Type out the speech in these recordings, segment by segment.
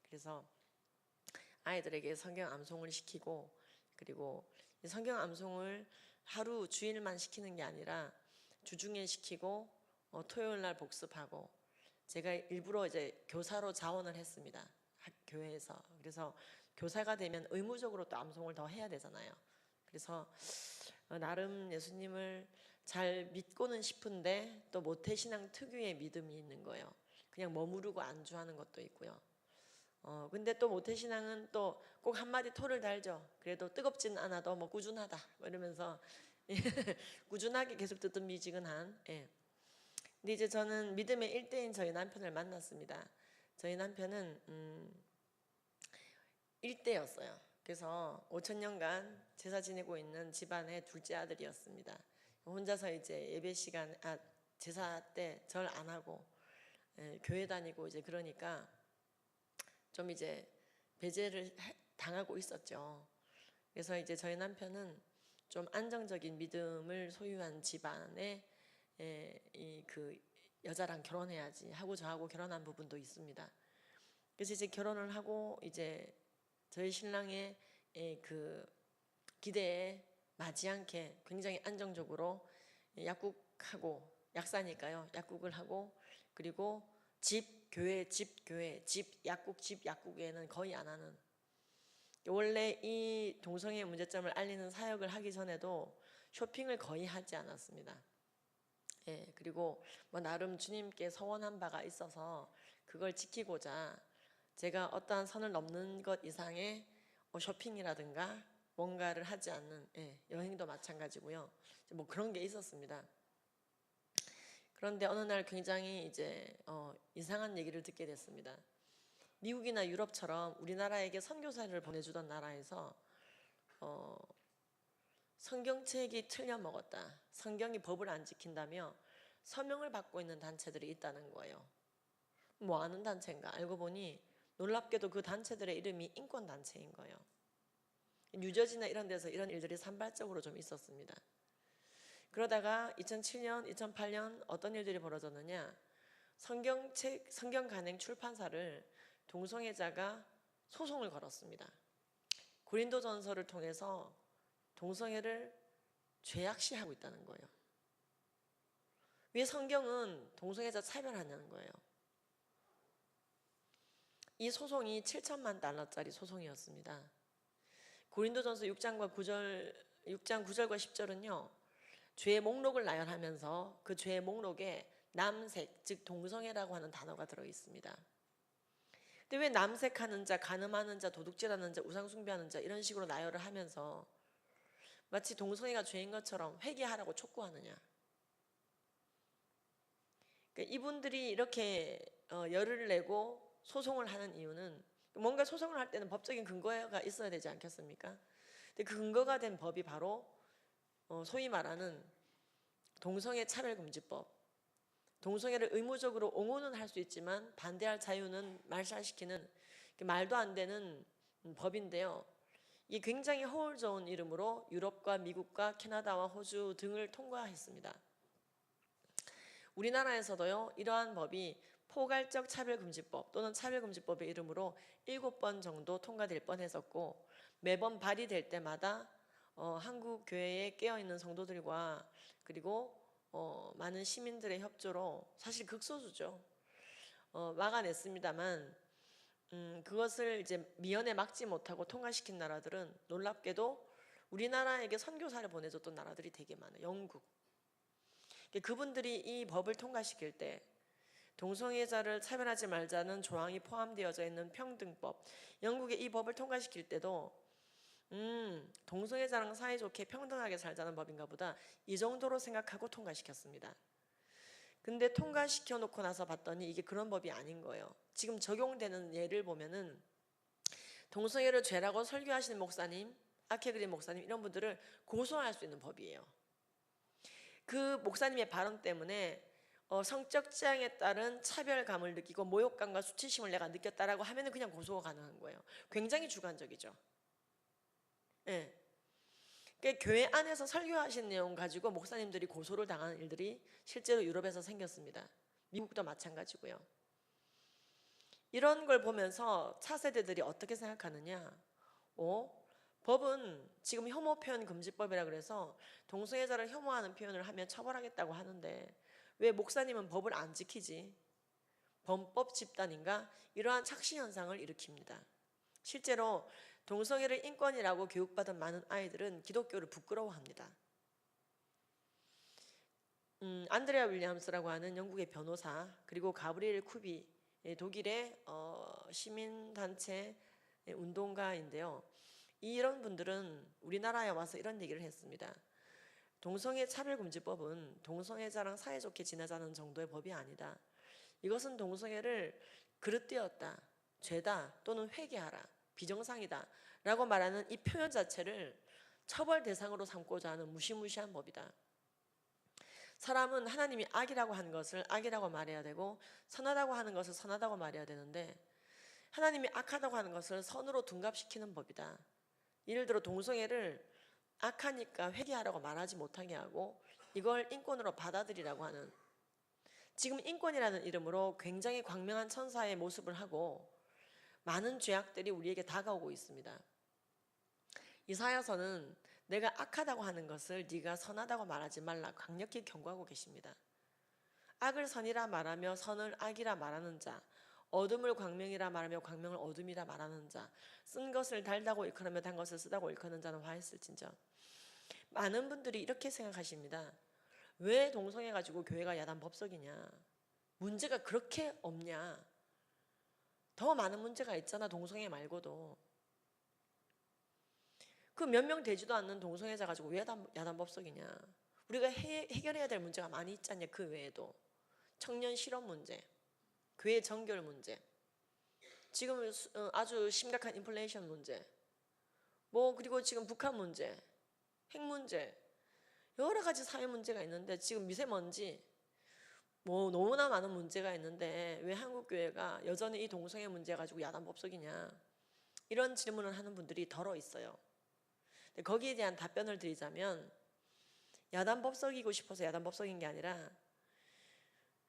그래서 아이들에게 성경 암송을 시키고, 그리고 이 성경 암송을 하루 주일만 시키는 게 아니라 주중에 시키고 토요일 날 복습하고, 제가 일부러 이제 교사로 자원을 했습니다. 교회에서. 그래서 교사가 되면 의무적으로 또 암송을 더 해야 되잖아요. 그래서 나름 예수님을 잘 믿고는 싶은데 또 모태신앙 특유의 믿음이 있는 거예요. 그냥 머무르고 안주하는 것도 있고요. 근데 또 모태신앙은 또 꼭 한마디 토를 달죠. 그래도 뜨겁진 않아도 뭐 꾸준하다 이러면서 꾸준하게 계속 듣던 미지근한. 예. 근데 이제 저는 믿음의 일대인 저희 남편을 만났습니다. 저희 남편은 일대였어요. 그래서 5천년간 제사 지내고 있는 집안의 둘째 아들이었습니다. 혼자서 이제 예배 시간, 제사 때 절 안 하고 교회 다니고 이제 그러니까 좀 이제 배제를 당하고 있었죠. 그래서 이제 저희 남편은 좀 안정적인 믿음을 소유한 집안에 그 여자랑 결혼해야지 하고 저하고 결혼한 부분도 있습니다. 그래서 이제 결혼을 하고 이제 저희 신랑의 그 기대에 맞지 않게 굉장히 안정적으로 약국하고, 약사니까요, 약국을 하고, 그리고 집 교회 집 교회 집 약국에는 거의 안 하는, 원래 이 동성애의 문제점을 알리는 사역을 하기 전에도 쇼핑을 거의 하지 않았습니다. 예, 그리고 뭐 나름 주님께 서원한 바가 있어서 그걸 지키고자 제가 어떠한 선을 넘는 것 이상의 쇼핑이라든가 뭔가를 하지 않는, 여행도 마찬가지고요. 뭐 그런 게 있었습니다. 그런데 어느 날 굉장히 이제 이상한 얘기를 듣게 됐습니다. 미국이나 유럽처럼 우리나라에게 선교사를 보내주던 나라에서 성경책이 틀려먹었다, 성경이 법을 안 지킨다며 서명을 받고 있는 단체들이 있다는 거예요. 뭐 아는 단체인가 알고 보니 놀랍게도 그 단체들의 이름이 인권단체인 거예요. 뉴저지나 이런 데서 이런 일들이 산발적으로 좀 있었습니다. 그러다가 2007년, 2008년 어떤 일들이 벌어졌느냐, 성경 간행 출판사를 동성애자가 소송을 걸었습니다. 고린도전서를 통해서 동성애를 죄악시하고 있다는 거예요. 왜 성경은 동성애자 차별하냐는 거예요. 이 소송이 7천만 달러짜리 소송이었습니다. 고린도전서 6장 9절과 10절은요, 죄의 목록을 나열하면서 그 죄의 목록에 남색, 즉 동성애라고 하는 단어가 들어 있습니다. 근데 왜 남색하는 자, 간음하는 자, 도둑질하는 자, 우상숭배하는 자 이런 식으로 나열을 하면서 마치 동성애가 죄인 것처럼 회개하라고 촉구하느냐. 그러니까 이분들이 이렇게 열을 내고 소송을 하는 이유는, 뭔가 소송을 할 때는 법적인 근거가 있어야 되지 않겠습니까? 근데 그 근거가 된 법이 바로 소위 말하는 동성애 차별금지법. 동성애를 의무적으로 옹호는 할 수 있지만 반대할 자유는 말살시키는 말도 안 되는 법인데요. 이게 굉장히 허울 좋은 이름으로 유럽과 미국과 캐나다와 호주 등을 통과했습니다. 우리나라에서도요, 이러한 법이 포괄적 차별금지법 또는 차별금지법의 이름으로 7번 정도 통과될 뻔했었고, 매번 발의될 때마다 한국 교회에 깨어있는 성도들과 그리고 많은 시민들의 협조로, 사실 극소수죠, 막아냈습니다만, 그것을 이제 미연에 막지 못하고 통과시킨 나라들은 놀랍게도 우리나라에게 선교사를 보내줬던 나라들이 되게 많아요. 영국. 그분들이 이 법을 통과시킬 때 동성애자를 차별하지 말자는 조항이 포함되어져 있는 평등법, 영국의 이 법을 통과시킬 때도 동성애자랑 사이좋게 평등하게 살자는 법인가 보다, 이 정도로 생각하고 통과시켰습니다. 근데 통과시켜 놓고 나서 봤더니 이게 그런 법이 아닌 거예요. 지금 적용되는 예를 보면은 동성애를 죄라고 설교하시는 목사님, 아케그린 목사님 이런 분들을 고소할 수 있는 법이에요. 그 목사님의 발언 때문에 성적 지향에 따른 차별감을 느끼고 모욕감과 수치심을 내가 느꼈다라고 하면은 그냥 고소가 가능한 거예요. 굉장히 주관적이죠. 예. 그러니까 교회 안에서 설교하신 내용 가지고 목사님들이 고소를 당하는 일들이 실제로 유럽에서 생겼습니다. 미국도 마찬가지고요. 이런 걸 보면서 차세대들이 어떻게 생각하느냐? 법은 지금 혐오 표현 금지법이라 그래서 동성애자를 혐오하는 표현을 하면 처벌하겠다고 하는데 왜 목사님은 법을 안 지키지? 범법 집단인가? 이러한 착시 현상을 일으킵니다. 실제로 동성애를 인권이라고 교육받은 많은 아이들은 기독교를 부끄러워합니다. 안드레아 윌리엄스라고 하는 영국의 변호사, 그리고 가브리엘 쿠비 독일의 시민단체 운동가인데요. 이런 분들은 우리나라에 와서 이런 얘기를 했습니다. 동성애 차별금지법은 동성애자랑 사이좋게 지내자는 정도의 법이 아니다. 이것은 동성애를 그릇되었다, 죄다 또는 회개하라, 비정상이다 라고 말하는 이 표현 자체를 처벌 대상으로 삼고자 하는 무시무시한 법이다. 사람은 하나님이 악이라고 하는 것을 악이라고 말해야 되고 선하다고 하는 것을 선하다고 말해야 되는데 하나님이 악하다고 하는 것을 선으로 둔갑시키는 법이다. 예를 들어 동성애를 악하니까 회개하라고 말하지 못하게 하고 이걸 인권으로 받아들이라고 하는, 지금 인권이라는 이름으로 굉장히 광명한 천사의 모습을 하고 많은 죄악들이 우리에게 다가오고 있습니다. 이사야서는 내가 악하다고 하는 것을 네가 선하다고 말하지 말라 강력히 경고하고 계십니다. 악을 선이라 말하며 선을 악이라 말하는 자, 어둠을 광명이라 말하며 광명을 어둠이라 말하는 자, 쓴 것을 달다고 일컬으며 단 것을 쓰다고 일컫는 자는 화했을진저. 많은 분들이 이렇게 생각하십니다. 왜 동성애 가지고 교회가 야단 법석이냐? 문제가 그렇게 없냐? 더 많은 문제가 있잖아, 동성애 말고도. 그 몇 명 되지도 않는 동성애자 가지고 왜 야단 법석이냐? 우리가 해결해야 될 문제가 많이 있지 않냐? 그 외에도 청년 실업 문제, 교회 정결 문제, 지금 아주 심각한 인플레이션 문제, 그리고 지금 북한 문제, 핵 문제, 여러 가지 사회 문제가 있는데 지금 미세먼지, 너무나 많은 문제가 있는데 왜 한국 교회가 여전히 이 동성애 문제 가지고 야단 법석이냐? 이런 질문을 하는 분들이 덜어 있어요. 거기에 대한 답변을 드리자면 야단 법석이고 싶어서 야단 법석인 게 아니라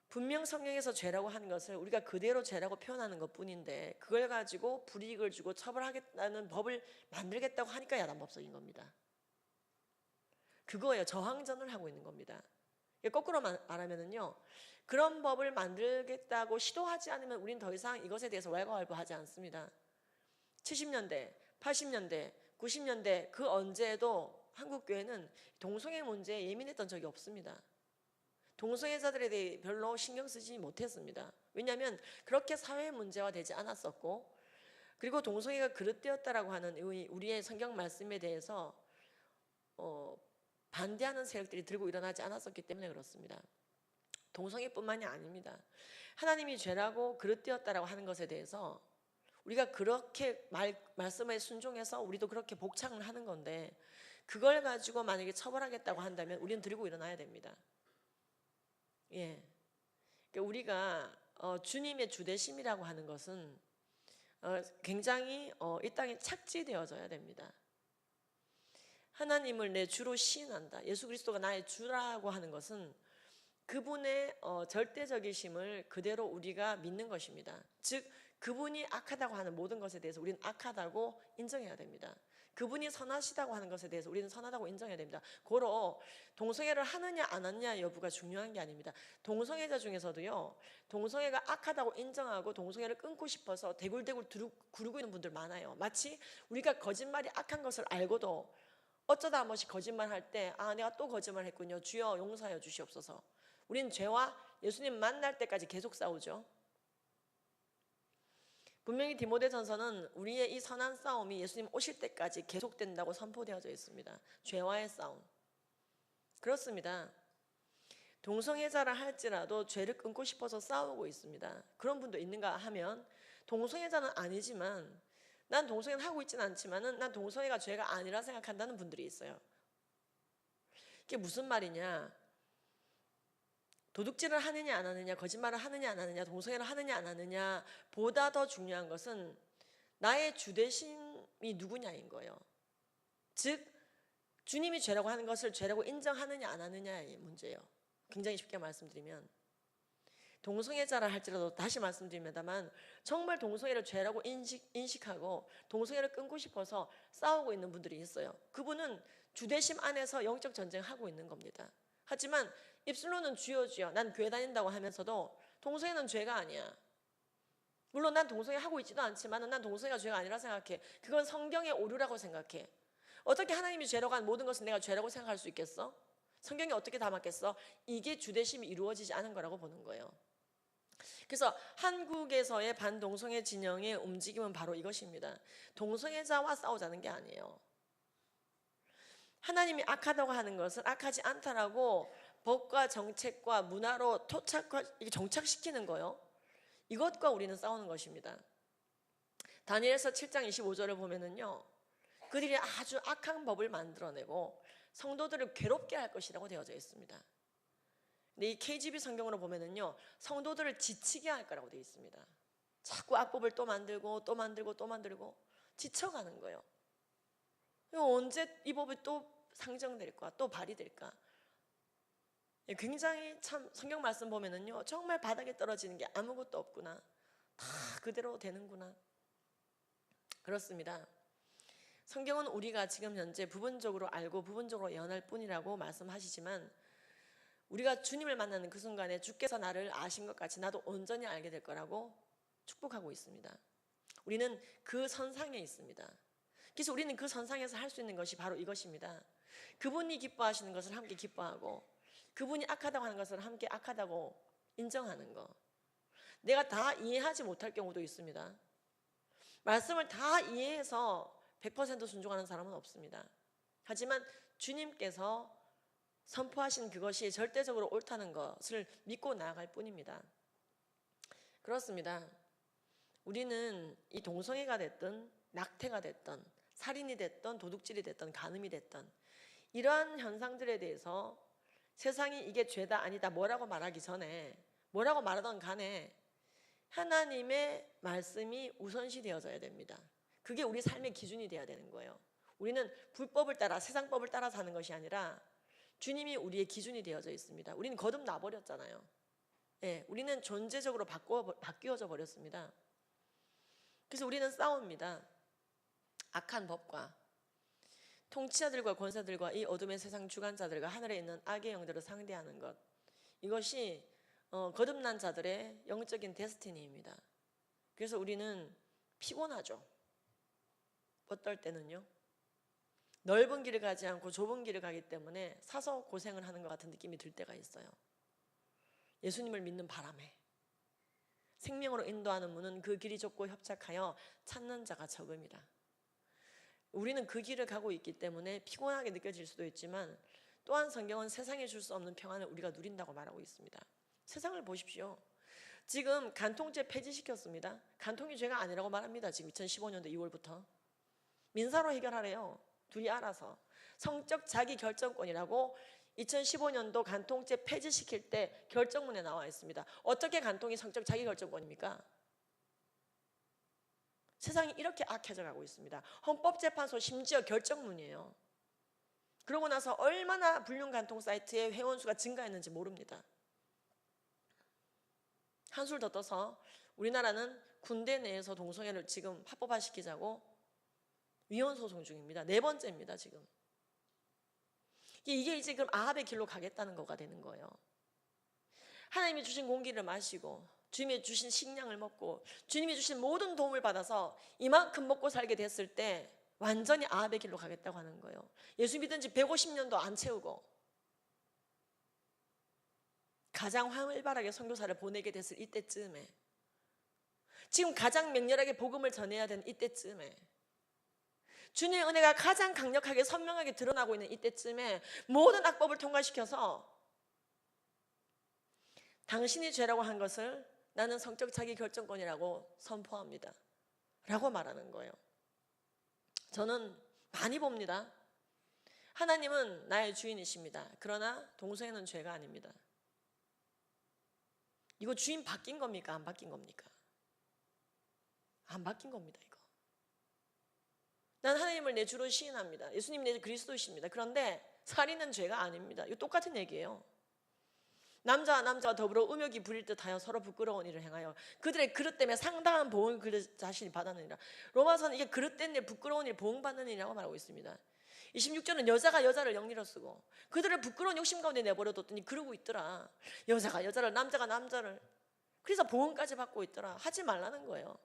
분명 성경에서 죄라고 하는 것을 우리가 그대로 죄라고 표현하는 것 뿐인데 그걸 가지고 불이익을 주고 처벌하겠다는 법을 만들겠다고 하니까 야단 법석인 겁니다. 그거예요. 저항전을 하고 있는 겁니다. 거꾸로 말하면은요, 그런 법을 만들겠다고 시도하지 않으면 우린 더 이상 이것에 대해서 왈가왈부하지 않습니다. 70년대, 80년대, 90년대 그 언제에도 한국 교회는 동성애 문제에 예민했던 적이 없습니다. 동성애자들에 대해 별로 신경 쓰지 못했습니다. 왜냐하면 그렇게 사회 문제화 되지 않았었고, 그리고 동성애가 그릇되었다라고 하는 우리의 성경 말씀에 대해서 반대하는 세력들이 들고 일어나지 않았었기 때문에 그렇습니다. 동성애뿐만이 아닙니다. 하나님이 죄라고 그릇되었다라고 하는 것에 대해서 우리가 그렇게 말씀에 순종해서 우리도 그렇게 복창을 하는 건데 그걸 가지고 만약에 처벌하겠다고 한다면 우리는 들고 일어나야 됩니다. 예, 그러니까 우리가 주님의 주대심이라고 하는 것은 굉장히 이 땅에 착지되어져야 됩니다. 하나님을 내 주로 시인한다, 예수 그리스도가 나의 주라고 하는 것은 그분의 절대적이심을 그대로 우리가 믿는 것입니다. 즉 그분이 악하다고 하는 모든 것에 대해서 우리는 악하다고 인정해야 됩니다. 그분이 선하시다고 하는 것에 대해서 우리는 선하다고 인정해야 됩니다. 고로 동성애를 하느냐 안 하느냐 여부가 중요한 게 아닙니다. 동성애자 중에서도요, 동성애가 악하다고 인정하고 동성애를 끊고 싶어서 대굴대굴 구르고 있는 분들 많아요. 마치 우리가 거짓말이 악한 것을 알고도 어쩌다 한 번씩 거짓말할 때 내가 또 거짓말했군요, 주여 용서하여 주시옵소서. 우린 죄와 예수님 만날 때까지 계속 싸우죠. 분명히 디모데전서는 우리의 이 선한 싸움이 예수님 오실 때까지 계속된다고 선포되어져 있습니다. 죄와의 싸움. 그렇습니다. 동성애자라 할지라도 죄를 끊고 싶어서 싸우고 있습니다. 그런 분도 있는가 하면 동성애자는 아니지만 난 동성애는 하고 있지는 않지만은 난 동성애가 죄가 아니라 생각한다는 분들이 있어요. 이게 무슨 말이냐? 도둑질을 하느냐 안 하느냐, 거짓말을 하느냐 안 하느냐, 동성애를 하느냐 안 하느냐 보다 더 중요한 것은 나의 주대심이 누구냐인 거예요. 즉 주님이 죄라고 하는 것을 죄라고 인정하느냐 안 하느냐의 문제예요. 굉장히 쉽게 말씀드리면 동성애자라 할지라도 다시 말씀드립니다만 정말 동성애를 죄라고 인식하고 동성애를 끊고 싶어서 싸우고 있는 분들이 있어요. 그분은 주대심 안에서 영적 전쟁하고 있는 겁니다. 하지만 입술로는 주여 주여 난 교회 다닌다고 하면서도 동성애는 죄가 아니야. 물론 난 동성애 하고 있지도 않지만 난 동성애가 죄가 아니라 생각해. 그건 성경의 오류라고 생각해. 어떻게 하나님이 죄라고 한 모든 것은 내가 죄라고 생각할 수 있겠어? 성경이 어떻게 담았겠어? 이게 주대심이 이루어지지 않은 거라고 보는 거예요. 그래서 한국에서의 반동성애 진영의 움직임은 바로 이것입니다. 동성애자와 싸우자는 게 아니에요. 하나님이 악하다고 하는 것은 악하지 않다라고 법과 정책과 문화로 정착시키는 거예요. 이것과 우리는 싸우는 것입니다. 다니엘서 7장 25절을 보면은요, 그들이 아주 악한 법을 만들어내고 성도들을 괴롭게 할 것이라고 되어져 있습니다. 근데 이 KGB 성경으로 보면은요, 성도들을 지치게 할 거라고 되어 있습니다. 자꾸 악법을 또 만들고 또 만들고 또 만들고 지쳐가는 거예요. 언제 이 법이 또 상정될까? 또 발휘될까? 굉장히 참 성경 말씀 보면은요, 정말 바닥에 떨어지는 게 아무것도 없구나. 다 그대로 되는구나. 그렇습니다. 성경은 우리가 지금 현재 부분적으로 알고 부분적으로 예언할 뿐이라고 말씀하시지만 우리가 주님을 만나는 그 순간에 주께서 나를 아신 것 같이 나도 온전히 알게 될 거라고 축복하고 있습니다. 우리는 그 선상에 있습니다. 그래서 우리는 그 선상에서 할 수 있는 것이 바로 이것입니다. 그분이 기뻐하시는 것을 함께 기뻐하고 그분이 악하다고 하는 것을 함께 악하다고 인정하는 것. 내가 다 이해하지 못할 경우도 있습니다. 말씀을 다 이해해서 100% 순종하는 사람은 없습니다. 하지만 주님께서 선포하신 그것이 절대적으로 옳다는 것을 믿고 나아갈 뿐입니다. 그렇습니다. 우리는 이 동성애가 됐든 낙태가 됐든 살인이 됐든 도둑질이 됐든 간음이 됐든 이러한 현상들에 대해서 세상이 이게 죄다 아니다 뭐라고 말하기 전에 뭐라고 말하던 간에 하나님의 말씀이 우선시 되어져야 됩니다. 그게 우리 삶의 기준이 되어야 되는 거예요. 우리는 불법을 따라 세상법을 따라 사는 것이 아니라 주님이 우리의 기준이 되어져 있습니다. 우리는 거듭나버렸잖아요. 예, 우리는 존재적으로 바뀌어져 버렸습니다. 그래서 우리는 싸웁니다. 악한 법과 통치자들과 권사들과 이 어둠의 세상 주관자들과 하늘에 있는 악의 영들을 상대하는 것, 이것이 거듭난 자들의 영적인 데스티니입니다. 그래서 우리는 피곤하죠. 어떨 때는요, 넓은 길을 가지 않고 좁은 길을 가기 때문에 사서 고생을 하는 것 같은 느낌이 들 때가 있어요. 예수님을 믿는 바람에 생명으로 인도하는 문은 그 길이 좁고 협착하여 찾는 자가 적음이라. 우리는 그 길을 가고 있기 때문에 피곤하게 느껴질 수도 있지만 또한 성경은 세상에 줄 수 없는 평안을 우리가 누린다고 말하고 있습니다. 세상을 보십시오. 지금 간통죄 폐지시켰습니다. 간통이 죄가 아니라고 말합니다. 지금 2015년도 2월부터 민사로 해결하래요. 둘이 알아서. 성적 자기 결정권이라고 2015년도 간통죄 폐지시킬 때 결정문에 나와 있습니다. 어떻게 간통이 성적 자기 결정권입니까? 세상이 이렇게 악해져 가고 있습니다. 헌법재판소 심지어 결정문이에요. 그러고 나서 얼마나 불륜 간통 사이트의 회원수가 증가했는지 모릅니다. 한술 더 떠서 우리나라는 군대 내에서 동성애를 지금 합법화시키자고 위헌소송 중입니다. 4번째입니다 지금. 이게 이제 그럼 아합의 길로 가겠다는 거가 되는 거예요. 하나님이 주신 공기를 마시고 주님이 주신 식량을 먹고 주님이 주신 모든 도움을 받아서 이만큼 먹고 살게 됐을 때 완전히 아합의 길로 가겠다고 하는 거예요. 예수 믿은 지 150년도 안 채우고 가장 활발하게 선교사를 보내게 됐을 이때쯤에, 지금 가장 맹렬하게 복음을 전해야 되는 이때쯤에, 주님의 은혜가 가장 강력하게 선명하게 드러나고 있는 이때쯤에 모든 악법을 통과시켜서 당신이 죄라고 한 것을 나는 성적 자기 결정권이라고 선포합니다 라고 말하는 거예요. 저는 많이 봅니다. 하나님은 나의 주인이십니다. 그러나 동성애는 죄가 아닙니다. 이거 주인 바뀐 겁니까? 안 바뀐 겁니까? 안 바뀐 겁니다. 이거. 난 하나님을 내 주로 시인합니다. 예수님 내 그리스도이십니다. 그런데 살인은 죄가 아닙니다. 이거 똑같은 얘기예요. 남자와 남자가 더불어 음욕이 부릴 듯하여 서로 부끄러운 일을 행하여 그들의 그릇 때문에 상당한 보응을 그들 자신이 받았느니라. 로마서는 이게 그릇된 일, 부끄러운 일, 보응받는 일이라고 말하고 있습니다. 26절은 여자가 여자를 영리로 쓰고 그들을 부끄러운 욕심 가운데 내버려뒀더니 그러고 있더라. 여자가 여자를, 남자가 남자를. 그래서 보응까지 받고 있더라. 하지 말라는 거예요.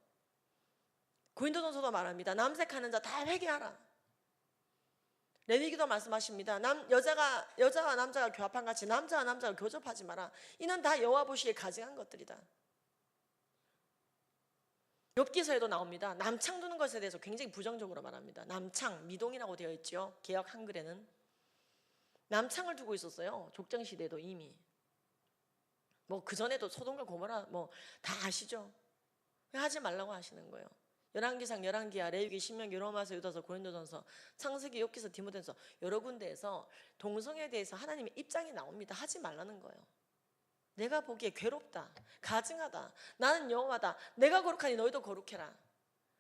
고린도전서도 말합니다. 남색하는 자 다 회개하라. 레위기도 말씀하십니다. 여자와 남자가 교합한 같이 남자와 남자가 교접하지 마라. 이는 다 여호와 보시기에 가증한 것들이다. 욥기서에도 나옵니다. 남창 두는 것에 대해서 굉장히 부정적으로 말합니다. 남창, 미동이라고 되어 있죠. 개역 한글에는 남창을 두고 있었어요. 족장 시대도 이미. 뭐 그 전에도 소돔과 고모라 뭐 다 아시죠. 왜 하지 말라고 하시는 거예요. 열왕기상, 열왕기하, 레위기, 신명기, 로마서, 유다서, 고린도전서, 창세기, 욥기서, 디모데전서 여러 군데에서 동성애에 대해서 하나님의 입장이 나옵니다. 하지 말라는 거예요. 내가 보기에 괴롭다, 가증하다, 나는 여호와다, 내가 거룩하니 너희도 거룩해라.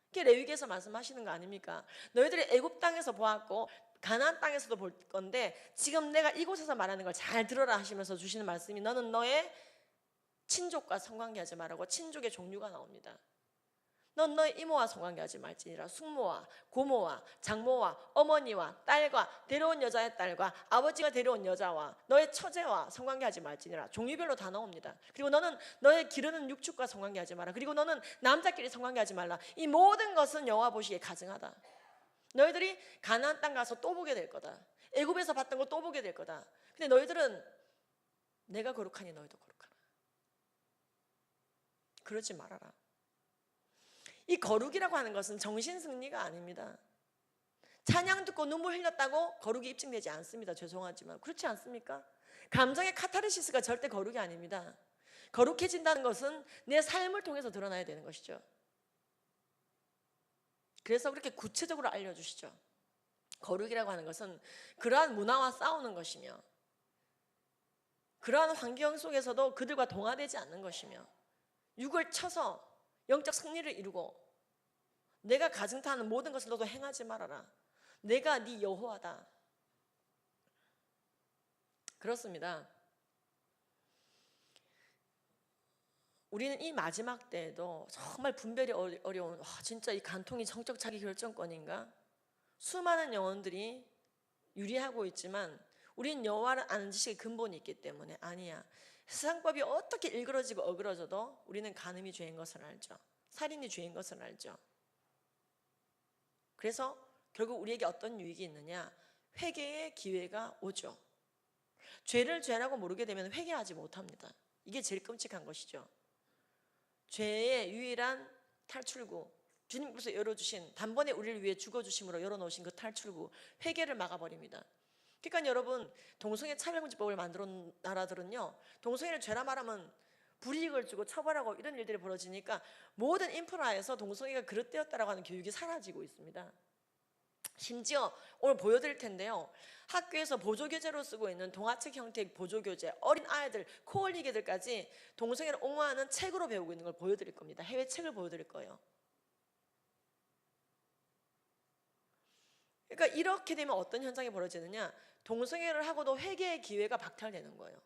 그게 레위기에서 말씀하시는 거 아닙니까? 너희들이 애굽 땅에서 보았고 가나안 땅에서도 볼 건데 지금 내가 이곳에서 말하는 걸 잘 들어라 하시면서 주시는 말씀이 너는 너의 친족과 성관계하지 말라고. 친족의 종류가 나옵니다. 넌 너의 이모와 성관계하지 말지니라. 숙모와 고모와 장모와 어머니와 딸과 데려온 여자의 딸과 아버지가 데려온 여자와 너의 처제와 성관계하지 말지니라. 종류별로 다 나옵니다. 그리고 너는 너의 기르는 육축과 성관계하지 마라. 그리고 너는 남자끼리 성관계하지 말라. 이 모든 것은 여호와 보시기에 가증하다. 너희들이 가나안 땅 가서 또 보게 될 거다. 애굽에서 봤던 거 또 보게 될 거다. 근데 너희들은 내가 거룩하니 너희도 거룩하라. 그러지 말아라. 이 거룩이라고 하는 것은 정신승리가 아닙니다. 찬양 듣고 눈물 흘렸다고 거룩이 입증되지 않습니다. 죄송하지만 그렇지 않습니까? 감정의 카타르시스가 절대 거룩이 아닙니다. 거룩해진다는 것은 내 삶을 통해서 드러나야 되는 것이죠. 그래서 그렇게 구체적으로 알려주시죠. 거룩이라고 하는 것은 그러한 문화와 싸우는 것이며 그러한 환경 속에서도 그들과 동화되지 않는 것이며 육을 쳐서 영적 승리를 이루고 내가 가증타하는 모든 것을 너도 행하지 말아라. 내가 네 여호와다. 그렇습니다. 우리는 이 마지막 때에도 정말 분별이 어려운 진짜 이 간통이 성적 자기 결정권인가? 수많은 영혼들이 유리하고 있지만 우리는 여호와를 아는 지식의 근본이 있기 때문에 아니야. 세상법이 어떻게 일그러지고 어그러져도 우리는 간음이 죄인 것을 알죠. 살인이 죄인 것을 알죠. 그래서 결국 우리에게 어떤 유익이 있느냐? 회개의 기회가 오죠. 죄를 죄라고 모르게 되면 회개하지 못합니다. 이게 제일 끔찍한 것이죠. 죄의 유일한 탈출구, 주님께서 열어주신 단번에 우리를 위해 죽어주심으로 열어놓으신 그 탈출구, 회개를 막아버립니다. 그러니까 여러분, 동성애 차별금지법을 만들어 놓은 나라들은요, 동성애를 죄라 말하면 불이익을 주고 처벌하고 이런 일들이 벌어지니까 모든 인프라에서 동성애가 그릇되었다라고 하는 교육이 사라지고 있습니다. 심지어 오늘 보여드릴 텐데요, 학교에서 보조교재로 쓰고 있는 동화책 형태의 보조교재, 어린 아이들, 코올리개들까지 동성애를 옹호하는 책으로 배우고 있는 걸 보여드릴 겁니다. 해외 책을 보여드릴 거예요. 그러니까 이렇게 되면 어떤 현상이 벌어지느냐, 동성애를 하고도 회개의 기회가 박탈되는 거예요.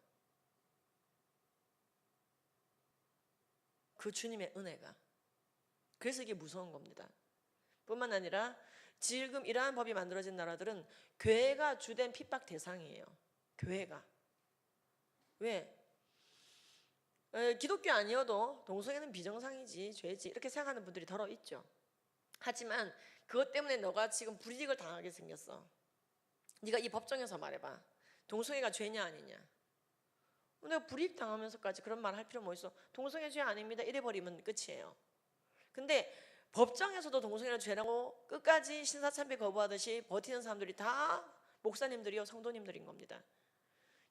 그 주님의 은혜가. 그래서 이게 무서운 겁니다. 뿐만 아니라 지금 이러한 법이 만들어진 나라들은 교회가 주된 핍박 대상이에요. 교회가. 왜? 기독교 아니어도 동성애는 비정상이지, 죄지 이렇게 생각하는 분들이 더러 있죠. 하지만 그것 때문에 너가 지금 불이익을 당하게 생겼어. 네가 이 법정에서 말해봐. 동성애가 죄냐 아니냐. 내가 불이익 당하면서까지 그런 말 할 필요 뭐 있어. 동성애 죄 아닙니다 이래버리면 끝이에요. 근데 법정에서도 동성애를 죄라고 끝까지 신사참배 거부하듯이 버티는 사람들이 다 목사님들이요 성도님들인 겁니다.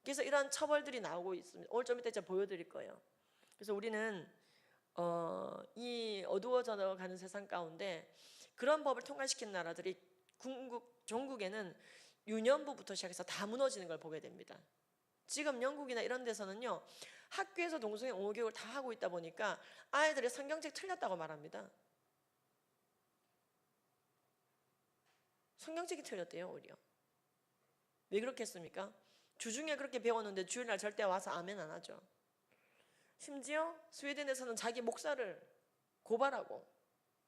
그래서 이런 처벌들이 나오고 있습니다. 오늘 좀 이따 제가 보여드릴 거예요. 그래서 우리는 이 어두워져 가는 세상 가운데 그런 법을 통과시킨 나라들이 종국에는 유년부부터 시작해서 다 무너지는 걸 보게 됩니다. 지금 영국이나 이런 데서는요, 학교에서 동성애 옹호 교육을 다 하고 있다 보니까 아이들이 성경책 틀렸다고 말합니다. 성경책이 틀렸대요, 오히려. 왜 그렇겠습니까? 주중에 그렇게 배웠는데 주일날 절대 와서 아멘 안 하죠. 심지어 스웨덴에서는 자기 목사를 고발하고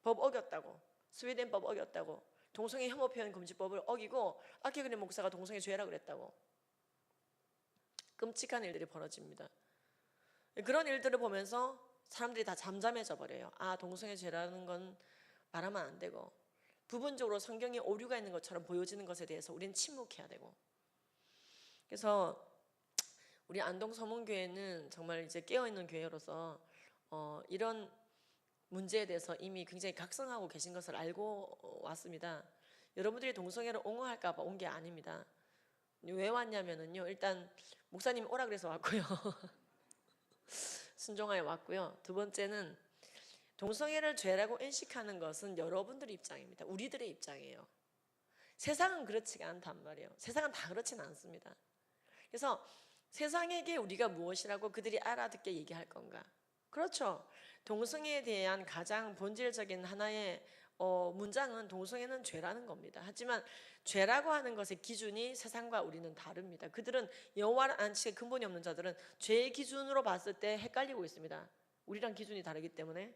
법 어겼다고, 스웨덴 법 어겼다고, 동성애 혐오 표현 금지법을 어기고 아케그네 목사가 동성애 죄라 그랬다고. 끔찍한 일들이 벌어집니다. 그런 일들을 보면서 사람들이 다 잠잠해져 버려요. 아, 동성애 죄라는 건 말하면 안 되고, 부분적으로 성경에 오류가 있는 것처럼 보여지는 것에 대해서 우리는 침묵해야 되고. 그래서 우리 안동 서문교회는 정말 이제 깨어있는 교회로서 이런 문제에 대해서 이미 굉장히 각성하고 계신 것을 알고 왔습니다. 여러분들이 동성애를 옹호할까 봐 온 게 아닙니다. 왜 왔냐면은요, 일단 목사님 오라 그래서 왔고요. 순종하여 왔고요. 두 번째는 동성애를 죄라고 인식하는 것은 여러분들의 입장입니다. 우리들의 입장이에요. 세상은 그렇지가 않단 말이에요. 세상은 다 그렇지는 않습니다. 그래서 세상에게 우리가 무엇이라고 그들이 알아듣게 얘기할 건가? 그렇죠. 동성애에 대한 가장 본질적인 하나의 문장은 동성애는 죄라는 겁니다. 하지만 죄라고 하는 것의 기준이 세상과 우리는 다릅니다. 그들은 여호와의 안식에 근본이 없는 자들은 죄의 기준으로 봤을 때 헷갈리고 있습니다. 우리랑 기준이 다르기 때문에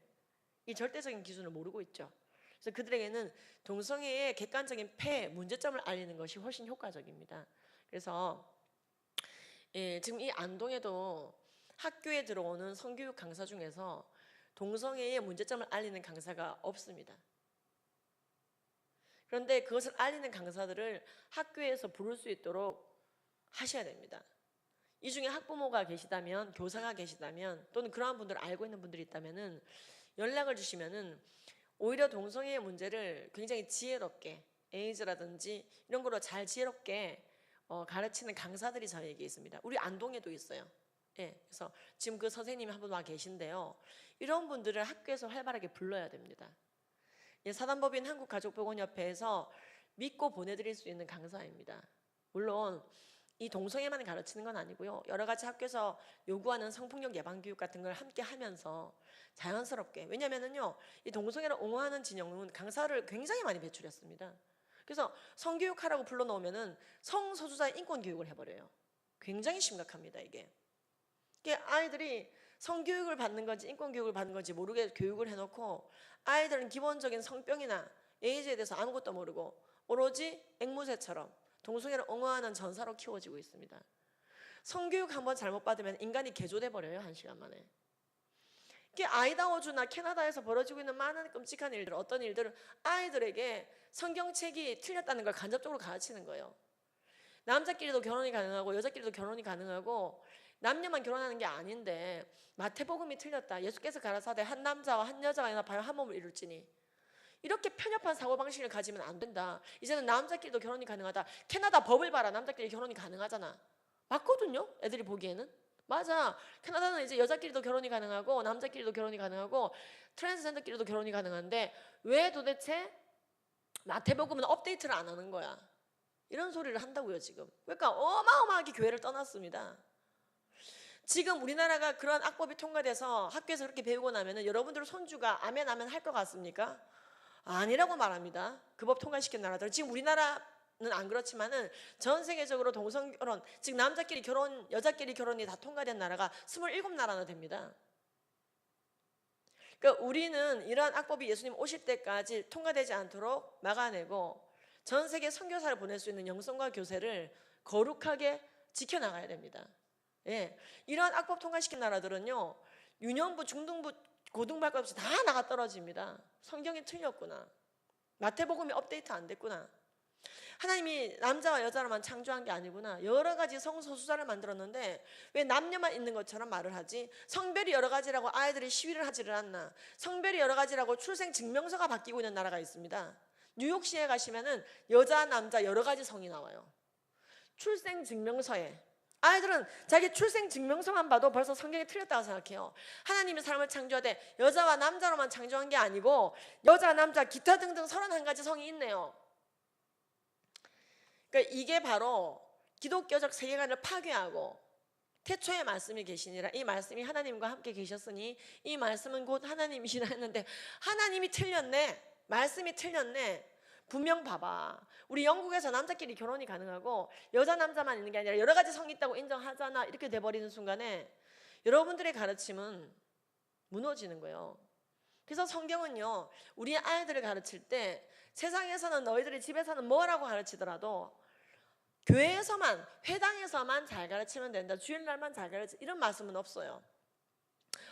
이 절대적인 기준을 모르고 있죠. 그래서 그들에게는 동성애의 객관적인 폐, 문제점을 알리는 것이 훨씬 효과적입니다. 그래서 지금 이 안동에도 학교에 들어오는 성교육 강사 중에서 동성애의 문제점을 알리는 강사가 없습니다. 그런데 그것을 알리는 강사들을 학교에서 부를 수 있도록 하셔야 됩니다. 이 중에 학부모가 계시다면, 교사가 계시다면, 또는 그러한 분들을 알고 있는 분들이 있다면 연락을 주시면은 오히려 동성애의 문제를 굉장히 지혜롭게, 에이즈라든지 이런 걸로 잘 지혜롭게 가르치는 강사들이 저에게 있습니다. 우리 안동에도 있어요. 그래서 지금 그 선생님이 한 분 와 계신데요. 이런 분들을 학교에서 활발하게 불러야 됩니다. 사단법인 한국가족보건협회에서 믿고 보내드릴 수 있는 강사입니다. 물론 이 동성애만 가르치는 건 아니고요. 여러 가지 학교에서 요구하는 성폭력 예방 교육 같은 걸 함께 하면서 자연스럽게, 왜냐면은요, 이 동성애를 옹호하는 진영은 강사를 굉장히 많이 배출했습니다. 그래서 성교육하라고 불러놓으면은 성소수자의 인권 교육을 해버려요. 굉장히 심각합니다, 이게. 아이들이 성교육을 받는 건지 인권 교육을 받는 건지 모르게 교육을 해놓고 아이들은 기본적인 성병이나 에이즈에 대해서 아무것도 모르고 오로지 앵무새처럼 동성애를 옹호하는 전사로 키워지고 있습니다. 성교육 한번 잘못 받으면 인간이 개조돼 버려요, 1시간 만에. 아이다호주나 캐나다에서 벌어지고 있는 많은 끔찍한 일들, 어떤 일들은 아이들에게 성경책이 틀렸다는 걸 간접적으로 가르치는 거예요. 남자끼리도 결혼이 가능하고 여자끼리도 결혼이 가능하고 남녀만 결혼하는 게 아닌데 마태복음이 틀렸다. 예수께서 가라사대 한 남자와 한 여자가 연합하여 한 몸을 이룰지니. 이렇게 편협한 사고방식을 가지면 안 된다. 이제는 남자끼리도 결혼이 가능하다. 캐나다 법을 봐라. 남자끼리 결혼이 가능하잖아. 맞거든요, 애들이 보기에는. 맞아. 캐나다는 이제 여자끼리도 결혼이 가능하고 남자끼리도 결혼이 가능하고 트랜스젠더끼리도 결혼이 가능한데 왜 도대체 마태복음은 업데이트를 안 하는 거야? 이런 소리를 한다고요, 지금. 그러니까 어마어마하게 교회를 떠났습니다. 지금 우리나라가 그런 악법이 통과돼서 학교에서 그렇게 배우고 나면은 여러분들 손주가 아멘 아멘 할 것 같습니까? 아니라고 말합니다. 그 법 통과시킨 나라들. 지금 우리나라는 안 그렇지만은 전 세계적으로 동성결혼, 즉 남자끼리 결혼, 여자끼리 결혼이 다 통과된 나라가 27나라나 됩니다. 그러니까 우리는 이러한 악법이 예수님 오실 때까지 통과되지 않도록 막아내고 전 세계 선교사를 보낼 수 있는 영성과 교세를 거룩하게 지켜나가야 됩니다. 이러한 악법 통과시킨 나라들은요, 유년부, 중등부, 고등부 할 것 없이 다 나가 떨어집니다. 성경이 틀렸구나. 마태복음이 업데이트 안 됐구나. 하나님이 남자와 여자로만 창조한 게 아니구나. 여러 가지 성소수자를 만들었는데 왜 남녀만 있는 것처럼 말을 하지? 성별이 여러 가지라고 아이들이 시위를 하지를 않나? 성별이 여러 가지라고 출생 증명서가 바뀌고 있는 나라가 있습니다. 뉴욕시에 가시면은 여자, 남자 여러 가지 성이 나와요. 출생 증명서에. 아이들은 자기 출생 증명서만 봐도 벌써 성경이 틀렸다고 생각해요. 하나님이 사람을 창조하되 여자와 남자로만 창조한 게 아니고 여자, 남자, 기타 등등 31가지 성이 있네요. 그러니까 이게 바로 기독교적 세계관을 파괴하고 태초의 말씀이 계시니라. 이 말씀이 하나님과 함께 계셨으니 이 말씀은 곧 하나님이시라 했는데 하나님이 틀렸네. 말씀이 틀렸네. 분명 봐봐. 우리 영국에서 남자끼리 결혼이 가능하고 여자 남자만 있는 게 아니라 여러 가지 성이 있다고 인정하잖아. 이렇게 돼버리는 순간에 여러분들의 가르침은 무너지는 거예요. 그래서 성경은요, 우리 아이들을 가르칠 때 세상에서는 너희들이 집에서는 뭐라고 가르치더라도 교회에서만, 회당에서만 잘 가르치면 된다, 주일날만 잘 가르치, 이런 말씀은 없어요.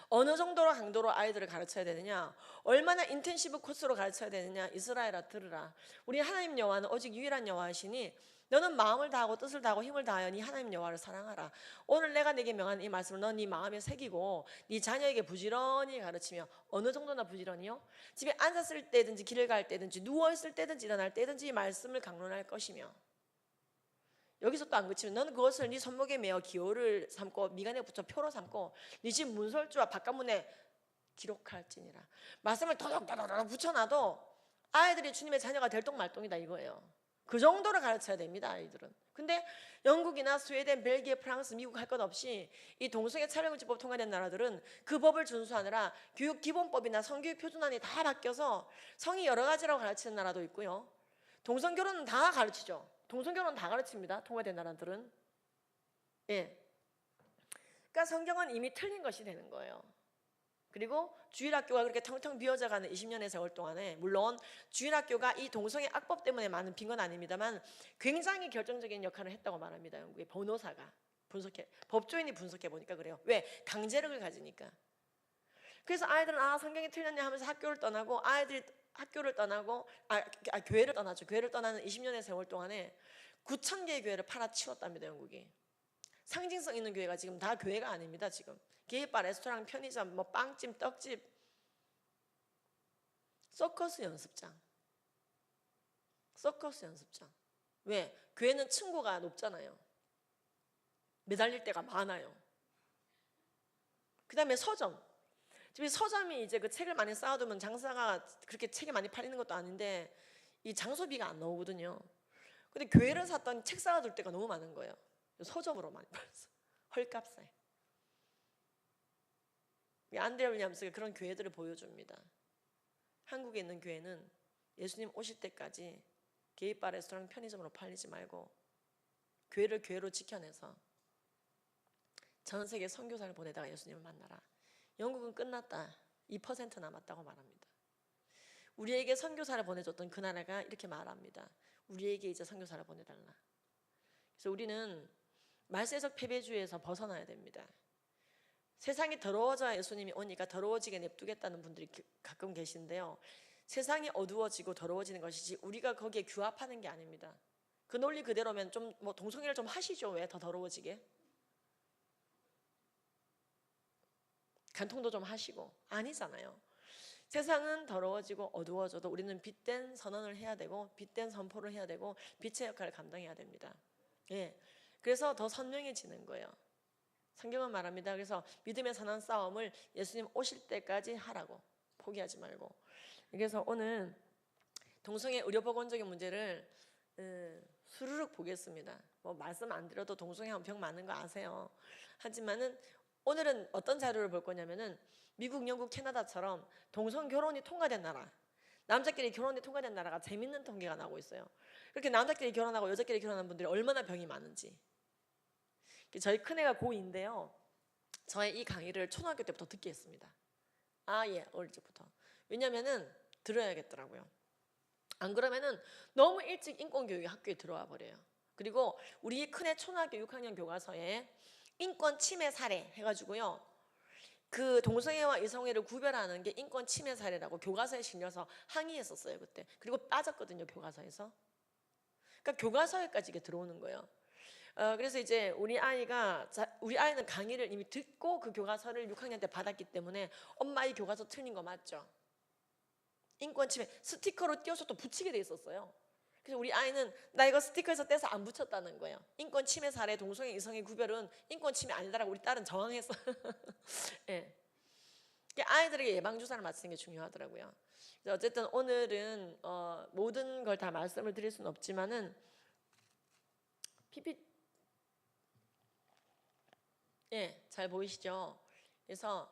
어느 정도로 강도로 아이들을 가르쳐야 되느냐, 얼마나 인텐시브 코스로 가르쳐야 되느냐. 이스라엘아 들으라. 우리 하나님 여호와는 오직 유일한 여호와시니 너는 마음을 다하고 뜻을 다하고 힘을 다하여 네 하나님 여호와를 사랑하라. 오늘 내가 네게 명한 이 말씀을 넌 네 마음에 새기고 네 자녀에게 부지런히 가르치며. 어느 정도나 부지런히요? 집에 앉았을 때든지 길을 갈 때든지 누워있을 때든지 일어날 때든지 이 말씀을 강론할 것이며. 여기서 또 안 그치면 너는 그것을 네 손목에 메어 기호를 삼고 미간에 붙여 표로 삼고 네 집 문설주와 바깥문에 기록할지니라. 말씀을 도덕도덕 붙여놔도 아이들이 주님의 자녀가 될 똥말똥이다 이거예요. 그 정도로 가르쳐야 됩니다, 아이들은. 근데 영국이나 스웨덴, 벨기에, 프랑스, 미국 할 것 없이 이 동성애 차별금지법 통과된 나라들은 그 법을 준수하느라 교육 기본법이나 성교육 표준안이 다 바뀌어서 성이 여러 가지라고 가르치는 나라도 있고요. 동성결혼은 다 가르치죠. 동성결혼 다 가르칩니다, 통과된 나라들은. 예. 그러니까 성경은 이미 틀린 것이 되는 거예요. 그리고 주일학교가 그렇게 텅텅 비어져가는 20년의 세월 동안에, 물론 주일학교가 이 동성애 악법 때문에 많은 빈 건 아닙니다만 굉장히 결정적인 역할을 했다고 말합니다. 영국의 변호사가 법조인이 분석해 보니까 그래요. 왜? 강제력을 가지니까. 그래서 아이들은 성경이 틀렸냐 하면서 학교를 떠나고, 아이들이 학교를 떠나고 교회를 떠나죠. 교회를 떠나는 20년의 세월 동안에 9,000개의 교회를 팔아치웠답니다, 영국이. 상징성 있는 교회가 지금 다 교회가 아닙니다. 지금 게이바, 레스토랑, 편의점, 뭐 빵집, 떡집, 서커스 연습장. 왜? 교회는 층고가 높잖아요. 매달릴 때가 많아요. 그 다음에 서점. 지금 서점이 이제 그 책을 많이 쌓아두면 장사가 그렇게 책이 많이 팔리는 것도 아닌데 이 장소비가 안 나오거든요. 근데 교회를 샀더니 책 쌓아둘 때가 너무 많은 거예요. 서점으로 많이 팔았어. 헐값에. 안드레 윌리엄스가 그런 교회들을 보여줍니다. 한국에 있는 교회는 예수님 오실 때까지 게이바, 레스토랑, 편의점으로 팔리지 말고 교회를 교회로 지켜내서 전 세계 선교사를 보내다가 예수님을 만나라. 영국은 끝났다. 2% 남았다고 말합니다. 우리에게 선교사를 보내줬던 그 나라가 이렇게 말합니다. 우리에게 이제 선교사를 보내달라. 그래서 우리는 말세적 패배주의에서 벗어나야 됩니다. 세상이 더러워져야 예수님이 오니까 더러워지게 냅두겠다는 분들이 가끔 계신데요. 세상이 어두워지고 더러워지는 것이지 우리가 거기에 규합하는 게 아닙니다. 그 논리 그대로면 좀 뭐 동성애를 좀 하시죠. 왜 더 더러워지게? 간통도 좀 하시고. 아니잖아요. 세상은 더러워지고 어두워져도 우리는 빛된 선언을 해야 되고 빛된 선포를 해야 되고 빛의 역할을 감당해야 됩니다. 예, 그래서 더 선명해지는 거예요. 성경은 말합니다. 그래서 믿음의 선한 싸움을 예수님 오실 때까지 하라고. 포기하지 말고. 그래서 오늘 동성애 의료보건적인 문제를 수르륵 보겠습니다. 뭐 말씀 안 드려도 동성애하면 병 많은 거 아세요. 하지만은 오늘은 어떤 자료를 볼 거냐면은 미국, 영국, 캐나다처럼 동성 결혼이 통과된 나라, 남자끼리 결혼이 통과된 나라가 재밌는 통계가 나오고 있어요. 그렇게 남자끼리 결혼하고 여자끼리 결혼한 분들이 얼마나 병이 많은지. 저희 큰애가 고2인데요. 저의 이 강의를 초등학교 때부터 듣게 했습니다. 예, 어릴 적부터. 왜냐면은 들어야겠더라고요. 안 그러면은 너무 일찍 인권교육이 학교에 들어와 버려요. 그리고 우리 큰애 초등학교 6학년 교과서에 인권 침해 사례 해가지고요. 그 동성애와 이성애를 구별하는 게 인권 침해 사례라고 교과서에 실려서 항의했었어요, 그때. 그리고 빠졌거든요, 교과서에서. 그러니까 교과서에까지 이게 들어오는 거예요. 그래서 이제 우리 아이는 강의를 이미 듣고 그 교과서를 6학년 때 받았기 때문에 엄마 이 교과서 틀린 거 맞죠? 인권 침해 스티커로 띄워서 또 붙이게 돼 있었어요. 그래서 우리 아이는 나 이거 스티커에서 떼서 안 붙였다는 거예요. 인권 침해 사례, 동성애, 이성애 구별은 인권 침해 아니다라고 우리 딸은 저항했어. 예. 아이들에게 예방 주사를 맞추는 게 중요하더라고요. 그래서 어쨌든 오늘은 모든 걸 다 말씀을 드릴 수는 없지만은 잘 보이시죠? 그래서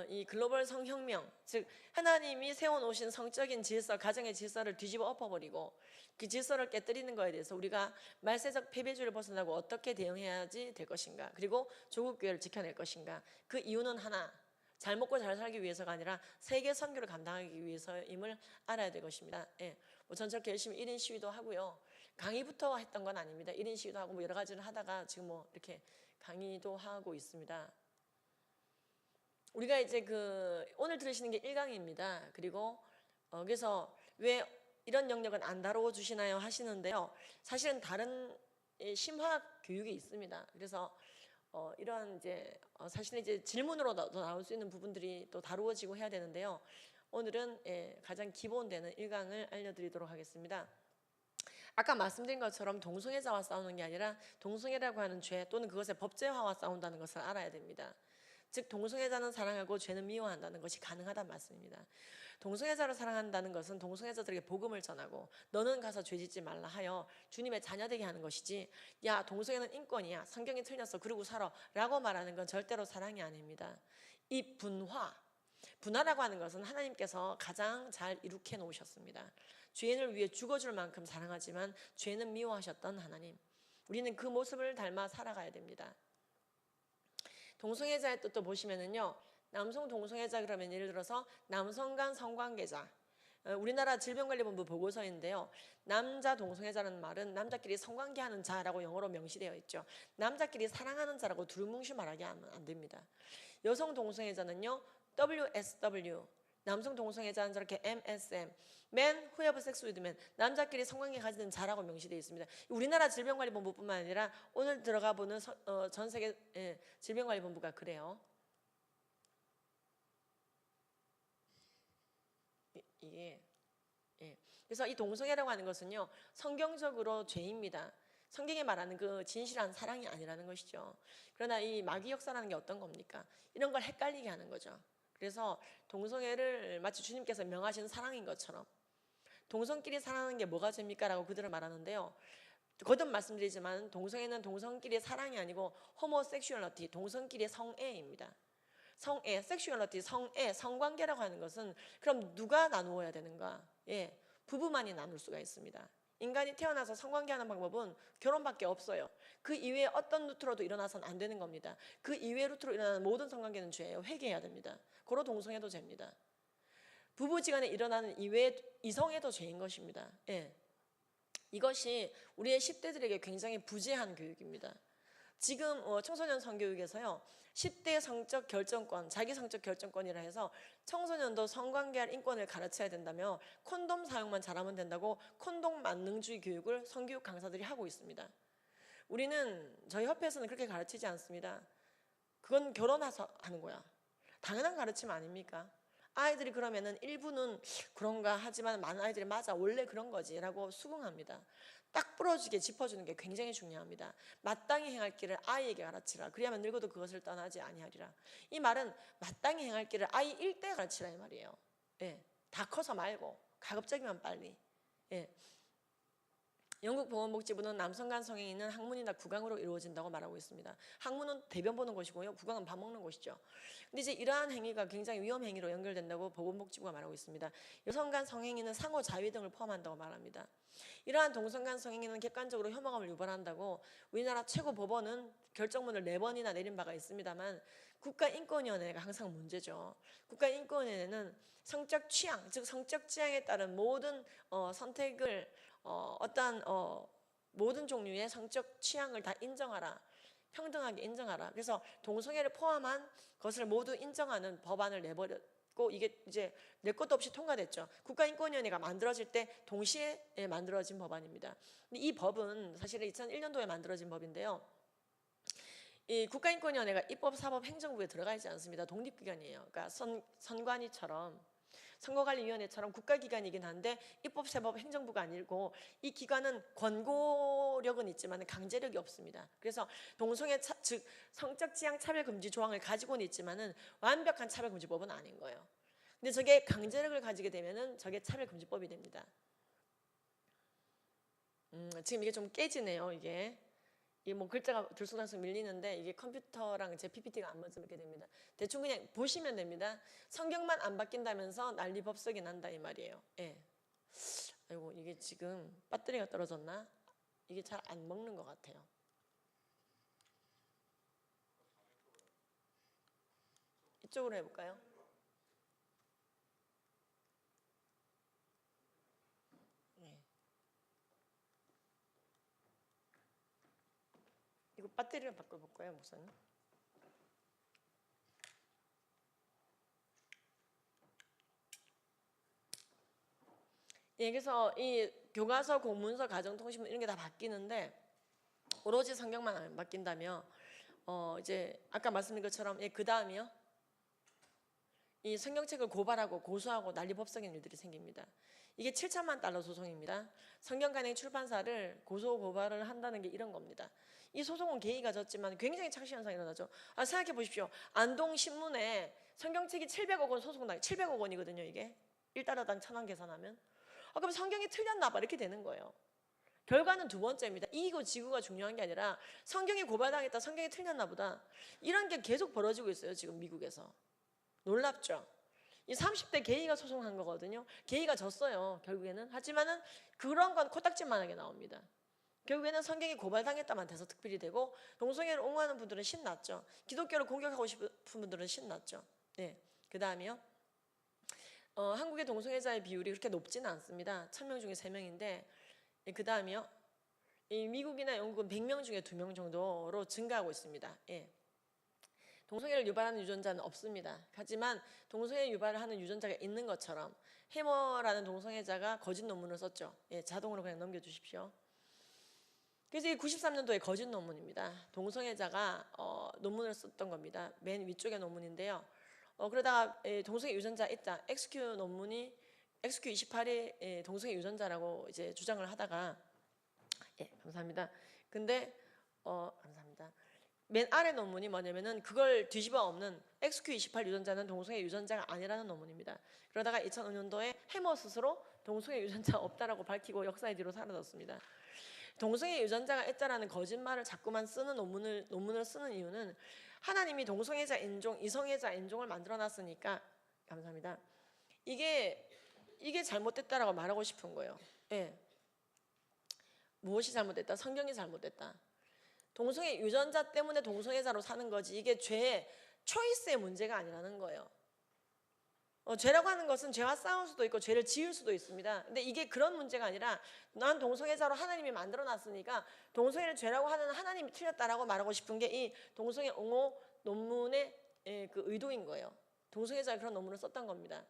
이 글로벌 성혁명, 즉 하나님이 세워놓으신 성적인 질서, 가정의 질서를 뒤집어 엎어버리고 그 질서를 깨뜨리는 것에 대해서 우리가 말세적 패배주의를 벗어나고 어떻게 대응해야지 될 것인가, 그리고 조국 교회를 지켜낼 것인가. 그 이유는 하나, 잘 먹고 잘 살기 위해서가 아니라 세계 선교를 감당하기 위해서임을 알아야 될 것입니다. 예, 전 저렇게 열심히 1인 시위도 하고요. 강의부터 했던 건 아닙니다. 1인 시위도 하고 여러 가지를 하다가 지금 이렇게 강의도 하고 있습니다. 우리가 이제 오늘 들으시는 게 1강입니다. 그리고 그래서 왜 이런 영역은 안 다루어 주시나요 하시는데요. 사실은 다른 심화학 교육이 있습니다. 그래서 이런 이제 사실은 이제 질문으로 더 나올 수 있는 부분들이 또 다루어지고 해야 되는데요. 오늘은 가장 기본되는 1강을 알려드리도록 하겠습니다. 아까 말씀드린 것처럼 동성애자와 싸우는 게 아니라 동성애라고 하는 죄 또는 그것의 법제화와 싸운다는 것을 알아야 됩니다. 즉 동성애자는 사랑하고 죄는 미워한다는 것이 가능하다는 말씀입니다. 동성애자를 사랑한다는 것은 동성애자들에게 복음을 전하고 너는 가서 죄짓지 말라 하여 주님의 자녀되게 하는 것이지, 야 동성애는 인권이야, 성경이 틀렸어 그러고 살아 라고 말하는 건 절대로 사랑이 아닙니다. 이 분화라고 하는 것은 하나님께서 가장 잘 이룩해 놓으셨습니다. 죄인을 위해 죽어줄 만큼 사랑하지만 죄는 미워하셨던 하나님, 우리는 그 모습을 닮아 살아가야 됩니다. 동성애자의 뜻도 보시면은요, 남성 동성애자 그러면 예를 들어서 남성 간 성관계자, 우리나라 질병관리본부 보고서인데요, 남자 동성애자라는 말은 남자끼리 성관계하는 자라고 영어로 명시되어 있죠. 남자끼리 사랑하는 자라고 두루뭉실 말하게 하면 안 됩니다. 여성 동성애자는요, WSW, 남성 동성애자는 저렇게 MSM, Men who have sex with men, 남자끼리 성관계 가지는 자라고 명시되어 있습니다. 우리나라 질병관리본부뿐만 아니라 오늘 들어가 보는 전 세계 질병관리본부가 그래요. 이게 그래서 이 동성애라고 하는 것은요, 성경적으로 죄입니다. 성경이 말하는 그 진실한 사랑이 아니라는 것이죠. 그러나 이 마귀 역사라는 게 어떤 겁니까? 이런 걸 헷갈리게 하는 거죠. 그래서 동성애를 마치 주님께서 명하신 사랑인 것처럼, 동성끼리 사랑하는 게 뭐가 죄입니까? 라고 그들은 말하는데요, 거듭 말씀드리지만 동성애는 동성끼리 사랑이 아니고 호모섹슈얼리티, 동성끼리 성애입니다. 성애, 섹슈얼리티, 성애, 성관계라고 하는 것은 그럼 누가 나누어야 되는가? 부부만이 나눌 수가 있습니다. 인간이 태어나서 성관계하는 방법은 결혼밖에 없어요. 그 이외에 어떤 루트로도 일어나서는 안 되는 겁니다. 그 이외 루트로 일어나는 모든 성관계는 죄예요. 회개해야 됩니다. 고로 동성애도 죄입니다. 부부지간에 일어나는 이외의 이성애도 죄인 것입니다. 이것이 우리의 10대들에게 굉장히 부재한 교육입니다. 지금 청소년 성교육에서요, 10대 성적 결정권, 자기 성적 결정권이라 해서 청소년도 성관계할 인권을 가르쳐야 된다며 콘돔 사용만 잘하면 된다고 콘돔 만능주의 교육을 성교육 강사들이 하고 있습니다. 우리는 저희 협회에서는 그렇게 가르치지 않습니다. 그건 결혼해서 하는 거야. 당연한 가르침 아닙니까? 아이들이 그러면은 일부는 그런가 하지만 많은 아이들이 맞아 원래 그런 거지 라고 수긍합니다. 딱 부러지게 짚어주는 게 굉장히 중요합니다. 마땅히 행할 길을 아이에게 가르치라. 그리하면 늙어도 그것을 떠나지 아니하리라. 이 말은 마땅히 행할 길을 아이일 때 가르치라 이 말이에요. 다 커서 말고 가급적이면 빨리. 영국 보건복지부는 남성 간 성행위는 학문이나 구강으로 이루어진다고 말하고 있습니다. 학문은 대변 보는 것이고요, 구강은 밥 먹는 것이죠. 근데 이제 이러한 행위가 굉장히 위험 행위로 연결된다고 보건복지부가 말하고 있습니다. 여성 간 성행위는 상호 자위 등을 포함한다고 말합니다. 이러한 동성 간 성행위는 객관적으로 혐오감을 유발한다고 우리나라 최고 법원은 결정문을 4번이나 내린 바가 있습니다만, 국가인권위원회가 항상 문제죠. 국가인권위원회는 성적 취향, 즉 성적 취향에 따른 모든 선택을 어떠한 모든 종류의 성적 취향을 다 인정하라, 평등하게 인정하라. 그래서 동성애를 포함한 것을 모두 인정하는 법안을 내버렸고, 이게 이제 내 것도 없이 통과됐죠. 국가인권위원회가 만들어질 때 동시에 만들어진 법안입니다. 근데 이 법은 사실은 2001년도에 만들어진 법인데요, 이 국가인권위원회가 입법, 사법, 행정부에 들어가 있지 않습니다. 독립기관이에요. 그러니까 선관위처럼, 선거관리위원회처럼 국가기관이긴 한데 입법, 사법, 행정부가 아니고, 이 기관은 권고력은 있지만 강제력이 없습니다. 그래서 동성애 즉 성적 지향 차별금지 조항을 가지고는 있지만은 완벽한 차별금지법은 아닌 거예요. 근데 저게 강제력을 가지게 되면은 저게 차별금지법이 됩니다. 지금 이게 좀 깨지네요. 이게 이게 뭐 글자가 들쑥날쑥 밀리는데 이게 컴퓨터랑 제 PPT가 안 맞으면 이렇게 됩니다. 대충 그냥 보시면 됩니다. 성경만 안 바뀐다면서 난리 법석이 난다 이 말이에요. 예. 아이고 이게 지금 배터리가 떨어졌나? 이게 잘 안 먹는 것 같아요. 이쪽으로 해볼까요? 예. 이거 배터리를 바꿔볼까요, 목사님? 예, 그래서 이 교과서, 공문서, 가정통신문 이런 게 다 바뀌는데 오로지 성경만 안 바뀐다면 이제 아까 말씀드린 것처럼 예, 그 다음이요. 이 성경책을 고발하고 고소하고 난리법석인 일들이 생깁니다. 이게 7천만 달러 소송입니다. 성경간행 출판사를 고소 고발을 한다는 게 이런 겁니다. 이 소송은 개의가 졌지만 굉장히 착시 현상이 일어나죠. 생각해 보십시오. 안동신문에 성경책이 700억 원 소송당 700억 원이거든요. 이게 1달러당 1,000원 계산하면 그럼 성경이 틀렸나 봐 이렇게 되는 거예요. 결과는 두 번째입니다. 이기고 지구가 중요한 게 아니라 성경이 고발당했다, 성경이 틀렸나 보다. 이런 게 계속 벌어지고 있어요. 지금 미국에서. 놀랍죠? 이 30대 게이가 소송한 거거든요. 게이가 졌어요. 결국에는. 하지만은 그런 건 코딱지만하게 나옵니다. 결국에는 성경이 고발당했다만 대서특필이 되고 동성애를 옹호하는 분들은 신났죠. 기독교를 공격하고 싶은 분들은 신났죠. 네. 그 다음이요. 한국의 동성애자의 비율이 그렇게 높지는 않습니다. 1000명 중에 3명인데 그 다음이요. 미국이나 영국은 100명 중에 2명 정도로 증가하고 있습니다. 예. 동성애를 유발하는 유전자는 없습니다. 하지만 동성애 유발을 하는 유전자가 있는 것처럼 해머라는 동성애자가 거짓 논문을 썼죠. 예, 자동으로 그냥 넘겨주십시오. 그래서 이 93년도에 거짓 논문입니다. 동성애자가 논문을 썼던 겁니다. 맨 위쪽의 논문인데요. 그러다가 동성애 유전자 있다. XQ 논문이 XQ28이 동성애 유전자라고 이제 주장을 하다가 예, 감사합니다. 근데 감사합니다. 맨 아래 논문이 뭐냐면은 그걸 뒤집어 엎는 XQ28 유전자는 동성애 유전자가 아니라는 논문입니다. 그러다가 2005년도에 해머 스스로 동성애 유전자 없다라고 밝히고 역사의 뒤로 사라졌습니다. 동성애 유전자가 있다라는 거짓말을 자꾸만 쓰는 논문을 쓰는 이유는 하나님이 동성애자 인종, 이성애자 인종을 만들어놨으니까 감사합니다. 이게 잘못됐다라고 말하고 싶은 거예요. 예. 무엇이 잘못됐다? 성경이 잘못됐다. 동성애 유전자 때문에 동성애자로 사는 거지 이게 죄의 초이스의 문제가 아니라는 거예요. 죄라고 하는 것은 죄와 싸울 수도 있고 죄를 지을 수도 있습니다. 근데 이게 그런 문제가 아니라 난 동성애자로 하나님이 만들어놨으니까 동성애를 죄라고 하는 하나님이 틀렸다라고 말하고 싶은 게 이 동성애 옹호 논문의 그 의도인 거예요. 동성애자가 그런 논문을 썼던 겁니다.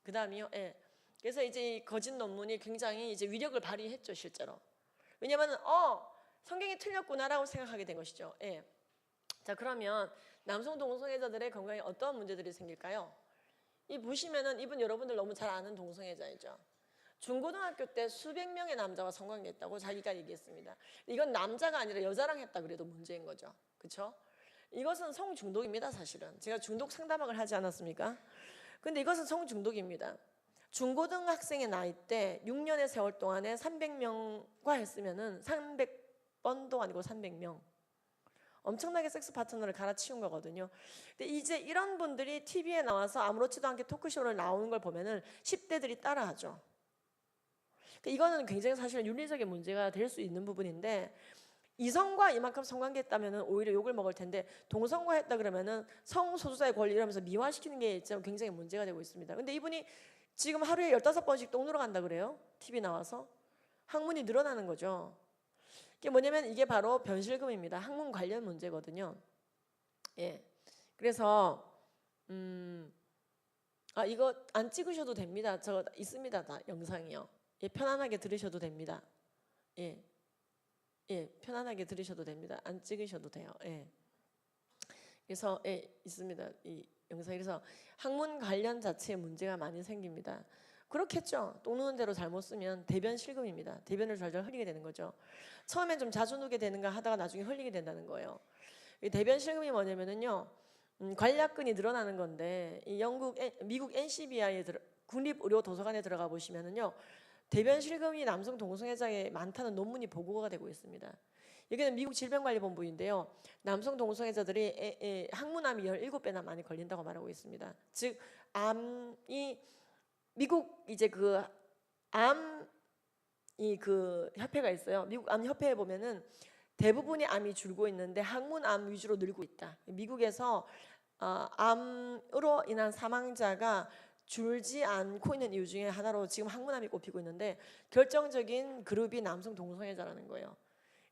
그 다음이요. 예. 그래서 이제 이 거짓 논문이 굉장히 이제 위력을 발휘했죠 실제로. 왜냐면은 성경이 틀렸구나라고 생각하게 된 것이죠. 예. 자 그러면 남성 동성애자들의 건강에 어떤 문제들이 생길까요? 이 보시면은 이분 여러분들 너무 잘 아는 동성애자이죠. 중고등학교 때 수백 명의 남자와 성관계했다고 자기가 얘기했습니다. 이건 남자가 아니라 여자랑 했다 그래도 문제인 거죠. 그렇죠? 이것은 성중독입니다. 사실은 제가 중독 상담학을 하지 않았습니까? 근데 이것은 성중독입니다. 중고등학생의 나이 때 6년의 세월 동안에 300명과 했으면은 300번도 아니고 300명 엄청나게 섹스 파트너를 갈아치운 거거든요. 근데 이제 이런 분들이 TV에 나와서 아무렇지도 않게 토크쇼를 나오는 걸 보면은 10대들이 따라하죠. 그러니까 이거는 굉장히 사실 윤리적인 문제가 될 수 있는 부분인데 이성과 이만큼 성관계했다면은 오히려 욕을 먹을 텐데 동성과 했다 그러면은 성소수자의 권리 이러면서 미화시키는 게 굉장히 문제가 되고 있습니다. 근데 이분이 지금 하루에 15번씩 똥 누러 간다 그래요? TV 나와서 학문이 늘어나는 거죠. 이게 뭐냐면 이게 바로 변실금입니다. 학문 관련 문제거든요. 예. 그래서 이거 안 찍으셔도 됩니다. 저 있습니다. 다 영상이요. 예, 편안하게 들으셔도 됩니다. 예. 예, 편안하게 들으셔도 됩니다. 안 찍으셔도 돼요. 예. 그래서 예, 있습니다. 이 영상이. 그래서 학문 관련 자체에 문제가 많이 생깁니다. 그렇겠죠. 똥 누는 대로 잘못 쓰면 대변 실금입니다. 대변을 잘잘 흘리게 되는 거죠. 처음엔 좀 자주 누게 되는가 하다가 나중에 흘리게 된다는 거예요. 이 대변 실금이 뭐냐면은요, 관략근이 늘어나는 건데 이 미국 NCBI에 국립의료도서관에 들어가 보시면은요, 대변 실금이 남성 동성애자에 많다는 논문이 보고가 되고 있습니다. 여기는 미국 질병관리본부인데요. 남성 동성애자들이 항문암이 17배나 많이 걸린다고 말하고 있습니다. 즉 암이 미국 이제 그 암이 그 협회가 있어요. 미국 암 협회에 보면은 대부분이 암이 줄고 있는데 항문암 위주로 늘고 있다. 미국에서 암으로 인한 사망자가 줄지 않고 있는 이유 중에 하나로 지금 항문암이 꼽히고 있는데 결정적인 그룹이 남성 동성애자라는 거예요.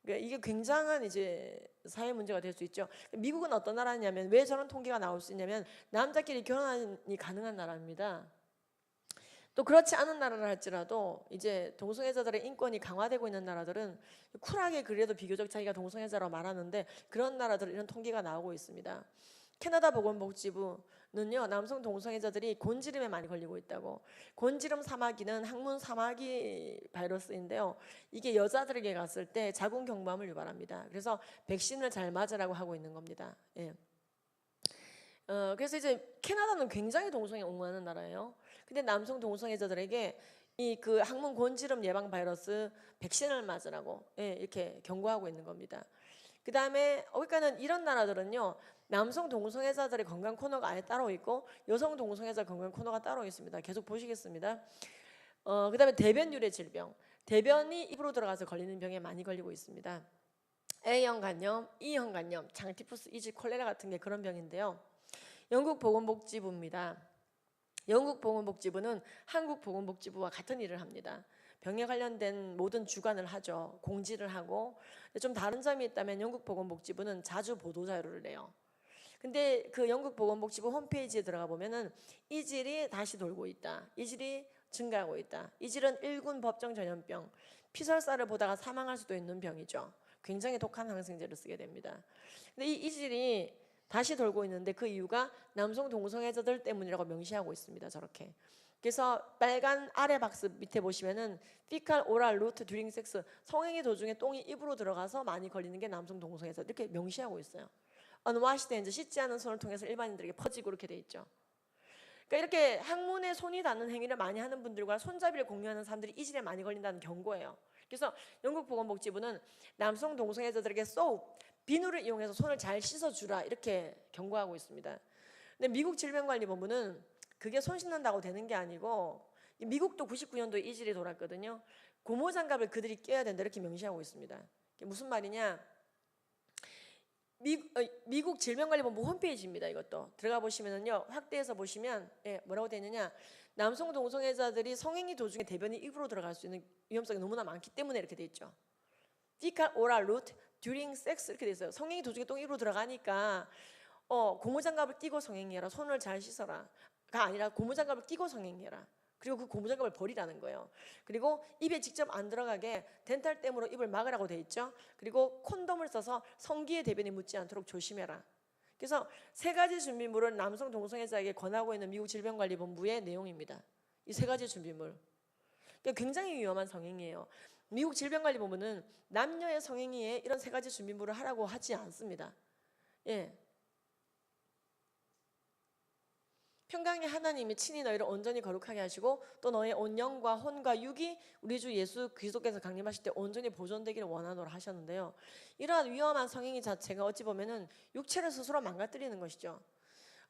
그러니까 이게 굉장한 이제 사회 문제가 될 수 있죠. 미국은 어떤 나라냐면 왜 저런 통계가 나올 수 있냐면 남자끼리 결혼이 가능한 나라입니다. 또 그렇지 않은 나라를 할지라도 이제 동성애자들의 인권이 강화되고 있는 나라들은 쿨하게 그래도 비교적 자기가 동성애자라고 말하는데 그런 나라들은 이런 통계가 나오고 있습니다. 캐나다 보건복지부는요 남성 동성애자들이 곤지름에 많이 걸리고 있다고. 곤지름 사마귀는 항문 사마귀 바이러스인데요. 이게 여자들에게 갔을 때 자궁 경부암을 유발합니다. 그래서 백신을 잘 맞으라고 하고 있는 겁니다. 예. 그래서 이제 캐나다는 굉장히 동성애 옹호하는 나라예요. 근데 남성 동성애자들에게 이 그 항문 곤지름 예방 바이러스 백신을 맞으라고 이렇게 경고하고 있는 겁니다. 그 다음에 그러니까는 이런 나라들은요 남성 동성애자들의 건강 코너가 아예 따로 있고 여성 동성애자 건강 코너가 따로 있습니다. 계속 보시겠습니다. 그 다음에 대변 유래 질병, 대변이 입으로 들어가서 걸리는 병에 많이 걸리고 있습니다. A형 간염, E형 간염, 장티푸스, 이지, 콜레라 같은 게 그런 병인데요. 영국 보건복지부입니다. 영국 보건복지부는 한국 보건복지부와 같은 일을 합니다. 병에 관련된 모든 주관을 하죠. 공지를 하고. 좀 다른 점이 있다면 영국 보건복지부는 자주 보도 자료를 내요. 근데 그 영국 보건복지부 홈페이지에 들어가 보면은 이질이 다시 돌고 있다. 이질이 증가하고 있다. 이질은 1군 법정 전염병, 피설사를 보다가 사망할 수도 있는 병이죠. 굉장히 독한 항생제를 쓰게 됩니다. 근데 이 이질이 다시 돌고 있는데 그 이유가 남성 동성애자들 때문이라고 명시하고 있습니다. 저렇게. 그래서 빨간 아래 박스 밑에 보시면은 fecal oral route during sex, 성행위 도중에 똥이 입으로 들어가서 많이 걸리는 게 남성 동성애자 이렇게 명시하고 있어요. unwashed hands, 씻지 않은 손을 통해서 일반인들에게 퍼지고 이렇게 돼 있죠. 그러니까 이렇게 항문에 손이 닿는 행위를 많이 하는 분들과 손잡이를 공유하는 사람들이 이질에 많이 걸린다는 경고예요. 그래서 영국 보건복지부는 남성 동성애자들에게 soap, 비누를 이용해서 손을 잘 씻어주라 이렇게 경고하고 있습니다. 근데 미국 질병관리본부는 그게 손 씻는다고 되는 게 아니고 미국도 99년도에 이질이 돌았거든요. 고무장갑을 그들이 껴야 된다 이렇게 명시하고 있습니다. 이게 무슨 말이냐? 미국 질병관리본부 홈페이지입니다. 이것도 들어가 보시면은요 확대해서 보시면 뭐라고 되어 있느냐, 남성 동성애자들이 성행위 도중에 대변이 입으로 들어갈 수 있는 위험성이 너무나 많기 때문에 이렇게 돼 있죠. fecal oral route during sex 이렇게 돼 있어요. 성행위 도중에 똥 입으로 들어가니까 고무장갑을 끼고 성행위해라, 손을 잘 씻어라가 아니라 고무장갑을 끼고 성행위해라. 그리고 그 고무장갑을 버리라는 거예요. 그리고 입에 직접 안 들어가게 덴탈댐으로 입을 막으라고 돼 있죠. 그리고 콘돔을 써서 성기의 대변이 묻지 않도록 조심해라. 그래서 세 가지 준비물을 남성 동성애자에게 권하고 있는 미국 질병관리본부의 내용입니다. 이 세 가지 준비물. 그러니까 굉장히 위험한 성행위예요. 미국 질병관리본부는 남녀의 성행위에 이런 세 가지 준비물을 하라고 하지 않습니다. 평강의 하나님이 친히 너희를 온전히 거룩하게 하시고 또 너의 온 영과 혼과 육이 우리 주 예수 그리스도께서 강림하실 때 온전히 보존되기를 원하노라 하셨는데요. 이러한 위험한 성행위 자체가 어찌 보면은 육체를 스스로 망가뜨리는 것이죠.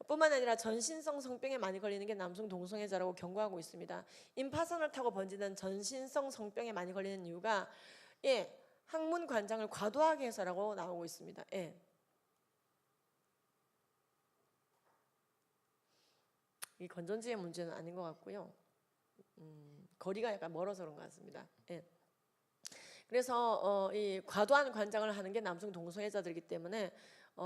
뿐만 아니라 전신성 성병에 많이 걸리는 게 남성 동성애자라고 경고하고 있습니다. 임파선을 타고 번지는 전신성 성병에 많이 걸리는 이유가 항문 관장을 과도하게 해서라고 나오고 있습니다. 이 건전지의 문제는 아닌 것 같고요. 거리가 약간 멀어서 그런 것 같습니다. 그래서 이 과도한 관장을 하는 게 남성 동성애자들이기 때문에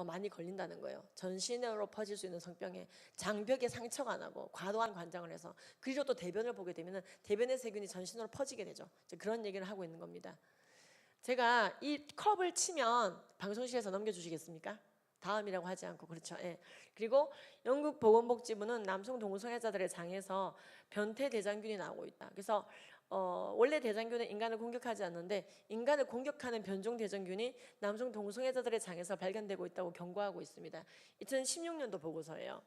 많이 걸린다는 거예요. 전신으로 퍼질 수 있는 성병에 장벽에 상처가 나고 과도한 관장을 해서, 그리고 또 대변을 보게 되면 대변의 세균이 전신으로 퍼지게 되죠. 그런 얘기를 하고 있는 겁니다. 제가 이 컵을 치면 방송실에서 넘겨주시겠습니까? 다음이라고 하지 않고, 그렇죠. 그리고 영국 보건복지부는 남성 동성애자들의 장에서 변태 대장균이 나오고 있다. 그래서 원래 대장균은 인간을 공격하지 않는데 인간을 공격하는 변종 대장균이 남성 동성애자들의 장에서 발견되고 있다고 경고하고 있습니다. 2016년도 보고서예요.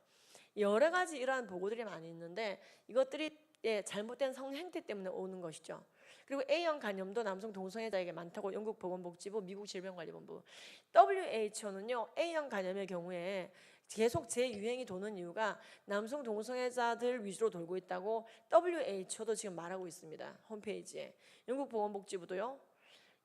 여러 가지 이러한 보고들이 많이 있는데 이것들이 잘못된 성행태 때문에 오는 것이죠. 그리고 A형 간염도 남성 동성애자에게 많다고 영국 보건복지부, 미국 질병관리본부. WHO는요, A형 간염의 경우에 계속 재유행이 도는 이유가 남성 동성애자들 위주로 돌고 있다고 WHO도 지금 말하고 있습니다. 홈페이지에. 영국 보건복지부도요.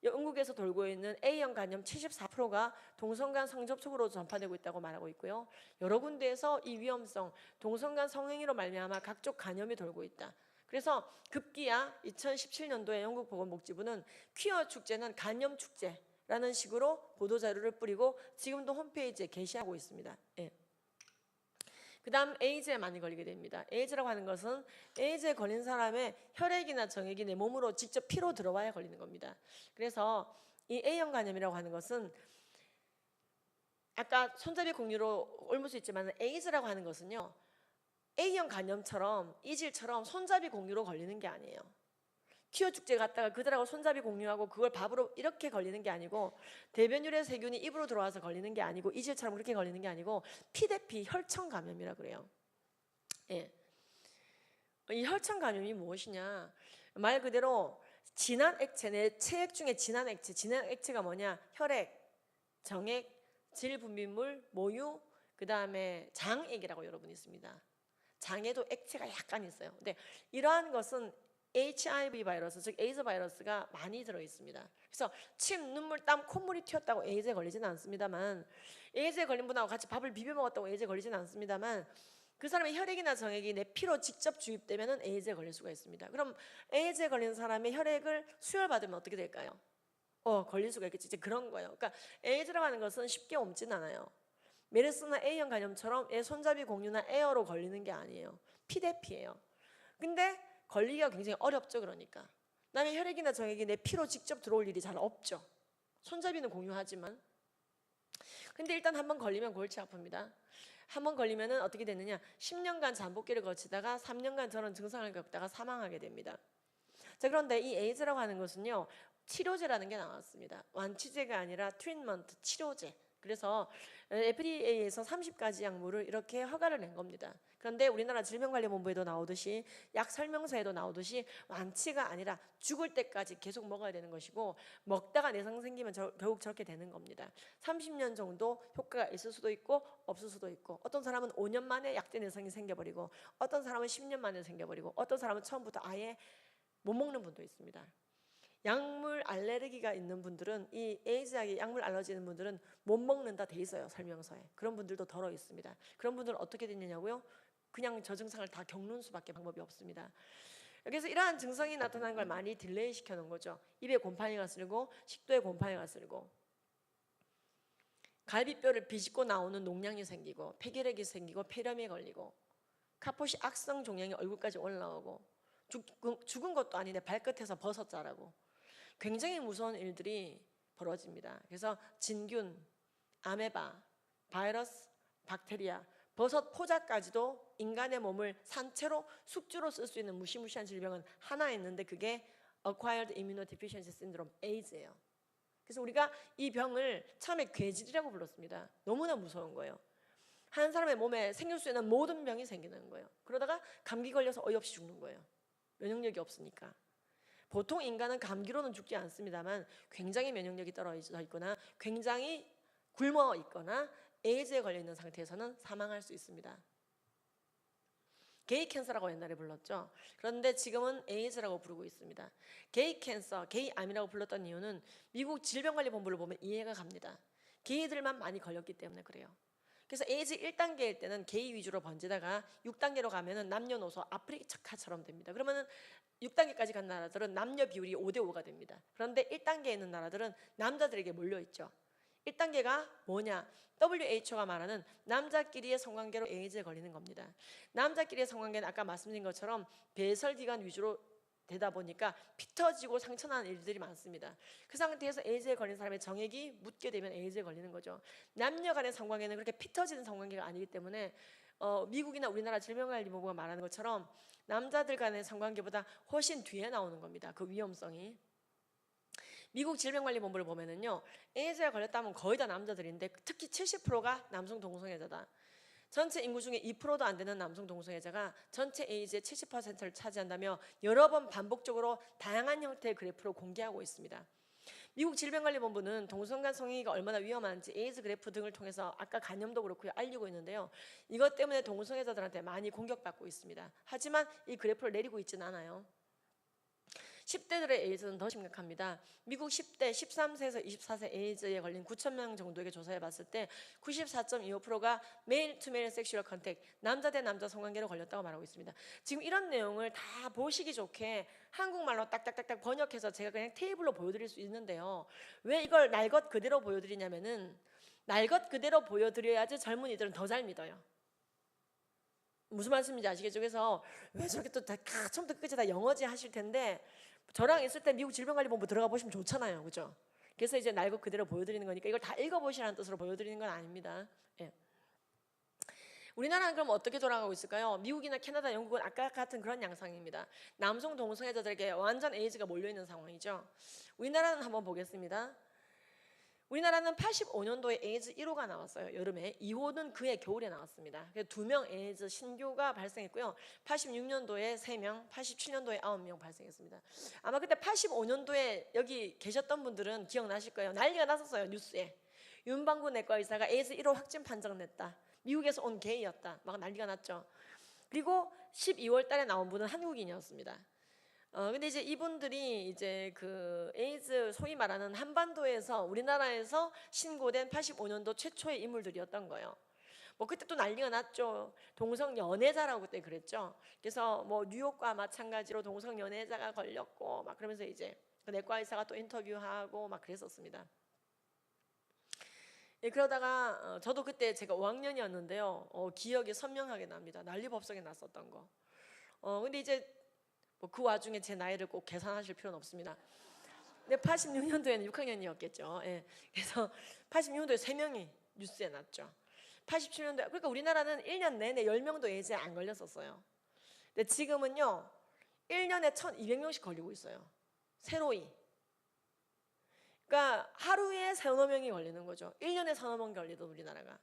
영국에서 돌고 있는 A형 간염 74%가 동성간 성접촉으로 전파되고 있다고 말하고 있고요. 여러 군데에서 이 위험성, 동성간 성행위로 말미암아 각종 간염이 돌고 있다. 그래서 급기야 2017년도에 영국 보건복지부는 퀴어 축제는 간염 축제라는 식으로 보도자료를 뿌리고 지금도 홈페이지에 게시하고 있습니다. 예. 그 다음 에이즈에 많이 걸리게 됩니다. 에이즈라고 하는 것은 에이즈에 걸린 사람의 혈액이나 정액이 내 몸으로 직접 피로 들어와야 걸리는 겁니다. 그래서 이 A형 간염이라고 하는 것은 아까 손잡이 공유로 옮을 수 있지만 에이즈라고 하는 것은요, A형 간염처럼 이질처럼 손잡이 공유로 걸리는 게 아니에요. 퀴어 축제 갔다가 그들하고 손잡이 공유하고 그걸 밥으로 이렇게 걸리는 게 아니고, 대변율의 세균이 입으로 들어와서 걸리는 게 아니고, 이질처럼 그렇게 걸리는 게 아니고 피 대 피 혈청 감염이라 그래요. 예. 이 혈청 감염이 무엇이냐? 말 그대로 진한 액체, 내 체액 중에 진한 액체가 뭐냐? 혈액, 정액, 질분비물, 모유, 그 다음에 장액이라고 여러분 있습니다. 장에도 액체가 약간 있어요. 근데 이러한 것은 HIV 바이러스, 즉 에이즈 바이러스가 많이 들어 있습니다. 그래서 침, 눈물, 땀, 콧물이 튀었다고 에이즈에 걸리지는 않습니다만, 에이즈에 걸린 분하고 같이 밥을 비벼 먹었다고 에이즈에 걸리지는 않습니다만, 그 사람의 혈액이나 정액이 내 피로 직접 주입되면 에이즈에 걸릴 수가 있습니다. 그럼 에이즈에 걸린 사람의 혈액을 수혈받으면 어떻게 될까요? 걸릴 수가 있겠지. 이제 그런 거예요. 그러니까 에이즈라고 하는 것은 쉽게 옮진 않아요. 메르스나 A형 간염처럼 손잡이 공유나 에어로 걸리는 게 아니에요. 피 대 피예요. 근데 걸리기가 굉장히 어렵죠. 그러니까 남의 혈액이나 정액이 내 피로 직접 들어올 일이 잘 없죠. 손잡이는 공유하지만. 근데 일단 한번 걸리면 골치 아픕니다. 한번 걸리면은 어떻게 되느냐, 10년간 잠복기를 거치다가 3년간 저런 증상을 겪다가 사망하게 됩니다. 자, 그런데 이 에이즈라고 하는 것은요, 치료제라는 게 나왔습니다. 완치제가 아니라 트리트먼트, 치료제. 그래서 FDA에서 30가지 약물을 이렇게 허가를 낸 겁니다. 그런데 우리나라 질병관리본부에도 나오듯이, 약 설명서에도 나오듯이 완치가 아니라 죽을 때까지 계속 먹어야 되는 것이고, 먹다가 내성 생기면 결국 저렇게 되는 겁니다. 30년 정도 효과가 있을 수도 있고 없을 수도 있고, 어떤 사람은 5년 만에 약제 내성이 생겨버리고, 어떤 사람은 10년 만에 생겨버리고, 어떤 사람은 처음부터 아예 못 먹는 분도 있습니다. 약물 알레르기가 있는 분들은, 이 에이즈약에 약물 알러지 있는 분들은 못 먹는다 돼 있어요, 설명서에. 그런 분들도 덜어 있습니다. 그런 분들은 어떻게 되느냐고요? 그냥 저 증상을 다 겪는 수밖에 방법이 없습니다. 그래서 이러한 증상이 나타나는 걸 많이 딜레이 시켜 놓은 거죠. 입에 곰팡이가 쓸고, 식도에 곰팡이가 쓸고, 갈비뼈를 비집고 나오는 농양이 생기고, 폐결핵이 생기고, 폐렴에 걸리고, 카포시 악성 종양이 얼굴까지 올라오고, 죽은 것도 아닌데 발끝에서 버섯 자라고, 굉장히 무서운 일들이 벌어집니다. 그래서 진균, 아메바, 바이러스, 박테리아, 버섯 포자까지도 인간의 몸을 산채로 숙주로 쓸 수 있는 무시무시한 질병은 하나 있는데, 그게 Acquired Immunodeficiency Syndrome, 에이즈예요. 그래서 우리가 이 병을 처음에 괴질이라고 불렀습니다. 너무나 무서운 거예요. 한 사람의 몸에 생길 수 있는 모든 병이 생기는 거예요. 그러다가 감기 걸려서 어이없이 죽는 거예요. 면역력이 없으니까. 보통 인간은 감기로는 죽지 않습니다만, 굉장히 면역력이 떨어져 있거나 굉장히 굶어 있거나 에이즈에 걸려 있는 상태에서는 사망할 수 있습니다. 게이 캔서라고 옛날에 불렀죠. 그런데 지금은 에이즈라고 부르고 있습니다. 게이 캔서, 게이 암이라고 불렀던 이유는 미국 질병관리본부를 보면 이해가 갑니다. 게이들만 많이 걸렸기 때문에 그래요. 그래서 에이즈 1단계일 때는 게이 위주로 번지다가 6단계로 가면은 남녀노소 아프리카처럼 됩니다. 그러면은 6단계까지 간 나라들은 남녀 비율이 5대5가 됩니다. 그런데 1단계에 있는 나라들은 남자들에게 몰려있죠. 1단계가 뭐냐? WHO가 말하는 남자끼리의 성관계로 에이즈에 걸리는 겁니다. 남자끼리의 성관계는 아까 말씀드린 것처럼 배설기관 위주로 되다 보니까 피 터지고 상처나는 일들이 많습니다. 그 상태에서 에이즈에 걸린 사람의 정액이 묻게 되면 에이즈에 걸리는 거죠. 남녀 간의 성관계는 그렇게 피 터지는 성관계가 아니기 때문에 미국이나 우리나라 질병관리본부가 말하는 것처럼 남자들 간의 성관계보다 훨씬 뒤에 나오는 겁니다. 그 위험성이. 미국 질병관리본부를 보면은요, 에이즈에 걸렸다면 거의 다 남자들인데 특히 70%가 남성 동성애자다. 전체 인구 중에 2%도 안 되는 남성 동성애자가 전체 에이즈의 70%를 차지한다며 여러 번 반복적으로 다양한 형태의 그래프로 공개하고 있습니다. 미국 질병관리본부는 동성 간 성행위가 얼마나 위험한지 에이즈 그래프 등을 통해서 아까 간염도 그렇고요 알리고 있는데요. 이것 때문에 동성애자들한테 많이 공격받고 있습니다. 하지만 이 그래프를 내리고 있지는 않아요. 10대들의 에이즈는 더 심각합니다. 미국 10대 13세에서 24세 에이즈에 걸린 9,000명 정도에게 조사해봤을 때 94.25%가 메일 투 메일 섹슈얼 컨택, 남자 대 남자 성관계로 걸렸다고 말하고 있습니다. 지금 이런 내용을 다 보시기 좋게 한국말로 딱딱딱딱 번역해서 제가 그냥 테이블로 보여드릴 수 있는데요. 왜 이걸 날 것 그대로 보여드리냐면은 날 것 그대로 보여드려야지 젊은이들은 더 잘 믿어요. 무슨 말씀인지 아시겠죠? 그래서 왜 저렇게 또 다 처음부터 끝까지 다 영어지 하실 텐데 저랑 있을 때 미국 질병관리본부 들어가 보시면 좋잖아요, 그죠? 그래서 이제 날 것 그대로 보여드리는 거니까 이걸 다 읽어보시라는 뜻으로 보여드리는 건 아닙니다. 예. 우리나라는 그럼 어떻게 돌아가고 있을까요? 미국이나 캐나다, 영국은 아까 같은 그런 양상입니다. 남성 동성애자들에게 완전 에이즈가 몰려있는 상황이죠. 우리나라는 한번 보겠습니다. 우리나라는 85년도에 에이즈 1호가 나왔어요. 여름에. 2호는 그해 겨울에 나왔습니다. 그래서 2명 에이즈 신규가 발생했고요. 86년도에 3명, 87년도에 9명 발생했습니다. 아마 그때 85년도에 여기 계셨던 분들은 기억나실 거예요. 난리가 났었어요, 뉴스에. 윤방구 내과 의사가 에이즈 1호 확진 판정 냈다. 미국에서 온 게이였다. 막 난리가 났죠. 그리고 12월 달에 나온 분은 한국인이었습니다. 근데 이제 이분들이 이제 그 에이즈 소위 말하는 한반도에서 우리나라에서 신고된 85년도 최초의 인물들이었던 거예요. 뭐 그때 또 난리가 났죠. 동성 연애자라고 그때 그랬죠. 그래서 뭐 뉴욕과 마찬가지로 동성 연애자가 걸렸고 막 그러면서 이제 그 내과 의사가 또 인터뷰하고 막 그랬었습니다. 예, 그러다가 저도 그때 제가 5학년이었는데요. 기억이 선명하게 납니다. 난리법석에 났었던 거. 근데 이제 뭐 그 와중에 제 나이를 꼭 계산하실 필요는 없습니다. 근데 86년도에는 6학년이었겠죠. 예. 그래서 86년도에 3명이 뉴스에 났죠. 87년도에 그러니까 우리나라는 1년 내내 10명도 에이즈에 안 걸렸었어요. 근데 지금은요 1년에 1,200명씩 걸리고 있어요. 새로이. 그러니까 하루에 3-4명이 걸리는 거죠. 1년에 4-5명 걸리던 우리나라가.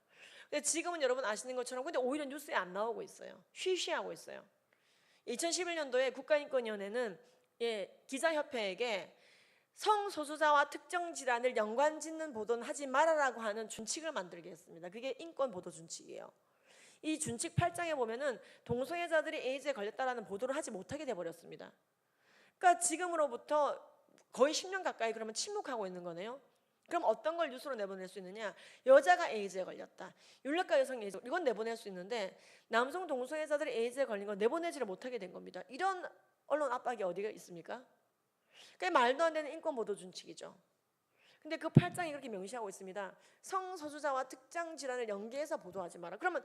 근데 지금은 여러분 아시는 것처럼 근데 오히려 뉴스에 안 나오고 있어요. 쉬쉬하고 있어요. 2011년도에 국가인권위원회는 기자협회에게 성소수자와 특정 질환을 연관짓는 보도는 하지 말아라고 하는 준칙을 만들게 했습니다. 그게 인권보도 준칙이에요. 이 준칙 8장에 보면은 동성애자들이 에이즈에 걸렸다라는 보도를 하지 못하게 돼버렸습니다. 그러니까 지금으로부터 거의 10년 가까이 그러면 침묵하고 있는 거네요. 그럼 어떤 걸 뉴스로 내보낼 수 있느냐? 여자가 에이즈에 걸렸다. 윤곽과 여성 에이즈 이건 내보낼 수 있는데 남성 동성애자들이 에이즈에 걸린 건 내보내지를 못하게 된 겁니다. 이런 언론 압박이 어디가 있습니까? 그게 말도 안 되는 인권 보도 준칙이죠. 근데 그 8장이 그렇게 명시하고 있습니다. 성소수자와 특정 질환을 연계해서 보도하지 마라. 그러면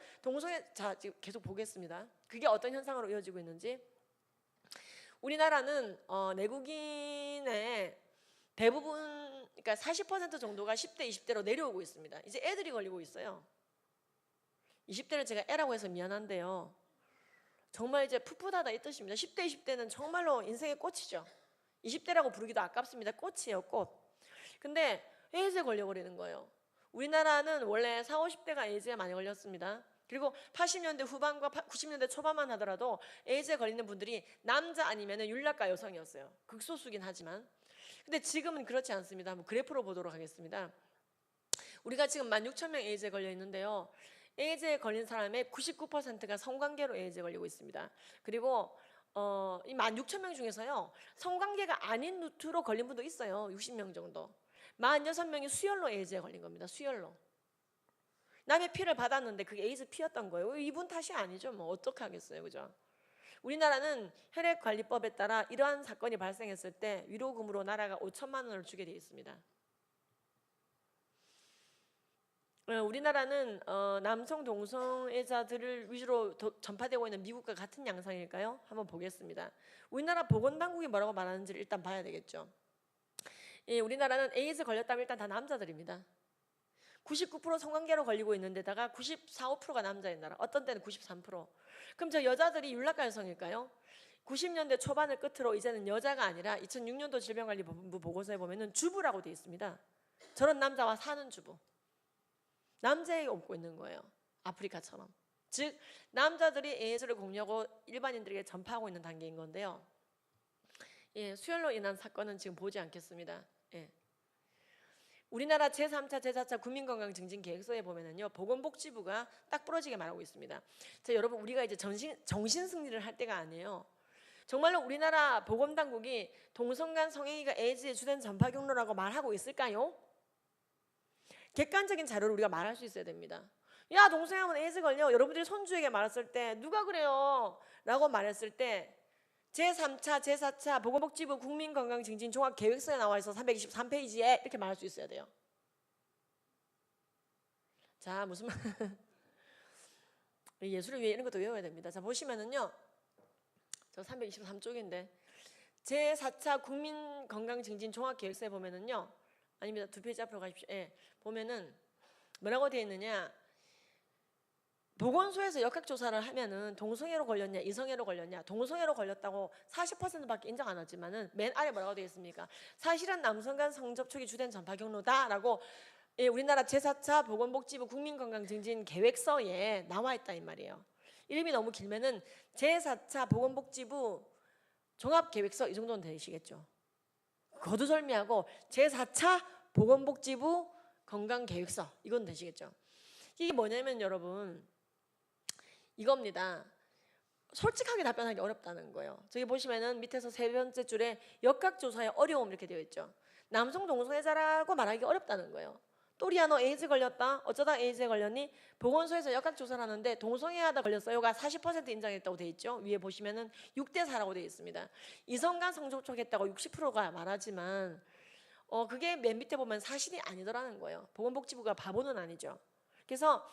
자 지금 계속 보겠습니다. 그게 어떤 현상으로 이어지고 있는지. 우리나라는 내국인의 대부분 그러니까 40% 정도가 10대, 20대로 내려오고 있습니다. 이제 애들이 걸리고 있어요. 20대를 제가 애라고 해서 미안한데요. 정말 이제 풋풋하다 이 뜻입니다. 10대, 20대는 정말로 인생의 꽃이죠. 20대라고 부르기도 아깝습니다. 꽃이에요, 꽃. 근데 에이즈에 걸려버리는 거예요. 우리나라는 원래 40, 50대가 에이즈에 많이 걸렸습니다. 그리고 80년대 후반과 90년대 초반만 하더라도 에이즈에 걸리는 분들이 남자 아니면 윤곽과 여성이었어요. 극소수긴 하지만. 근데 지금은 그렇지 않습니다. 한번 그래프로 보도록 하겠습니다. 우리가 지금 16,000명 에이즈에 걸려 있는데요. 에이즈에 걸린 사람의 99%가 성관계로 에이즈에 걸리고 있습니다. 그리고 이 16,000명 중에서요. 성관계가 아닌 루트로 걸린 분도 있어요. 60명 정도. 46명이 수혈로 에이즈에 걸린 겁니다. 수혈로. 남의 피를 받았는데 그게 에이즈 피였던 거예요. 이분 탓이 아니죠. 뭐 어떻게 하겠어요. 그죠? 우리나라는 혈액관리법에 따라 이러한 사건이 발생했을 때 위로금으로 나라가 5천만 원을 주게 되어 있습니다. 우리나라는 남성 동성애자들을 위주로 전파되고 있는 미국과 같은 양상일까요? 한번 보겠습니다. 우리나라 보건당국이 뭐라고 말하는지를 일단 봐야 되겠죠. 우리나라는 에이즈 걸렸다면 일단 다 남자들입니다. 99% 성관계로 걸리고 있는 데다가 94, 5%가 남자인 나라, 어떤 때는 93%. 그럼 저 여자들이 윤곽과 여성일까요? 90년대 초반을 끝으로 이제는 여자가 아니라 2006년도 질병관리본부 보고서에 보면은 주부라고 되어 있습니다. 저런 남자와 사는 주부. 남자에게 옮고 있는 거예요. 아프리카처럼. 즉 남자들이 에이즈를 공유하고 일반인들에게 전파하고 있는 단계인 건데요. 예, 수혈로 인한 사건은 지금 보지 않겠습니다. 예. 우리나라 제3차, 제4차 국민건강증진계획서에 보면은요, 보건복지부가 딱 부러지게 말하고 있습니다. 자, 여러분 우리가 이제 정신승리를 할 때가 아니에요. 정말로 우리나라 보건당국이 동성간 성행위가 에이즈의 주된 전파 경로라고 말하고 있을까요? 객관적인 자료를 우리가 말할 수 있어야 됩니다. 야, 동성애하면 에이즈 걸려. 여러분들이 손주에게 말했을 때 누가 그래요? 라고 말했을 때 제3차, 제4차 보건복지부 국민건강증진종합계획서에 나와 있어 323페이지에 이렇게 말할 수 있어야 돼요. 자, 무슨 말? 예술을 위해 이런 것도 외워야 됩니다. 자, 보시면은요, 저 323쪽인데 제4차 국민건강증진종합계획서에 보면은요, 아닙니다. 2페이지 앞으로 가십시오. 예, 보면은 뭐라고 되어 있느냐? 보건소에서 역학조사를 하면은 동성애로 걸렸냐 이성애로 걸렸냐, 동성애로 걸렸다고 40%밖에 인정 안 하지만은 맨 아래 뭐라고 되어 있습니까? 사실은 남성 간 성접촉이 주된 전파 경로다라고 예, 우리나라 제4차 보건복지부 국민건강증진계획서에 나와 있다 이 말이에요. 이름이 너무 길면은 제4차 보건복지부 종합계획서 이 정도는 되시겠죠. 거두절미하고 제4차 보건복지부 건강계획서 이건 되시겠죠. 이게 뭐냐면 여러분 이겁니다. 솔직하게 답변하기 어렵다는 거예요. 저기 보시면은 밑에서 세 번째 줄에 역학조사의 어려움 이렇게 되어 있죠. 남성 동성애자라고 말하기 어렵다는 거예요. 또리야 너 에이즈 걸렸다. 어쩌다 에이즈에 걸렸니? 보건소에서 역학조사를 하는데 동성애하다 걸렸어요가 40% 인정했다고 되어 있죠. 위에 보시면은 6대 4라고 되어 있습니다. 이성간 성접촉했다고 60%가 말하지만 그게 맨 밑에 보면 사실이 아니더라는 거예요. 보건복지부가 바보는 아니죠. 그래서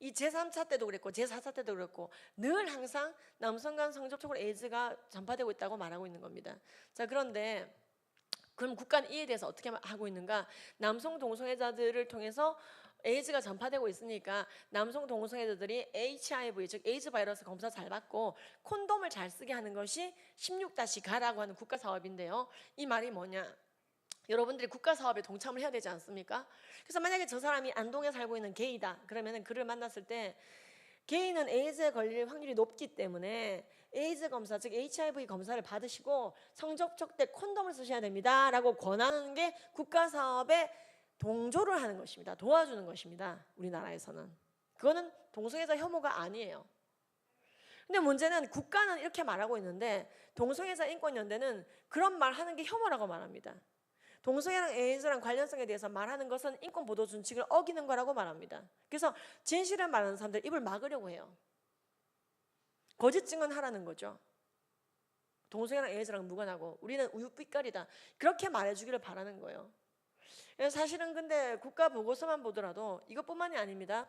이 제3차 때도 그랬고 제4차 때도 그랬고 늘 항상 남성 간 성접촉으로 에이즈가 전파되고 있다고 말하고 있는 겁니다. 자, 그런데 그럼 국가는 이에 대해서 어떻게 하고 있는가? 남성 동성애자들을 통해서 에이즈가 전파되고 있으니까 남성 동성애자들이 HIV 즉 에이즈 바이러스 검사 잘 받고 콘돔을 잘 쓰게 하는 것이 16-가라고 하는 국가 사업인데요. 이 말이 뭐냐? 여러분들이 국가 사업에 동참을 해야 되지 않습니까? 그래서 만약에 저 사람이 안동에 살고 있는 게이다 그러면은 그를 만났을 때 게이는 에이즈에 걸릴 확률이 높기 때문에 에이즈 검사 즉 HIV 검사를 받으시고 성접촉 때 콘돔을 쓰셔야 됩니다 라고 권하는 게 국가 사업에 동조를 하는 것입니다. 도와주는 것입니다. 우리나라에서는 그거는 동성애자 혐오가 아니에요. 근데 문제는 국가는 이렇게 말하고 있는데 동성애자 인권연대는 그런 말 하는 게 혐오라고 말합니다. 동성애랑 에이즈랑 관련성에 대해서 말하는 것은 인권보도 준칙을 어기는 거라고 말합니다. 그래서 진실을 말하는 사람들 입을 막으려고 해요. 거짓 증언하라는 거죠. 동성애랑 에이즈랑 무관하고 우리는 우유빛깔이다 그렇게 말해주기를 바라는 거예요. 사실은 근데 국가 보고서만 보더라도 이것뿐만이 아닙니다.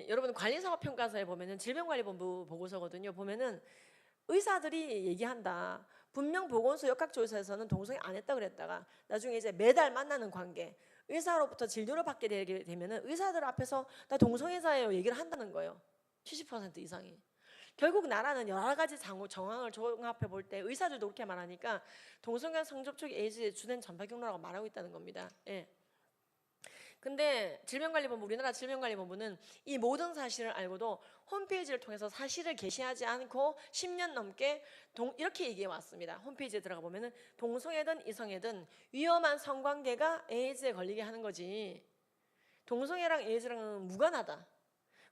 여러분 관리사업평가서에 보면은 질병관리본부 보고서거든요. 보면은 의사들이 얘기한다. 분명 보건소 역학조사에서는 동성애 안 했다 그랬다가 나중에 이제 매달 만나는 관계 의사로부터 진료를 받게 되게 되면은 의사들 앞에서 나 동성애자예요 얘기를 한다는 거예요. 70% 이상이. 결국 나라는 여러 가지 정황을 종합해 볼 때 의사들도 그렇게 말하니까 동성애 성접촉이 에이즈의 주된 전파 경로라고 말하고 있다는 겁니다. 예. 근데 질병관리본부 우리나라 질병관리본부는 이 모든 사실을 알고도 홈페이지를 통해서 사실을 게시하지 않고 10년 넘게 이렇게 얘기해 왔습니다. 홈페이지에 들어가 보면은 동성애든 이성애든 위험한 성관계가 에이즈에 걸리게 하는 거지 동성애랑 에이즈랑은 무관하다.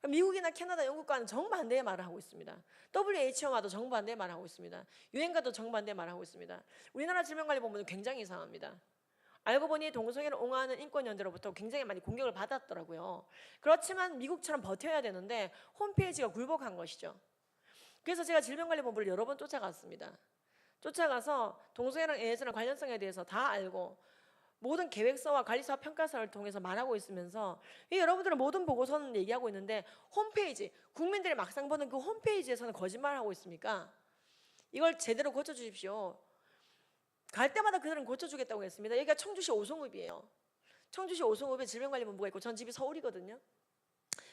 미국이나 캐나다, 영국과는 정반대의 말을 하고 있습니다. WHO와도 정반대의 말을 하고 있습니다. 유엔과도 정반대의 말을 하고 있습니다. 우리나라 질병관리본부는 굉장히 이상합니다. 알고 보니 동성애를 옹호하는 인권연대로부터 굉장히 많이 공격을 받았더라고요. 그렇지만 미국처럼 버텨야 되는데 홈페이지가 굴복한 것이죠. 그래서 제가 질병관리본부를 여러 번 쫓아갔습니다. 쫓아가서 동성애랑 에이즈랑 관련성에 대해서 다 알고 모든 계획서와 관리사업 평가서를 통해서 말하고 있으면서 여러분들은 모든 보고서는 얘기하고 있는데 홈페이지 국민들이 막상 보는 그 홈페이지에서는 거짓말하고 있습니까? 이걸 제대로 고쳐주십시오. 갈 때마다 그들은 고쳐주겠다고 했습니다. 여기가 청주시 오송읍이에요. 청주시 오송읍에 질병관리본부가 있고 전 집이 서울이거든요.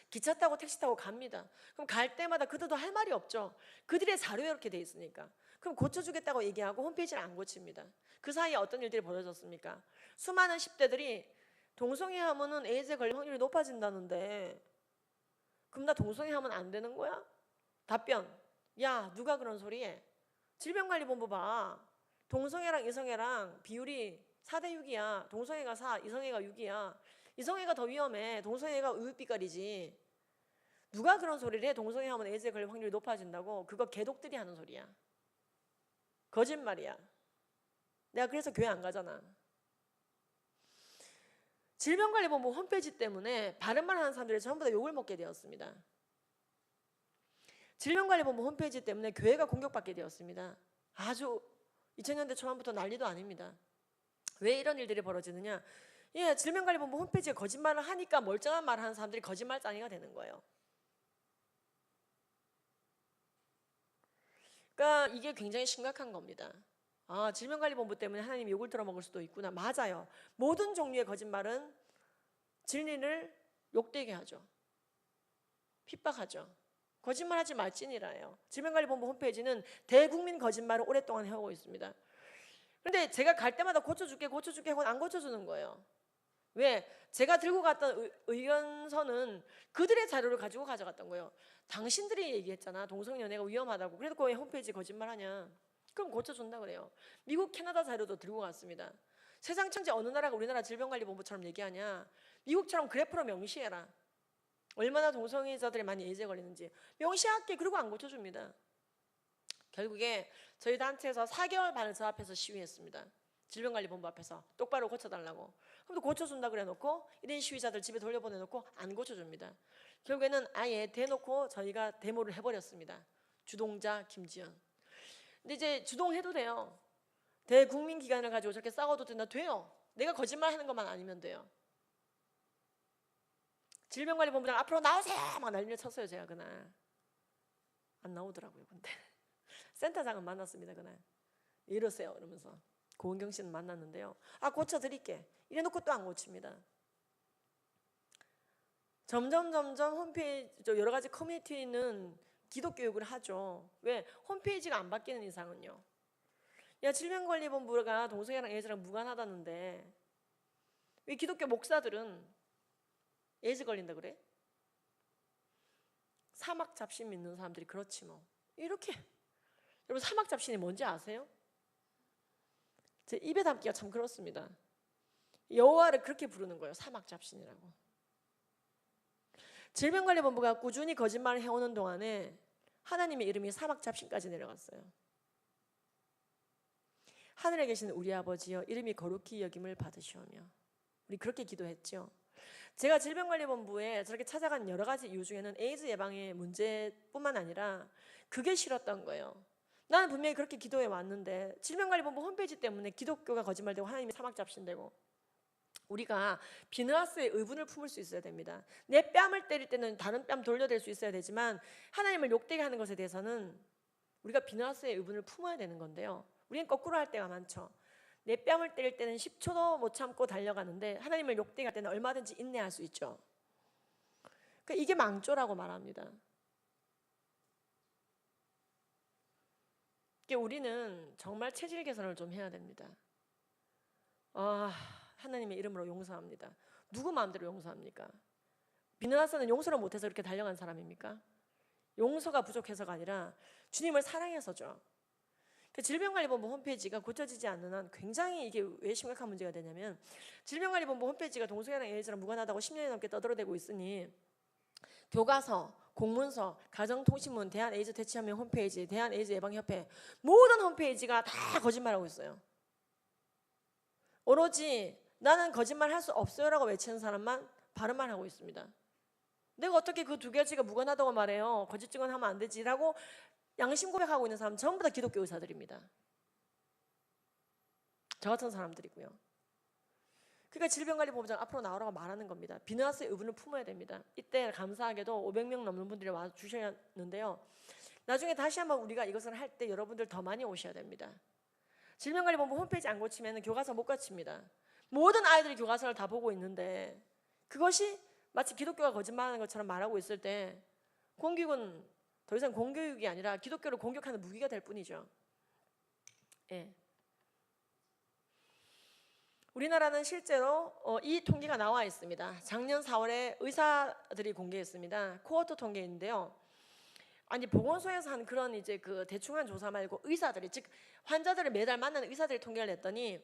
기차 타고 택시 타고 갑니다. 그럼 갈 때마다 그들도 할 말이 없죠. 그들의 자료에 이렇게 돼 있으니까. 그럼 고쳐주겠다고 얘기하고 홈페이지를 안 고칩니다. 그 사이에 어떤 일들이 벌어졌습니까? 수많은 10대들이 동성애 하면은 에이즈에 걸릴 확률이 높아진다는데 그럼 나 동성애하면 안 되는 거야? 답변, 야 누가 그런 소리 해? 질병관리본부 봐. 동성애랑 이성애랑 비율이 4대 6이야. 동성애가 4, 이성애가 6이야. 이성애가 더 위험해. 동성애가 우유빛깔이지. 누가 그런 소리를 해? 동성애 하면 에이즈에 걸릴 확률이 높아진다고. 그거 개독들이 하는 소리야. 거짓말이야. 내가 그래서 교회 안 가잖아. 질병관리본부 홈페이지 때문에 바른말 하는 사람들이 전부 다 욕을 먹게 되었습니다. 질병관리본부 홈페이지 때문에 교회가 공격받게 되었습니다. 아주 2000년대 초반부터 난리도 아닙니다. 왜 이런 일들이 벌어지느냐? 예, 질병관리본부 홈페이지에 거짓말을 하니까 멀쩡한 말을 하는 사람들이 거짓말쟁이가 되는 거예요. 그러니까 이게 굉장히 심각한 겁니다. 아, 질병관리본부 때문에 하나님 욕을 들어먹을 수도 있구나. 맞아요. 모든 종류의 거짓말은 진리를 욕되게 하죠. 핍박하죠. 거짓말하지 말지니라예요. 질병관리본부 홈페이지는 대국민 거짓말을 오랫동안 해오고 있습니다. 그런데 제가 갈 때마다 고쳐줄게 하고 안 고쳐주는 거예요. 왜? 제가 들고 갔던 의견서는 그들의 자료를 가지고 가져갔던 거예요. 당신들이 얘기했잖아. 동성연애가 위험하다고. 그래도 왜 홈페이지 거짓말하냐. 그럼 고쳐준다 그래요. 미국, 캐나다 자료도 들고 갔습니다. 세상 천지 어느 나라가 우리나라 질병관리본부처럼 얘기하냐. 미국처럼 그래프로 명시해라. 얼마나 동성애자들이 많이 에이즈에 걸리는지 명시할게. 그리고 안 고쳐줍니다. 결국에 저희 단체에서 4개월 반을 저 앞에서 시위했습니다. 질병관리본부 앞에서 똑바로 고쳐달라고. 그럼 또 고쳐준다 그래 놓고 1인 시위자들 집에 돌려보내놓고 안 고쳐줍니다. 결국에는 아예 대놓고 저희가 데모를 해버렸습니다. 주동자 김지연. 근데 이제 주동해도 돼요. 대국민 기관을 가지고 저렇게 싸워도 된다. 돼요. 내가 거짓말하는 것만 아니면 돼요. 질병관리본부장 앞으로 나오세요 막 난리를 쳤어요. 제가 그날 안 나오더라고요. 근데 센터장은 만났습니다. 그날 이러세요 이러면서 고은경 씨는 만났는데요. 아 고쳐드릴게 이래놓고 또 안 고칩니다. 점점 홈페이지 여러 가지 커뮤니티는 기독 교육을 하죠. 왜? 홈페이지가 안 바뀌는 이상은요. 야 질병관리본부가 동성애랑 에이즈랑 무관하다는데 왜 기독교 목사들은 에이즈 걸린다 그래? 사막 잡신 믿는 사람들이 그렇지 뭐. 이렇게 여러분 사막 잡신이 뭔지 아세요? 제 입에 담기가 참 그렇습니다. 여호와를 그렇게 부르는 거예요. 사막 잡신이라고. 질병관리본부가 꾸준히 거짓말을 해오는 동안에 하나님의 이름이 사막 잡신까지 내려갔어요. 하늘에 계신 우리 아버지여 이름이 거룩히 여김을 받으시오며. 우리 그렇게 기도했죠. 제가 질병관리본부에 저렇게 찾아간 여러 가지 이유 중에는 에이즈 예방의 문제뿐만 아니라 그게 싫었던 거예요. 나는 분명히 그렇게 기도해 왔는데 질병관리본부 홈페이지 때문에 기독교가 거짓말되고 하나님이 사막 잡신되고. 우리가 비느하스의 의분을 품을 수 있어야 됩니다. 내 뺨을 때릴 때는 다른 뺨 돌려댈 수 있어야 되지만 하나님을 욕되게 하는 것에 대해서는 우리가 비느하스의 의분을 품어야 되는 건데요. 우리는 거꾸로 할 때가 많죠. 내 뺨을 때릴 때는 10초도 못 참고 달려가는데 하나님을 욕되게 할 때는 얼마든지 인내할 수 있죠. 그러니까 이게 망조라고 말합니다. 우리는 정말 체질 개선을 좀 해야 됩니다. 하나님의 이름으로 용서합니다. 누구 마음대로 용서합니까? 비느하스는 용서를 못해서 이렇게 달려간 사람입니까? 용서가 부족해서가 아니라 주님을 사랑해서죠. 질병관리본부 홈페이지가 고쳐지지 않는 한 굉장히 이게 왜 심각한 문제가 되냐면 질병관리본부 홈페이지가 동성애랑 에이즈랑 무관하다고 10년이 넘게 떠들어대고 있으니 교과서, 공문서, 가정통신문, 대한에이즈 대치연맹 홈페이지, 대한에이즈 예방협회 모든 홈페이지가 다 거짓말하고 있어요. 오로지 나는 거짓말 할 수 없어요 라고 외치는 사람만 바른말 하고 있습니다. 내가 어떻게 그 두 가지가 무관하다고 말해요. 거짓 증언하면 안 되지 라고 양심 고백하고 있는 사람 전부 다 기독교 의사들입니다. 저 같은 사람들이고요. 그러니까 질병관리본부장 앞으로 나오라고 말하는 겁니다. 비느하스의 의분을 품어야 됩니다. 이때 감사하게도 500명 넘는 분들이 와주셨는데요. 나중에 다시 한번 우리가 이것을 할 때 여러분들 더 많이 오셔야 됩니다. 질병관리본부 홈페이지 안 고치면 교과서 못 고칩니다. 모든 아이들이 교과서를 다 보고 있는데 그것이 마치 기독교가 거짓말하는 것처럼 말하고 있을 때 공교육은 더 이상 공교육이 아니라 기독교를 공격하는 무기가 될 뿐이죠. 예. 우리나라는 실제로 이 통계가 나와 있습니다. 작년 4월에 의사들이 공개했습니다. 코호르트 통계인데요. 아니 보건소에서 한 그런 이제 그 대충한 조사 말고 의사들이, 즉 환자들을 매달 만나는 의사들이 통계를 냈더니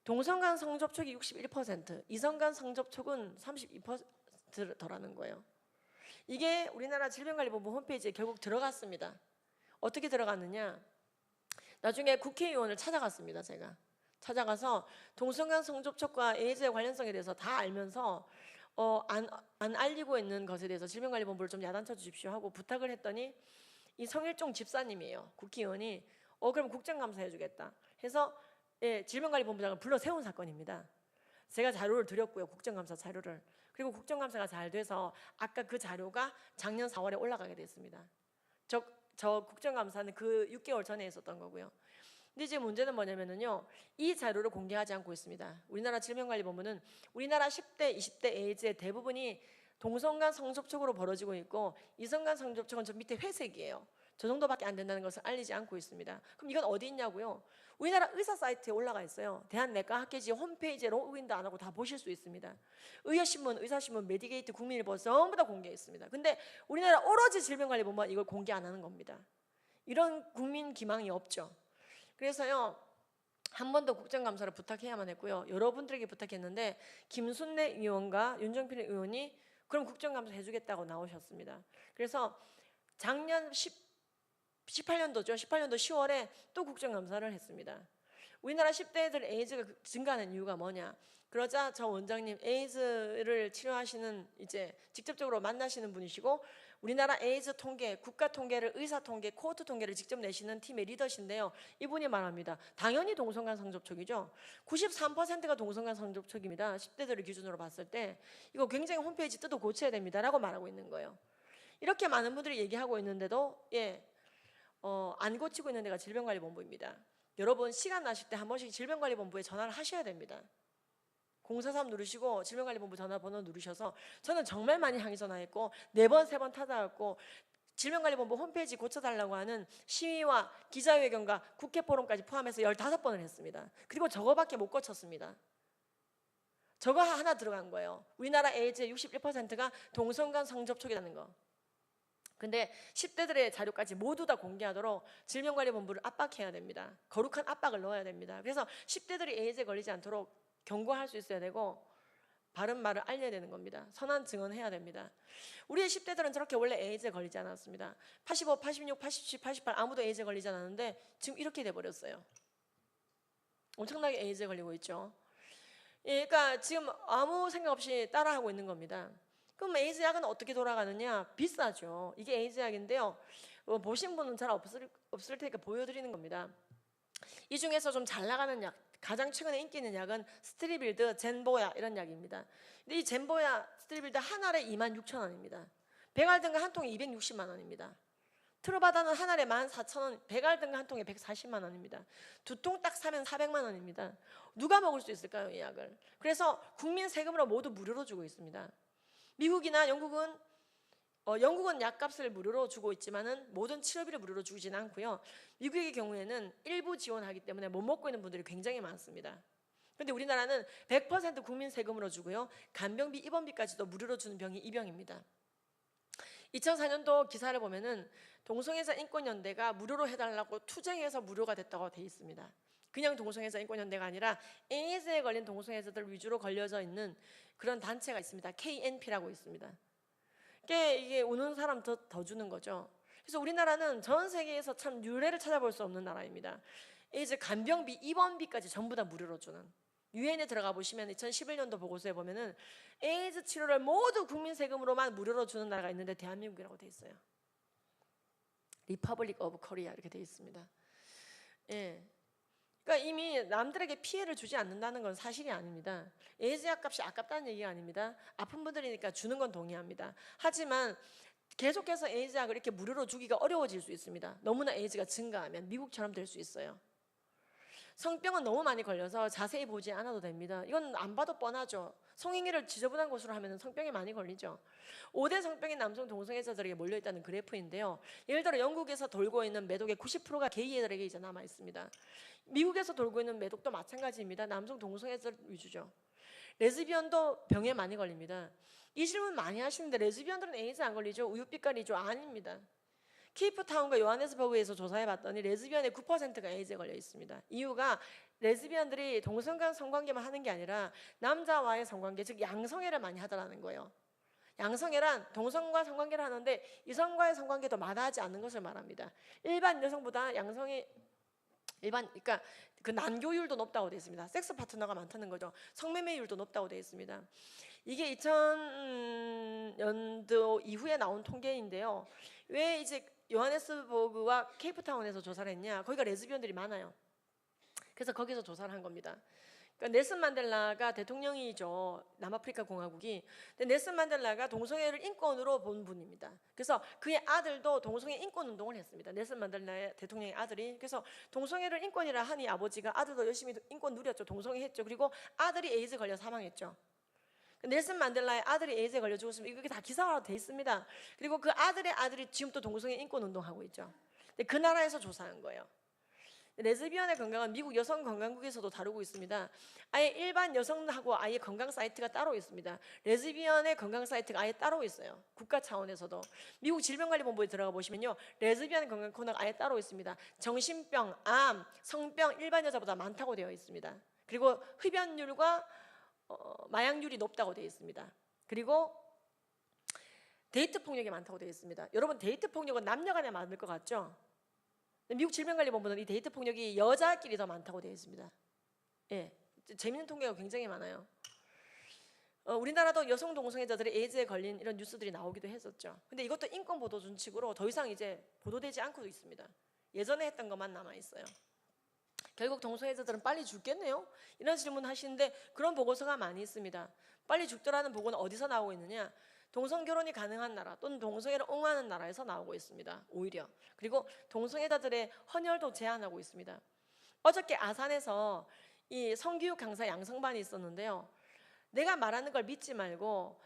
동성 간 성접촉이 61%, 이성 간 성접촉은 32%더라는 거예요. 이게 우리나라 질병관리본부 홈페이지에 결국 들어갔습니다. 어떻게 들어갔느냐? 나중에 국회의원을 찾아갔습니다. 제가 찾아가서 동성간 성접촉과 에이즈의 관련성에 대해서 다 알면서 안 알리고 있는 것에 대해서 질병관리본부를 좀 야단쳐 주십시오 하고 부탁을 했더니 이 성일종 집사님이에요. 국회의원이 그럼 국정감사 해주겠다 해서 질병관리본부장을 불러 세운 사건입니다. 제가 자료를 드렸고요. 국정감사 자료를. 그리고 국정감사가 잘 돼서 아까 그 자료가 작년 4월에 올라가게 됐습니다. 저 국정감사는 그 6개월 전에 있었던 거고요. 근데 이제 문제는 뭐냐면요, 이 자료를 공개하지 않고 있습니다. 우리나라 질병관리본부는 우리나라 10대, 20대 에이즈의 대부분이 동성간 성접촉으로 벌어지고 있고 이성간 성접촉은 저 밑에 회색이에요. 저 정도밖에 안 된다는 것을 알리지 않고 있습니다. 그럼 이건 어디 있냐고요? 우리나라 의사 사이트에 올라가 있어요. 대한내과학회지 홈페이지에 로그인도 안 하고 다 보실 수 있습니다. 의협신문, 의사신문, 메디게이트, 국민일보 전부 다 공개했습니다. 근데 우리나라 오로지 질병관리본부가 이걸 공개 안 하는 겁니다. 이런 국민 기망이 없죠. 그래서요, 한 번 더 국정감사를 부탁해야만 했고요. 여러분들에게 부탁했는데 김순례 의원과 윤정필 의원이 그럼 국정감사 해주겠다고 나오셨습니다. 그래서 작년 18년도죠. 18년도 10월에 또 국정감사를 했습니다. 우리나라 10대들 에이즈가 증가하는 이유가 뭐냐? 그러자 저 원장님 에이즈를 치료하시는 이제 직접적으로 만나시는 분이시고 우리나라 에이즈 통계, 국가 통계를 의사 통계, 코호르트 통계를 직접 내시는 팀의 리더신데요. 이분이 말합니다. 당연히 동성간 성접촉이죠. 93%가 동성간 성접촉입니다. 10대들을 기준으로 봤을 때 이거 굉장히 홈페이지 뜯어 고쳐야 됩니다라고 말하고 있는 거예요. 이렇게 많은 분들이 얘기하고 있는데도 안 고치고 있는 데가 질병관리본부입니다. 여러분 시간 나실 때 한 번씩 질병관리본부에 전화를 하셔야 됩니다. 043 누르시고 질병관리본부 전화번호 누르셔서 저는 정말 많이 항의 전화했고 4번, 3번 찾아왔고 질병관리본부 홈페이지 고쳐달라고 하는 시위와 기자회견과 국회 포럼까지 포함해서 15번을 했습니다. 그리고 저거밖에 못 고쳤습니다. 저거 하나 들어간 거예요. 우리나라 에이즈의 61%가 동성간 성접촉이라는 거. 근데 10대들의 자료까지 모두 다 공개하도록 질병관리본부를 압박해야 됩니다. 거룩한 압박을 넣어야 됩니다. 그래서 10대들이 에이즈에 걸리지 않도록 경고할 수 있어야 되고 바른 말을 알려야 되는 겁니다. 선한 증언해야 됩니다. 우리의 10대들은 저렇게 원래 에이즈에 걸리지 않았습니다. 85, 86, 87, 88 아무도 에이즈에 걸리지 않았는데 지금 이렇게 돼버렸어요. 엄청나게 에이즈에 걸리고 있죠. 그러니까 지금 아무 생각 없이 따라하고 있는 겁니다. 그럼 에이즈 약은 어떻게 돌아가느냐? 비싸죠. 이게 에이즈 약인데요. 보신 분은 잘 없을 테니까 보여드리는 겁니다. 이 중에서 좀 잘 나가는 약, 가장 최근에 인기 있는 약은 스트리빌드, 젠보야 이런 약입니다. 근데 이 젠보야, 스트리빌드 한 알에 26,000원입니다. 백알등가 한 통에 260만 원입니다. 트루바다는 한 알에 14,000원, 백알등가 한 통에 140만 원입니다. 두 통 딱 사면 400만 원입니다. 누가 먹을 수 있을까요, 이 약을? 그래서 국민 세금으로 모두 무료로 주고 있습니다. 미국이나 영국은 약값을 무료로 주고 있지만은 모든 치료비를 무료로 주지는 않고요. 미국의 경우에는 일부 지원하기 때문에 못 먹고 있는 분들이 굉장히 많습니다. 그런데 우리나라는 100% 국민 세금으로 주고요. 간병비, 입원비까지도 무료로 주는 병이 이 병입니다. 2004년도 기사를 보면은 동성애자 인권연대가 무료로 해달라고 투쟁해서 무료가 됐다고 돼 있습니다. 그냥 동성애자 인권연대가 아니라 에이즈에 걸린 동성애자들 위주로 걸려져 있는 그런 단체가 있습니다. KNP라고 있습니다. 이게 우는 사람 더 주는 거죠. 그래서 우리나라는 전 세계에서 참 유례를 찾아볼 수 없는 나라입니다. 이제 간병비, 입원비까지 전부 다 무료로 주는. 유엔에 들어가 보시면 2011년도 보고서에 보면은 에이즈 치료를 모두 국민 세금으로만 무료로 주는 나라가 있는데 대한민국이라고 돼 있어요. 리퍼블릭 오브 코리아 이렇게 돼 있습니다. 그러니까 이미 남들에게 피해를 주지 않는다는 건 사실이 아닙니다. 에이즈 약값이 아깝다는 얘기가 아닙니다. 아픈 분들이니까 주는 건 동의합니다. 하지만 계속해서 에이즈 약을 이렇게 무료로 주기가 어려워질 수 있습니다. 너무나 에이즈가 증가하면 미국처럼 될 수 있어요. 성병은 너무 많이 걸려서 자세히 보지 않아도 됩니다. 이건 안 봐도 뻔하죠. 성행위를 지저분한 곳으로 하면 성병이 많이 걸리죠. 5대 성병인 남성 동성애자들에게 몰려있다는 그래프인데요. 예를 들어 영국에서 돌고 있는 매독의 90%가 게이들에게 이제 남아있습니다. 미국에서 돌고 있는 매독도 마찬가지입니다. 남성 동성애자 위주죠. 레즈비언도 병에 많이 걸립니다. 이 질문 많이 하시는데 레즈비언들은 에이즈 안 걸리죠? 우유빛깔이죠? 아닙니다. 케이프타운과 요하네스버그에서 조사해봤더니 레즈비언의 9%가 에이즈에 걸려 있습니다. 이유가 레즈비언들이 동성 간 성관계만 하는 게 아니라 남자와의 성관계, 즉 양성애를 많이 하더라는 거예요. 양성애란 동성과 성관계를 하는데 이성과의 성관계도 마다하지 않는 것을 말합니다. 일반 여성보다 양성애 그러니까 그 난교율도 높다고 되어 있습니다. 섹스 파트너가 많다는 거죠. 성매매율도 높다고 되어 있습니다. 이게 2000년도 이후에 나온 통계인데요. 왜 이제 요하네스버그와 케이프타운에서 조사를 했냐? 거기가 레즈비언들이 많아요. 그래서 거기서 조사를 한 겁니다. 그러니까 넬슨 만델라가 대통령이죠. 남아프리카 공화국이. 근데 넬슨 만델라가 동성애를 인권으로 본 분입니다. 그래서 그의 아들도 동성애 인권 운동을 했습니다. 넬슨 만델라의 대통령의 아들이. 그래서 동성애를 인권이라 하니 아버지가 아들도 열심히 인권 누렸죠. 동성애 했죠. 그리고 아들이 에이즈 걸려 사망했죠. 넬슨 만델라의 아들이 에이즈에 걸려 죽었으면 이게 다 기사화로 돼 있습니다. 그리고 그 아들의 아들이 지금 또 동성애 인권 운동하고 있죠. 근데 그 나라에서 조사한 거예요. 레즈비언의 건강은 미국 여성 건강국에서도 다루고 있습니다. 아예 일반 여성하고 아예 건강 사이트가 따로 있습니다. 레즈비언의 건강 사이트가 아예 따로 있어요. 국가 차원에서도. 미국 질병관리본부에 들어가 보시면요, 레즈비언 건강 코너가 아예 따로 있습니다. 정신병, 암, 성병 일반 여자보다 많다고 되어 있습니다. 그리고 흡연율과 마약률이 높다고 되어 있습니다. 그리고 데이트 폭력이 많다고 되어 있습니다. 여러분, 데이트 폭력은 남녀 간에 많을 것 같죠? 미국 질병관리본부는 이 데이트 폭력이 여자끼리 더 많다고 되어 있습니다. 예, 재미있는 통계가 굉장히 많아요. 우리나라도 여성 동성애자들의 에이즈에 걸린 이런 뉴스들이 나오기도 했었죠. 근데 이것도 인권 보도 준칙으로 더 이상 이제 보도되지 않고도 있습니다. 예전에 했던 것만 남아 있어요. 결국 동성애자들은 빨리 죽겠네요? 이런 질문 하시는데 그런 보고서가 많이 있습니다. 빨리 죽더라는 보고는 어디서 나오고 있느냐? 동성 결혼이 가능한 나라 또는 동성애를 옹호하는 나라에서 나오고 있습니다. 오히려. 그리고 동성애자들의 헌혈도 제한하고 있습니다. 어저께 아산에서 이 성교육 강사 양성반이 있었는데요. 내가 말하는 걸 믿지 말고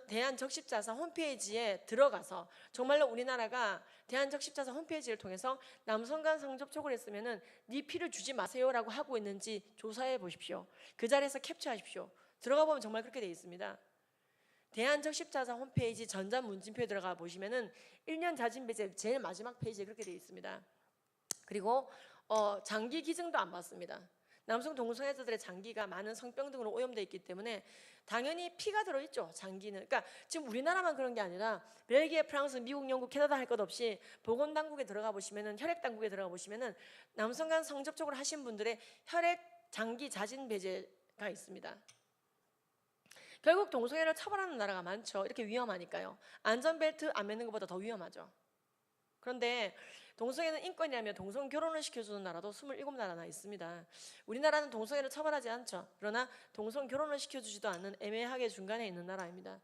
대한적십자사 홈페이지에 들어가서 정말로 우리나라가 대한적십자사 홈페이지를 통해서 남성 간 성접촉을 했으면은 네 피를 주지 마세요라고 하고 있는지 조사해 보십시오. 그 자리에서 캡처하십시오. 들어가 보면 정말 그렇게 되어 있습니다. 대한적십자사 홈페이지 전자문진표에 들어가 보시면은 1년 자진배제 제일 마지막 페이지에 그렇게 되어 있습니다. 그리고 장기 기증도 안 받습니다. 남성 동성애자들의 장기가 많은 성병 등으로 오염되어 있기 때문에 당연히 피가 들어있죠. 장기는. 그러니까 지금 우리나라만 그런 게 아니라 벨기에, 프랑스, 미국, 영국, 캐나다 할 것 없이 보건당국에 들어가 보시면은 혈액당국에 들어가 보시면은 남성 간 성접촉을 하신 분들의 혈액 장기 자진 배제가 있습니다. 결국 동성애를 처벌하는 나라가 많죠. 이렇게 위험하니까요. 안전벨트 안 매는 것보다 더 위험하죠. 그런데 동성애는 인권이라며 동성 결혼을 시켜주는 나라도 27나라나 있습니다. 우리나라는 동성애를 처벌하지 않죠. 그러나 동성 결혼을 시켜주지도 않는 애매하게 중간에 있는 나라입니다.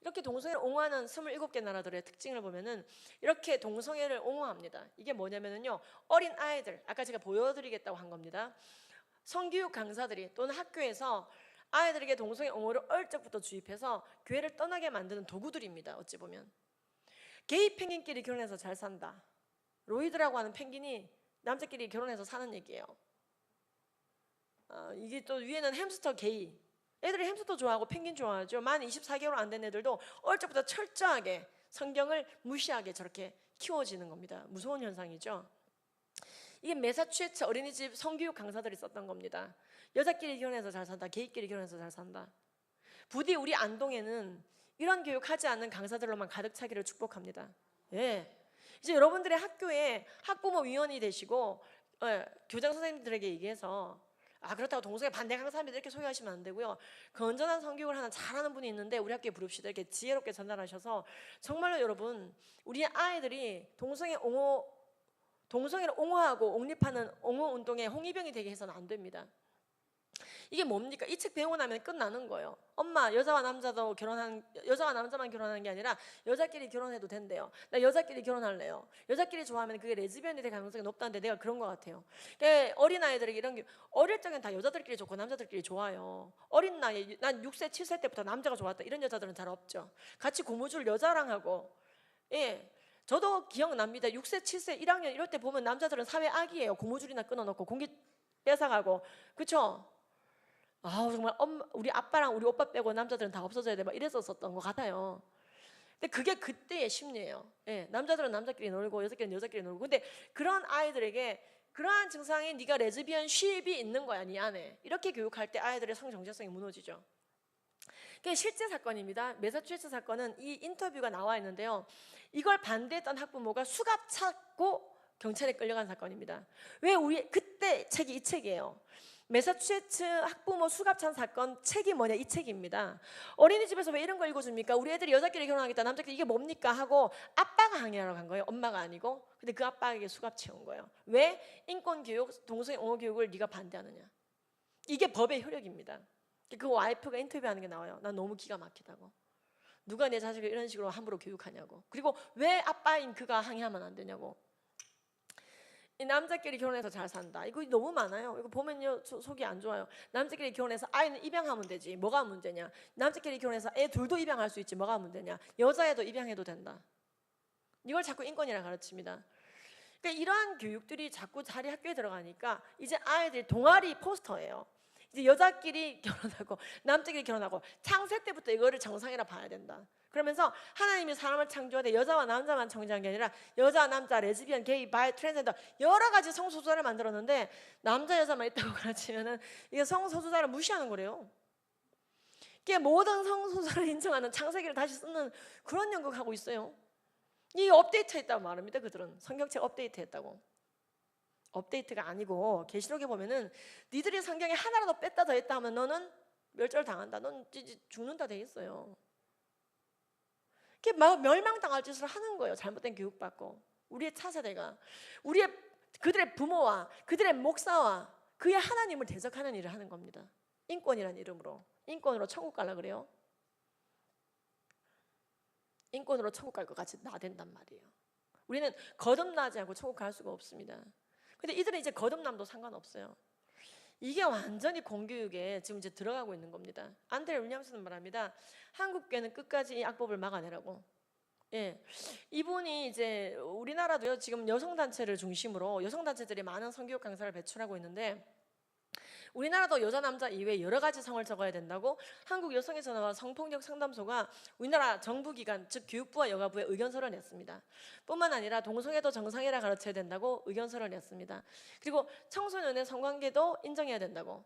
이렇게 동성애를 옹호하는 27개 나라들의 특징을 보면은 이렇게 동성애를 옹호합니다. 이게 뭐냐면요, 어린 아이들, 아까 제가 보여드리겠다고 한 겁니다. 성교육 강사들이 또는 학교에서 아이들에게 동성애 옹호를 어릴 적부터 주입해서 교회를 떠나게 만드는 도구들입니다. 어찌 보면 게이 펭귄끼리 결혼해서 잘 산다. 로이드라고 하는 펭귄이 남자끼리 결혼해서 사는 얘기예요. 이게 또 위에는 햄스터 게이. 애들이 햄스터 좋아하고 펭귄 좋아하죠. 만 24개월 안 된 애들도 어릴 적부터 철저하게 성경을 무시하게 저렇게 키워지는 겁니다. 무서운 현상이죠. 이게 매사추세츠 어린이집 성교육 강사들이 썼던 겁니다. 여자끼리 결혼해서 잘 산다, 게이끼리 결혼해서 잘 산다. 부디 우리 안동에는 이런 교육하지 않는 강사들로만 가득 차기를 축복합니다. 예. 이제 여러분들의 학교에 학부모 위원이 되시고 교장 선생님들에게 얘기해서 그렇다고 동성애 반대 강사입니다 이렇게 소개하시면 안 되고요. 건전한 성교육을 하나 잘하는 분이 있는데 우리 학교에 부릅시다 이렇게 지혜롭게 전달하셔서 정말로 여러분 우리 아이들이 동성애를 옹호하고 옹립하는 옹호 운동에 홍위병이 되게 해서는 안 됩니다. 이게 뭡니까? 이 책 배우고 나면 끝나는 거예요. 엄마, 여자와 남자만 결혼하는 게 아니라 여자끼리 결혼해도 된대요. 나 여자끼리 결혼할래요. 여자끼리 좋아하면 그게 레즈비언이 될 가능성이 높다는데 내가 그런 것 같아요. 그러니까 어린아이들에게 이런 게 어릴 적엔 다 여자들끼리 좋고 남자들끼리 좋아요. 어린 나이에 난 6세, 7세 때부터 남자가 좋았다 이런 여자들은 잘 없죠. 같이 고무줄 여자랑 하고 저도 기억납니다. 6세, 7세, 1학년 이럴 때 보면 남자들은 사회 악이에요. 고무줄이나 끊어놓고 공기 뺏어가고, 그쵸? 아 정말 우리 아빠랑 우리 오빠 빼고 남자들은 다 없어져야 돼 막 이랬었던 것 같아요. 근데 그게 그때의 심리예요. 예, 남자들은 남자끼리 놀고 여자끼리는 여자끼리 놀고. 근데 그런 아이들에게 그러한 증상이 네가 레즈비언 쉽이 있는 거야 네 안에, 이렇게 교육할 때 아이들의 성 정체성이 무너지죠. 그게 실제 사건입니다. 매사추세츠 사건은 이 인터뷰가 나와 있는데요, 이걸 반대했던 학부모가 수갑 찾고 경찰에 끌려간 사건입니다. 왜? 우리 그때 책이 이 책이에요. 매사추세츠 학부모 수갑찬 사건 책이 뭐냐, 이 책입니다. 어린이집에서 왜 이런 걸 읽어줍니까? 우리 애들이 여자끼리 결혼하겠다, 남자끼리 이게 뭡니까 하고 아빠가 항의하러 간 거예요. 엄마가 아니고. 근데 그 아빠에게 수갑 채운 거예요. 왜? 인권교육, 동성애 옹호교육을 네가 반대하느냐. 이게 법의 효력입니다. 그 와이프가 인터뷰하는 게 나와요. 난 너무 기가 막히다고. 누가 내 자식을 이런 식으로 함부로 교육하냐고. 그리고 왜 아빠인 그가 항의하면 안 되냐고. 이 남자끼리 결혼해서 잘 산다, 이거 너무 많아요. 이거 보면요 속이 안 좋아요. 남자끼리 결혼해서 아이는 입양하면 되지 뭐가 문제냐. 남자끼리 결혼해서 애 둘도 입양할 수 있지 뭐가 문제냐. 여자애도 입양해도 된다. 이걸 자꾸 인권이라 가르칩니다. 그러니까 이러한 교육들이 자꾸 자리 학교에 들어가니까 이제 아이들이 동아리 포스터예요. 이제 여자끼리 결혼하고 남자끼리 결혼하고 창세 때부터 이거를 정상이라 봐야 된다. 그러면서 하나님이 사람을 창조할 때 여자와 남자만 창조한 게 아니라 여자, 남자, 레즈비언, 게이, 바이, 트랜스젠더 여러 가지 성소수자를 만들었는데 남자, 여자만 있다고 가르치면은 이게 성소수자를 무시하는 거래요. 이게 모든 성소수자를 인정하는 창세기를 다시 쓰는 그런 연극하고 있어요. 이 업데이트했다고 말합니다. 그들은 성경책 업데이트했다고. 업데이트가 아니고 계시록에 보면은 니들이 성경에 하나라도 뺐다 더했다 하면 너는 멸절당한다, 넌 죽는다 돼 있어요. 이게 막 멸망당할 짓을 하는 거예요. 잘못된 교육받고. 우리의 차세대가 그들의 부모와 그들의 목사와 그의 하나님을 대적하는 일을 하는 겁니다. 인권이라는 이름으로. 인권으로 천국 가려 그래요. 인권으로 천국 갈 것 같이 나댄단 말이에요. 우리는 거듭나지 않고 천국 갈 수가 없습니다. 근데 이들은 이제 거듭남도 상관없어요. 이게 완전히 공교육에 지금 이제 들어가고 있는 겁니다. 안드레 윌리엄스는 말합니다. 한국교회는 끝까지 이 악법을 막아내라고. 예, 이분이 이제 우리나라도요 지금 여성단체를 중심으로 여성단체들이 많은 성교육 강사를 배출하고 있는데, 우리나라도 여자 남자 이외에 여러 가지 성을 적어야 된다고 한국 여성의전화와 성폭력 상담소가 우리나라 정부기관 즉 교육부와 여가부에 의견서를 냈습니다. 뿐만 아니라 동성애도 정상이라 가르쳐야 된다고 의견서를 냈습니다. 그리고 청소년의 성관계도 인정해야 된다고.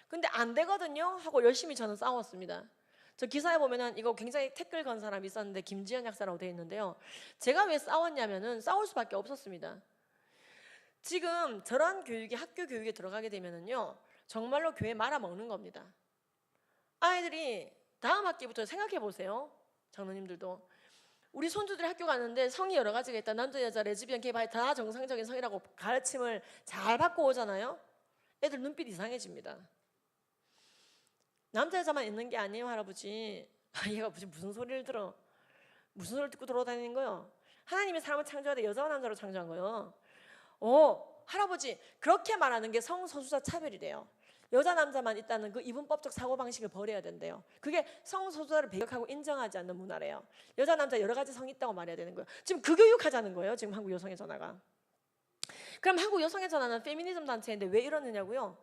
근데 안 되거든요 하고 열심히 저는 싸웠습니다. 저 기사에 보면은 이거 굉장히 댓글 건 사람이 있었는데 김지연 약사라고 되어 있는데요, 제가 왜 싸웠냐면은 싸울 수밖에 없었습니다. 지금 저런 교육이 학교 교육에 들어가게 되면은요 정말로 교회 말아먹는 겁니다. 아이들이 다음 학기부터 생각해 보세요. 장로님들도 우리 손주들이 학교 가는데 성이 여러 가지가 있다, 남자, 여자, 레즈비언, 게이, 바이 다 정상적인 성이라고 가르침을 잘 받고 오잖아요. 애들 눈빛 이상해집니다. 남자, 여자만 있는 게 아니에요 할아버지. 얘가 무슨 소리를 들어, 무슨 소리를 듣고 돌아다니는 거예요. 하나님이 사람을 창조할 때 여자와 남자로 창조한 거예요. 할아버지 그렇게 말하는 게 성소수자 차별이래요. 여자 남자만 있다는 그 이분법적 사고방식을 버려야 된대요. 그게 성소수자를 배격하고 인정하지 않는 문화래요. 여자 남자 여러 가지 성이 있다고 말해야 되는 거예요. 지금 그 교육하자는 거예요 지금 한국 여성의 전화가. 그럼 한국 여성의 전화는 페미니즘 단체인데 왜 이러느냐고요.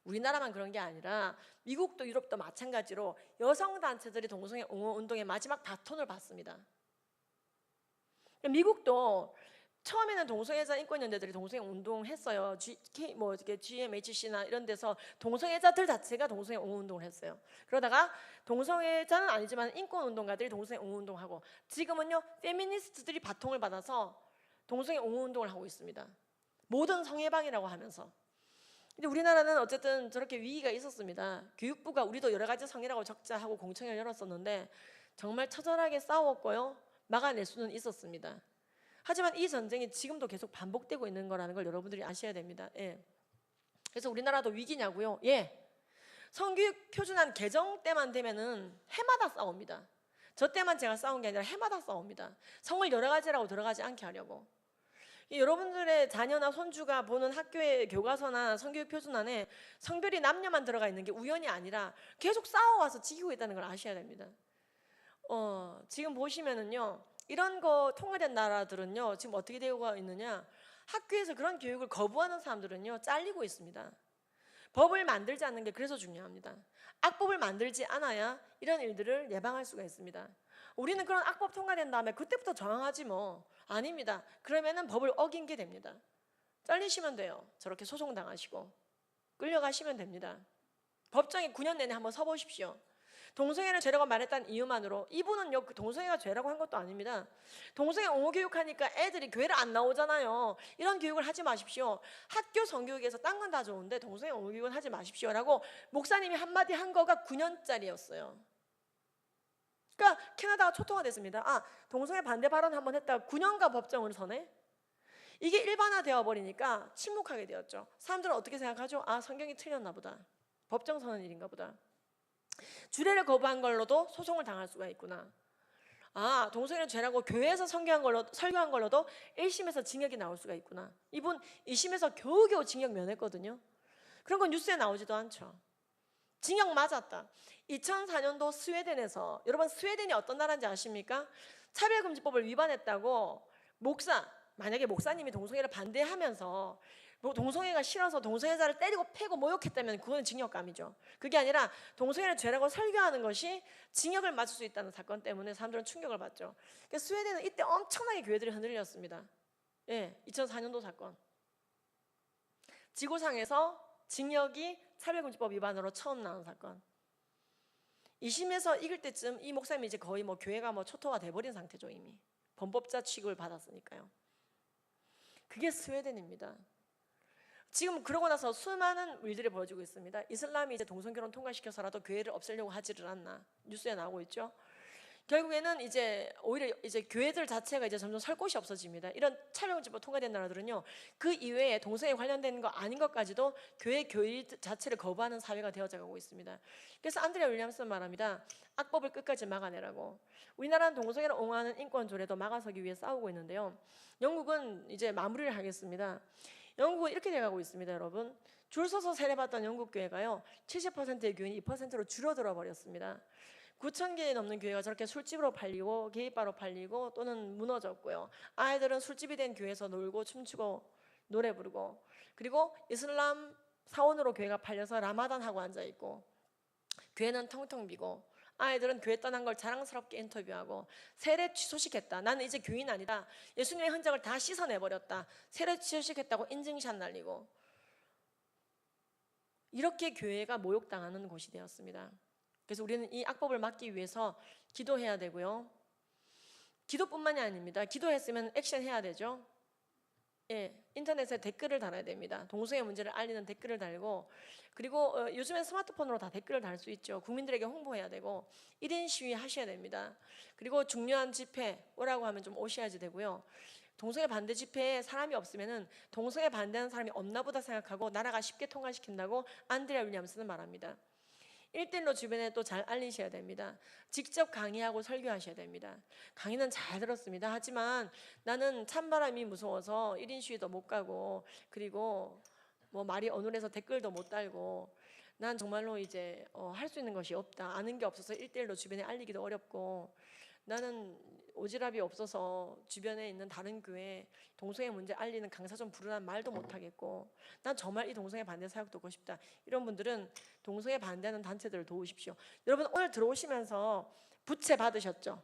우리나라만 그런 게 아니라 미국도 유럽도 마찬가지로 여성 단체들이 동성애 옹호 운동의 마지막 바톤을 받습니다. 미국도 처음에는 동성애자 인권연대들이 동성애 운동했어요. GMHC나 이런 데서 동성애자들 자체가 동성애 옹호 운동을 했어요. 그러다가 동성애자는 아니지만 인권 운동가들이 동성애 옹호 운동하고, 지금은요 페미니스트들이 바통을 받아서 동성애 옹호 운동을 하고 있습니다. 모든 성해방이라고 하면서. 근데 우리나라는 어쨌든 저렇게 위기가 있었습니다. 교육부가 우리도 여러 가지 성이라고 적자하고 공청회를 열었었는데 정말 처절하게 싸웠고요 막아낼 수는 있었습니다. 하지만 이 전쟁이 지금도 계속 반복되고 있는 거라는 걸 여러분들이 아셔야 됩니다. 예. 그래서 우리나라도 위기냐고요? 예. 성교육 표준안 개정 때만 되면은 해마다 싸웁니다. 저 때만 제가 싸운 게 아니라 해마다 싸웁니다. 성을 여러 가지라고 들어가지 않게 하려고. 여러분들의 자녀나 손주가 보는 학교의 교과서나 성교육 표준안에 성별이 남녀만 들어가 있는 게 우연이 아니라 계속 싸워와서 지키고 있다는 걸 아셔야 됩니다. 지금 보시면은요 이런 거 통과된 나라들은요 지금 어떻게 되고 있느냐, 학교에서 그런 교육을 거부하는 사람들은요 잘리고 있습니다. 법을 만들지 않는 게 그래서 중요합니다. 악법을 만들지 않아야 이런 일들을 예방할 수가 있습니다. 우리는 그런 악법 통과된 다음에 그때부터 저항하지 뭐. 아닙니다. 그러면은 법을 어긴 게 됩니다. 잘리시면 돼요. 저렇게 소송당하시고 끌려가시면 됩니다. 법정에 9년 내내 한번 서보십시오. 동성애를 죄라고 말했다는 이유만으로 이분은요, 동성애가 죄라고 한 것도 아닙니다. 동성애 옹호 교육하니까 애들이 교회를 안 나오잖아요. 이런 교육을 하지 마십시오. 학교 성교육에서 딴 건 다 좋은데 동성애 옹호 교육은 하지 마십시오라고 목사님이 한마디 한 거가 9년짜리였어요. 그러니까 캐나다가 초토화됐습니다. 아, 동성애 반대 발언 한번 했다가 9년간 법정을 서네? 이게 일반화되어 버리니까 침묵하게 되었죠. 사람들은 어떻게 생각하죠? 아, 성경이 틀렸나 보다. 법정 서는 일인가 보다. 주례를 거부한 걸로도 소송을 당할 수가 있구나. 아, 동성애는 죄라고 교회에서 설교한 걸로도 1심에서 징역이 나올 수가 있구나. 이분 2심에서 겨우겨우 징역 면했거든요. 그런 건 뉴스에 나오지도 않죠. 징역 맞았다. 2004년도 스웨덴에서, 여러분 스웨덴이 어떤 나라인지 아십니까? 차별금지법을 위반했다고 만약에 목사님이 동성애를 반대하면서 동성애가 싫어서 동성애자를 때리고 패고 모욕했다면 그건 징역감이죠. 그게 아니라 동성애를 죄라고 설교하는 것이 징역을 맞을 수 있다는 사건 때문에 사람들은 충격을 받죠. 그러니까 스웨덴은 이때 엄청나게 교회들이 흔들렸습니다. 예, 2004년도 사건. 지구상에서 징역이 차별금지법 위반으로 처음 나온 사건. 2심에서 이길 때쯤 이 목사님이 이제 거의 교회가 초토화 돼버린 상태죠. 이미 범법자 취급을 받았으니까요. 그게 스웨덴입니다. 지금 그러고 나서 수많은 일들이 벌어지고 있습니다. 이슬람이 이제 동성결혼 통과시켜서라도 교회를 없애려고 하지를 않나 뉴스에 나오고 있죠. 결국에는 오히려 교회들 자체가 점점 설 곳이 없어집니다. 이런 차별금지법 통과된 나라들은요, 그 이외에 동성애 관련된 거 아닌 것까지도 교회 자체를 거부하는 사회가 되어져 가고 있습니다. 그래서 안드레아 윌리엄스는 말합니다. 악법을 끝까지 막아내라고. 우리나라는 동성애를 옹호하는 인권 조례도 막아서기 위해 싸우고 있는데요. 영국은 이제 마무리를 하겠습니다. 영국은 이렇게 돼가고 있습니다, 여러분. 줄 서서 세례받던 영국 교회가요, 70%의 교인이 2%로 줄어들어 버렸습니다. 9,000개 넘는 교회가 저렇게 술집으로 팔리고 게이바로 팔리고 또는 무너졌고요. 아이들은 술집이 된 교회에서 놀고 춤추고 노래 부르고, 그리고 이슬람 사원으로 교회가 팔려서 라마단 하고 앉아있고, 교회는 텅텅 비고, 아이들은 교회 떠난 걸 자랑스럽게 인터뷰하고, 세례 취소시켰다. 나는 이제 교인 아니다. 예수님의 흔적을 다 씻어내버렸다. 세례 취소시켰다고 인증샷 날리고, 이렇게 교회가 모욕당하는 곳이 되었습니다. 그래서 우리는 이 악법을 막기 위해서 기도해야 되고요. 기도뿐만이 아닙니다. 기도했으면 액션해야 되죠. 예, 인터넷에 댓글을 달아야 됩니다. 동성애 문제를 알리는 댓글을 달고, 그리고 요즘엔 스마트폰으로 다 댓글을 달 수 있죠. 국민들에게 홍보해야 되고 1인 시위 하셔야 됩니다. 그리고 중요한 집회 오라고 하면 좀 오셔야지 되고요. 동성애 반대 집회에 사람이 없으면은 동성애 반대하는 사람이 없나 보다 생각하고 나라가 쉽게 통과시킨다고 안드레아 윌리엄스는 말합니다. 1대1로 주변에 또 잘 알리셔야 됩니다. 직접 강의하고 설교하셔야 됩니다. 강의는 잘 들었습니다. 하지만 나는 찬바람이 무서워서 1인 시위도 못 가고, 그리고 말이 어눌해서 댓글도 못 달고, 난 정말로 할 수 있는 것이 없다. 아는 게 없어서 1대1로 주변에 알리기도 어렵고, 나는 오지랖이 없어서 주변에 있는 다른 교회 동성애 문제 알리는 강사 좀 부르란 말도 못하겠고, 난 정말 이 동성애 반대 사역 돕고 싶다. 이런 분들은 동성애 반대하는 단체들을 도우십시오. 여러분 오늘 들어오시면서 부채 받으셨죠?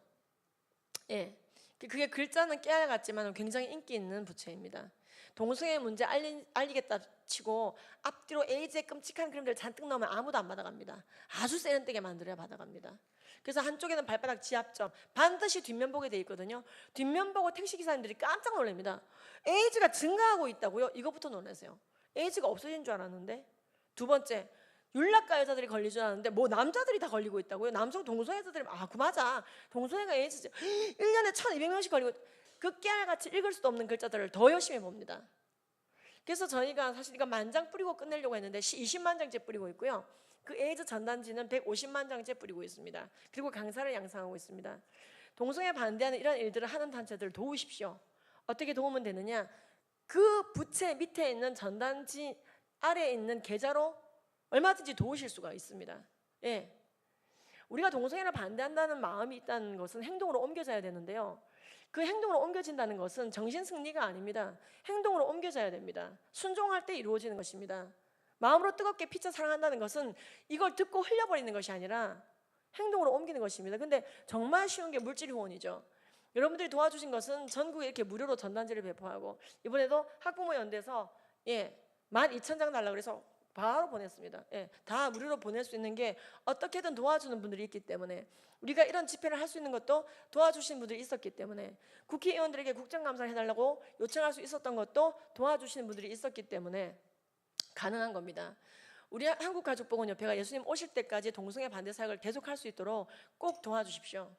예, 그게 글자는 깨알 같지만 굉장히 인기 있는 부채입니다. 동성애 문제 알리겠다 치고 앞뒤로 에이즈의 끔찍한 그림들 잔뜩 넣으면 아무도 안 받아갑니다. 아주 세련되게 만들어야 받아갑니다. 그래서 한쪽에는 발바닥 지압점, 반드시 뒷면 보게 돼 있거든요. 뒷면 보고 택시기사님들이 깜짝 놀랍니다. 에이즈가 증가하고 있다고요? 이거부터 놀라세요. 에이즈가 없어진 줄 알았는데. 두 번째, 윤락가 여자들이 걸릴 줄 알았는데 남자들이 다 걸리고 있다고요? 남성 동성애자들이 그 맞아. 동성애가 에이즈지. 1년에 1,200명씩 걸리고, 그 깨알같이 읽을 수도 없는 글자들을 더 열심히 봅니다. 그래서 저희가 사실 이거 만장 뿌리고 끝내려고 했는데 20만 장째 뿌리고 있고요. 그 에이즈 전단지는 150만 장째 뿌리고 있습니다. 그리고 강사를 양성하고 있습니다. 동성애 반대하는 이런 일들을 하는 단체들을 도우십시오. 어떻게 도우면 되느냐? 그 부채 밑에 있는 전단지 아래에 있는 계좌로 얼마든지 도우실 수가 있습니다. 예. 우리가 동성애를 반대한다는 마음이 있다는 것은 행동으로 옮겨져야 되는데요. 그 행동으로 옮겨진다는 것은 정신 승리가 아닙니다. 행동으로 옮겨져야 됩니다. 순종할 때 이루어지는 것입니다. 마음으로 뜨겁게 피차 사랑한다는 것은 이걸 듣고 흘려버리는 것이 아니라 행동으로 옮기는 것입니다. 근데 정말 쉬운 게 물질 후원이죠. 여러분들이 도와주신 것은 전국에 이렇게 무료로 전단지를 배포하고, 이번에도 학부모 연대에서 12,000장 달라고 그래서 바로 보냈습니다. 다 무료로 보낼 수 있는 게 어떻게든 도와주는 분들이 있기 때문에, 우리가 이런 집회를 할 수 있는 것도 도와주신 분들이 있었기 때문에, 국회의원들에게 국정감사를 해달라고 요청할 수 있었던 것도 도와주시는 분들이 있었기 때문에 가능한 겁니다. 우리 한국가족보건협회가 예수님 오실 때까지 동성애 반대 사역을 계속할 수 있도록 꼭 도와주십시오.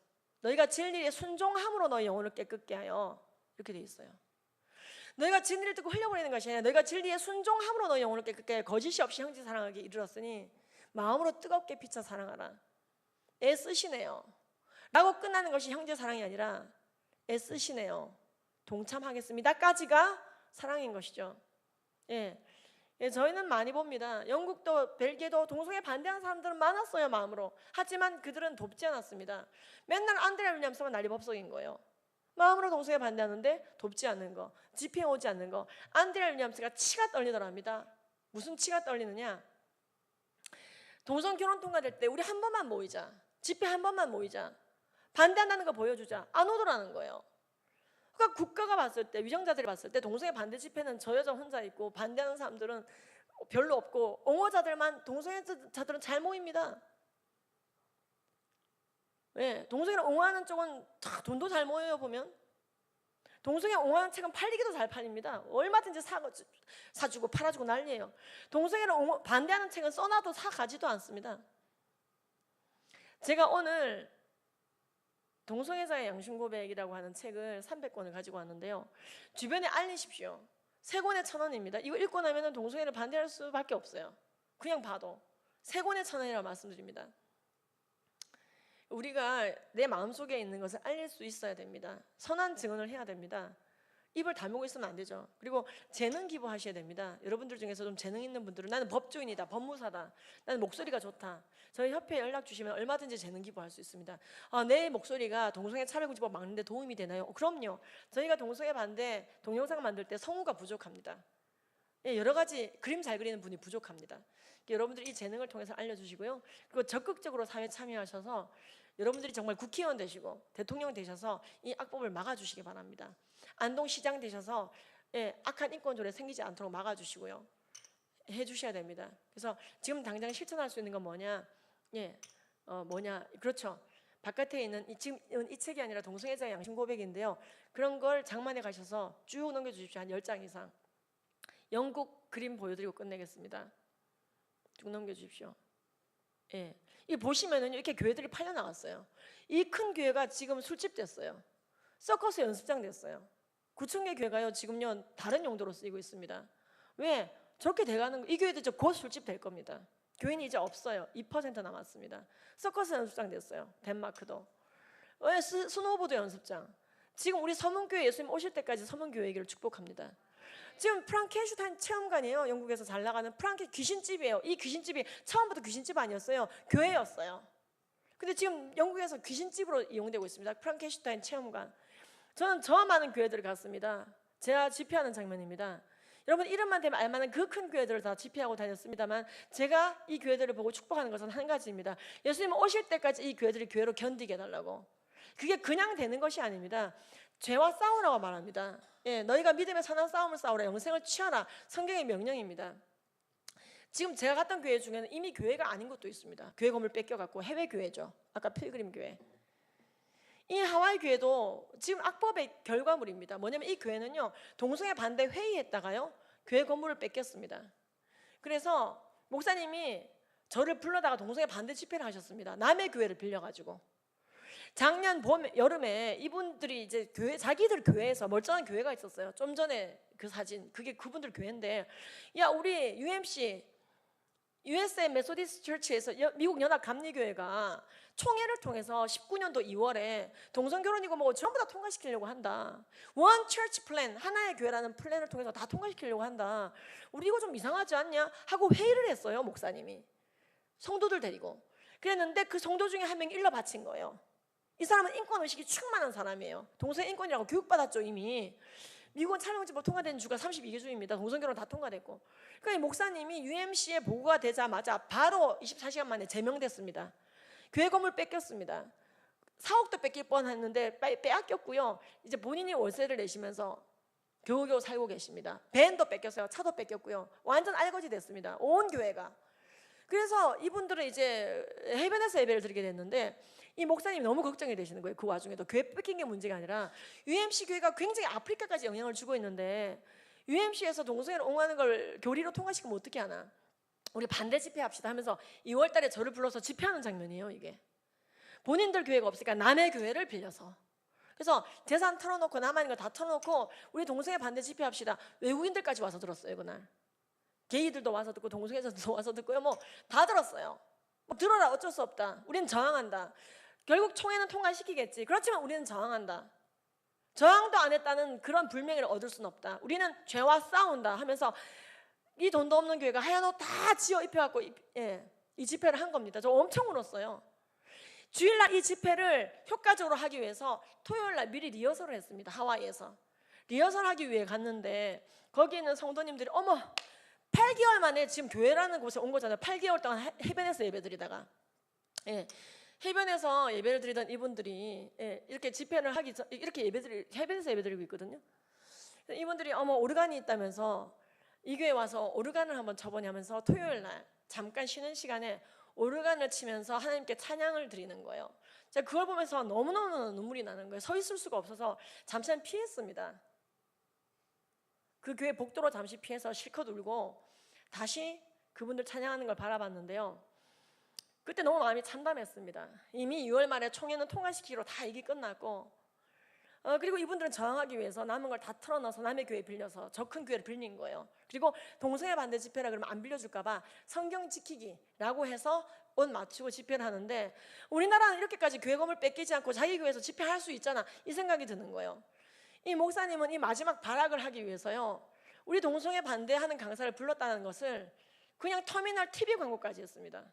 너희가 진리에 순종함으로 너희 영혼을 깨끗게 하여, 이렇게 돼 있어요. 너희가 진리를 듣고 흘려버리는 것이 아니라 너희가 진리에 순종함으로 너희 영혼을 깨끗게 하여 거짓이 없이 형제 사랑하게 이르렀으니 마음으로 뜨겁게 피차 사랑하라. 애쓰시네요 라고 끝나는 것이 형제 사랑이 아니라 애쓰시네요, 동참하겠습니다까지가 사랑인 것이죠. 저희는 많이 봅니다. 영국도 벨기에도 동성애 반대하는 사람들은 많았어요, 마음으로. 하지만 그들은 돕지 않았습니다. 맨날 안드레아 윌리엄스만 난리법석인 거예요. 마음으로 동성애 반대하는데 돕지 않는 거, 집회에 오지 않는 거. 안드레아 윌리엄스가 치가 떨리더랍니다. 무슨 치가 떨리느냐, 동성 결혼 통과될 때 우리 한 번만 모이자, 집회 한 번만 모이자, 반대한다는 거 보여주자, 안 오더라는 거예요. 그러니까 국가가 봤을 때, 위정자들이 봤을 때 동성애 반대 집회는 저 여자 혼자 있고 반대하는 사람들은 별로 없고 옹호자들만, 동성애자들은 잘 모입니다. 동성애를 옹호하는 쪽은 돈도 잘 모여요. 보면 동성애 옹호하는 책은 팔리기도 잘 팔립니다. 얼마든지 사주고 팔아주고 난리예요. 동성애를 반대하는 책은 써놔도 사가지도 않습니다. 제가 오늘 동성애자의 양심고백이라고 하는 책을 300권을 가지고 왔는데요, 주변에 알리십시오. 3권에 1,000원입니다. 이거 읽고 나면 동성애를 반대할 수밖에 없어요. 그냥 봐도 3권에 1,000원이라고 말씀드립니다. 우리가 내 마음속에 있는 것을 알릴 수 있어야 됩니다. 선한 증언을 해야 됩니다. 입을 다물고 있으면 안 되죠. 그리고 재능 기부하셔야 됩니다. 여러분들 중에서 좀 재능 있는 분들은 나는 법조인이다, 법무사다, 나는 목소리가 좋다, 저희 협회에 연락 주시면 얼마든지 재능 기부할 수 있습니다. 내 목소리가 동성애 차별금지법 막는 데 도움이 되나요? 그럼요. 저희가 동성애 반대 동영상 만들 때 성우가 부족합니다. 여러 가지 그림 잘 그리는 분이 부족합니다. 여러분들이 이 재능을 통해서 알려주시고요, 그리고 적극적으로 사회에 참여하셔서 여러분들이 정말 국회의원 되시고 대통령 되셔서 이 악법을 막아주시기 바랍니다. 안동시장 되셔서 악한 인권조례 생기지 않도록 막아주시고요, 해주셔야 됩니다. 그래서 지금 당장 실천할 수 있는 건 뭐냐? 그렇죠. 바깥에 있는 지금 이 책이 아니라 동성애자의 양심 고백인데요, 그런 걸 장만해 가셔서 쭉 넘겨주십시오. 한 10장 이상. 영국 그림 보여드리고 끝내겠습니다. 쭉 넘겨주십시오. 이 보시면은 이렇게 교회들이 팔려 나왔어요. 이 큰 교회가 지금 술집 됐어요. 서커스 연습장 됐어요. 9,000개 교회가요 지금요 다른 용도로 쓰이고 있습니다. 왜? 저렇게 돼가는 거. 이 교회도 이제 곧 술집 될 겁니다. 교인이 이제 없어요. 2% 남았습니다. 서커스 연습장 됐어요. 덴마크도. 스노우보드 연습장. 지금 우리 서문교회 예수님 오실 때까지 서문교회기를 축복합니다. 지금 프랑켄슈타인 체험관이에요. 영국에서 잘 나가는 귀신집이에요. 이 귀신집이 처음부터 귀신집 아니었어요. 교회였어요. 근데 지금 영국에서 귀신집으로 이용되고 있습니다. 프랑켄슈타인 체험관. 저는 저 많은 교회들을 갔습니다. 제가 집회하는 장면입니다. 여러분 이름만 대면 알만한 그 큰 교회들을 다 집회하고 다녔습니다만, 제가 이 교회들을 보고 축복하는 것은 한 가지입니다. 예수님 오실 때까지 이 교회들이 교회로 견디게 해달라고. 그게 그냥 되는 것이 아닙니다. 죄와 싸우라고 말합니다. 너희가 믿음의 선한 싸움을 싸우라, 영생을 취하라, 성경의 명령입니다. 지금 제가 갔던 교회 중에는 이미 교회가 아닌 것도 있습니다. 교회 건물 뺏겨갖고 해외 교회죠. 아까 필그림 교회. 이 하와이 교회도 지금 악법의 결과물입니다. 뭐냐면 이 교회는요 동성애 반대 회의했다가요 교회 건물을 뺏겼습니다. 그래서 목사님이 저를 불러다가 동성애 반대 집회를 하셨습니다. 남의 교회를 빌려가지고. 작년 여름에 이분들이 이제 자기들 교회에서 멀쩡한 교회가 있었어요. 좀 전에 그 사진, 그게 그분들 교회인데, 야 우리 UMC USA 메소디스트 처치에서 미국 연합 감리교회가 총회를 통해서 19년도 2월에 동성결혼이고 뭐 전부 다 통과시키려고 한다. One Church Plan, 하나의 교회라는 플랜을 통해서 다 통과시키려고 한다. 우리 이거 좀 이상하지 않냐? 하고 회의를 했어요. 목사님이 성도들 데리고. 그랬는데 그 성도 중에 한 명이 일러 바친 거예요. 이 사람은 인권의식이 충만한 사람이에요. 동성애 인권이라고 교육받았죠 이미. 미국은 촬영지법 통과된 주가 32개 주입니다. 동성결혼 다 통과됐고. 그러니까 이 목사님이 UMC에 보고가 되자마자 바로 24시간 만에 제명됐습니다. 교회 건물 뺏겼습니다. 사옥도 뺏길 뻔했는데 빼앗겼고요. 이제 본인이 월세를 내시면서 겨우겨우 살고 계십니다. 밴도 뺏겼어요. 차도 뺏겼고요. 완전 알거지 됐습니다. 온 교회가. 그래서 이분들은 이제 해변에서 예배를 드리게 됐는데 이 목사님이 너무 걱정이 되시는 거예요. 그 와중에도 교회 뺏긴 게 문제가 아니라 UMC 교회가 굉장히 아프리카까지 영향을 주고 있는데 UMC에서 동성애를 옹호하는 걸 교리로 통과시키면 어떻게 하나. 우리 반대 집회합시다 하면서 2월 달에 저를 불러서 집회하는 장면이에요. 이게 본인들 교회가 없으니까 남의 교회를 빌려서, 그래서 재산 털어놓고 남아있는 거 다 털어놓고 우리 동성애 반대 집회합시다. 외국인들까지 와서 들었어요. 그날 게이들도 와서 듣고 동성애자들도 와서 듣고요. 뭐 다 들었어요. 뭐 들어라, 어쩔 수 없다. 우리는 저항한다. 결국 총회는 통과시키겠지. 그렇지만 우리는 저항한다. 저항도 안 했다는 그런 불명예를 얻을 수는 없다. 우리는 죄와 싸운다 하면서 이 돈도 없는 교회가 하얀 옷 다 지어 입혀갖고 이 집회를 한 겁니다. 저 엄청 울었어요. 주일날 이 집회를 효과적으로 하기 위해서 토요일날 미리 리허설을 했습니다. 하와이에서 리허설 하기 위해 갔는데 거기 있는 성도님들이 어머 8개월 만에 지금 교회라는 곳에 온 거잖아요. 8개월 동안 해변에서 예배드리다가 해변에서 예배를 드리던 이분들이 이렇게 집회를 하기 전 이렇게 해변에서 예배드리고 있거든요. 이분들이 어머 오르간이 있다면서 이 교회 와서 오르간을 한번 쳐보냐 하면서 토요일날 잠깐 쉬는 시간에 오르간을 치면서 하나님께 찬양을 드리는 거예요. 제가 그걸 보면서 너무너무 눈물이 나는 거예요. 서 있을 수가 없어서 잠시 피했습니다. 그 교회 복도로 잠시 피해서 실컷 울고 다시 그분들 찬양하는 걸 바라봤는데요. 그때 너무 마음이 참담했습니다. 이미 6월 말에 총회는 통과시키기로 다 얘기 끝났고 그리고 이분들은 저항하기 위해서 남은 걸 다 털어넣어서 남의 교회 빌려서 저 큰 교회를 빌린 거예요. 그리고 동성애 반대 집회라 그러면 안 빌려줄까 봐 성경 지키기라고 해서 옷 맞추고 집회를 하는데 우리나라는 이렇게까지 교회 건물 뺏기지 않고 자기 교회에서 집회할 수 있잖아, 이 생각이 드는 거예요. 이 목사님은 이 마지막 발악을 하기 위해서요, 우리 동성애 반대하는 강사를 불렀다는 것을 그냥 터미널 TV 광고까지 했습니다.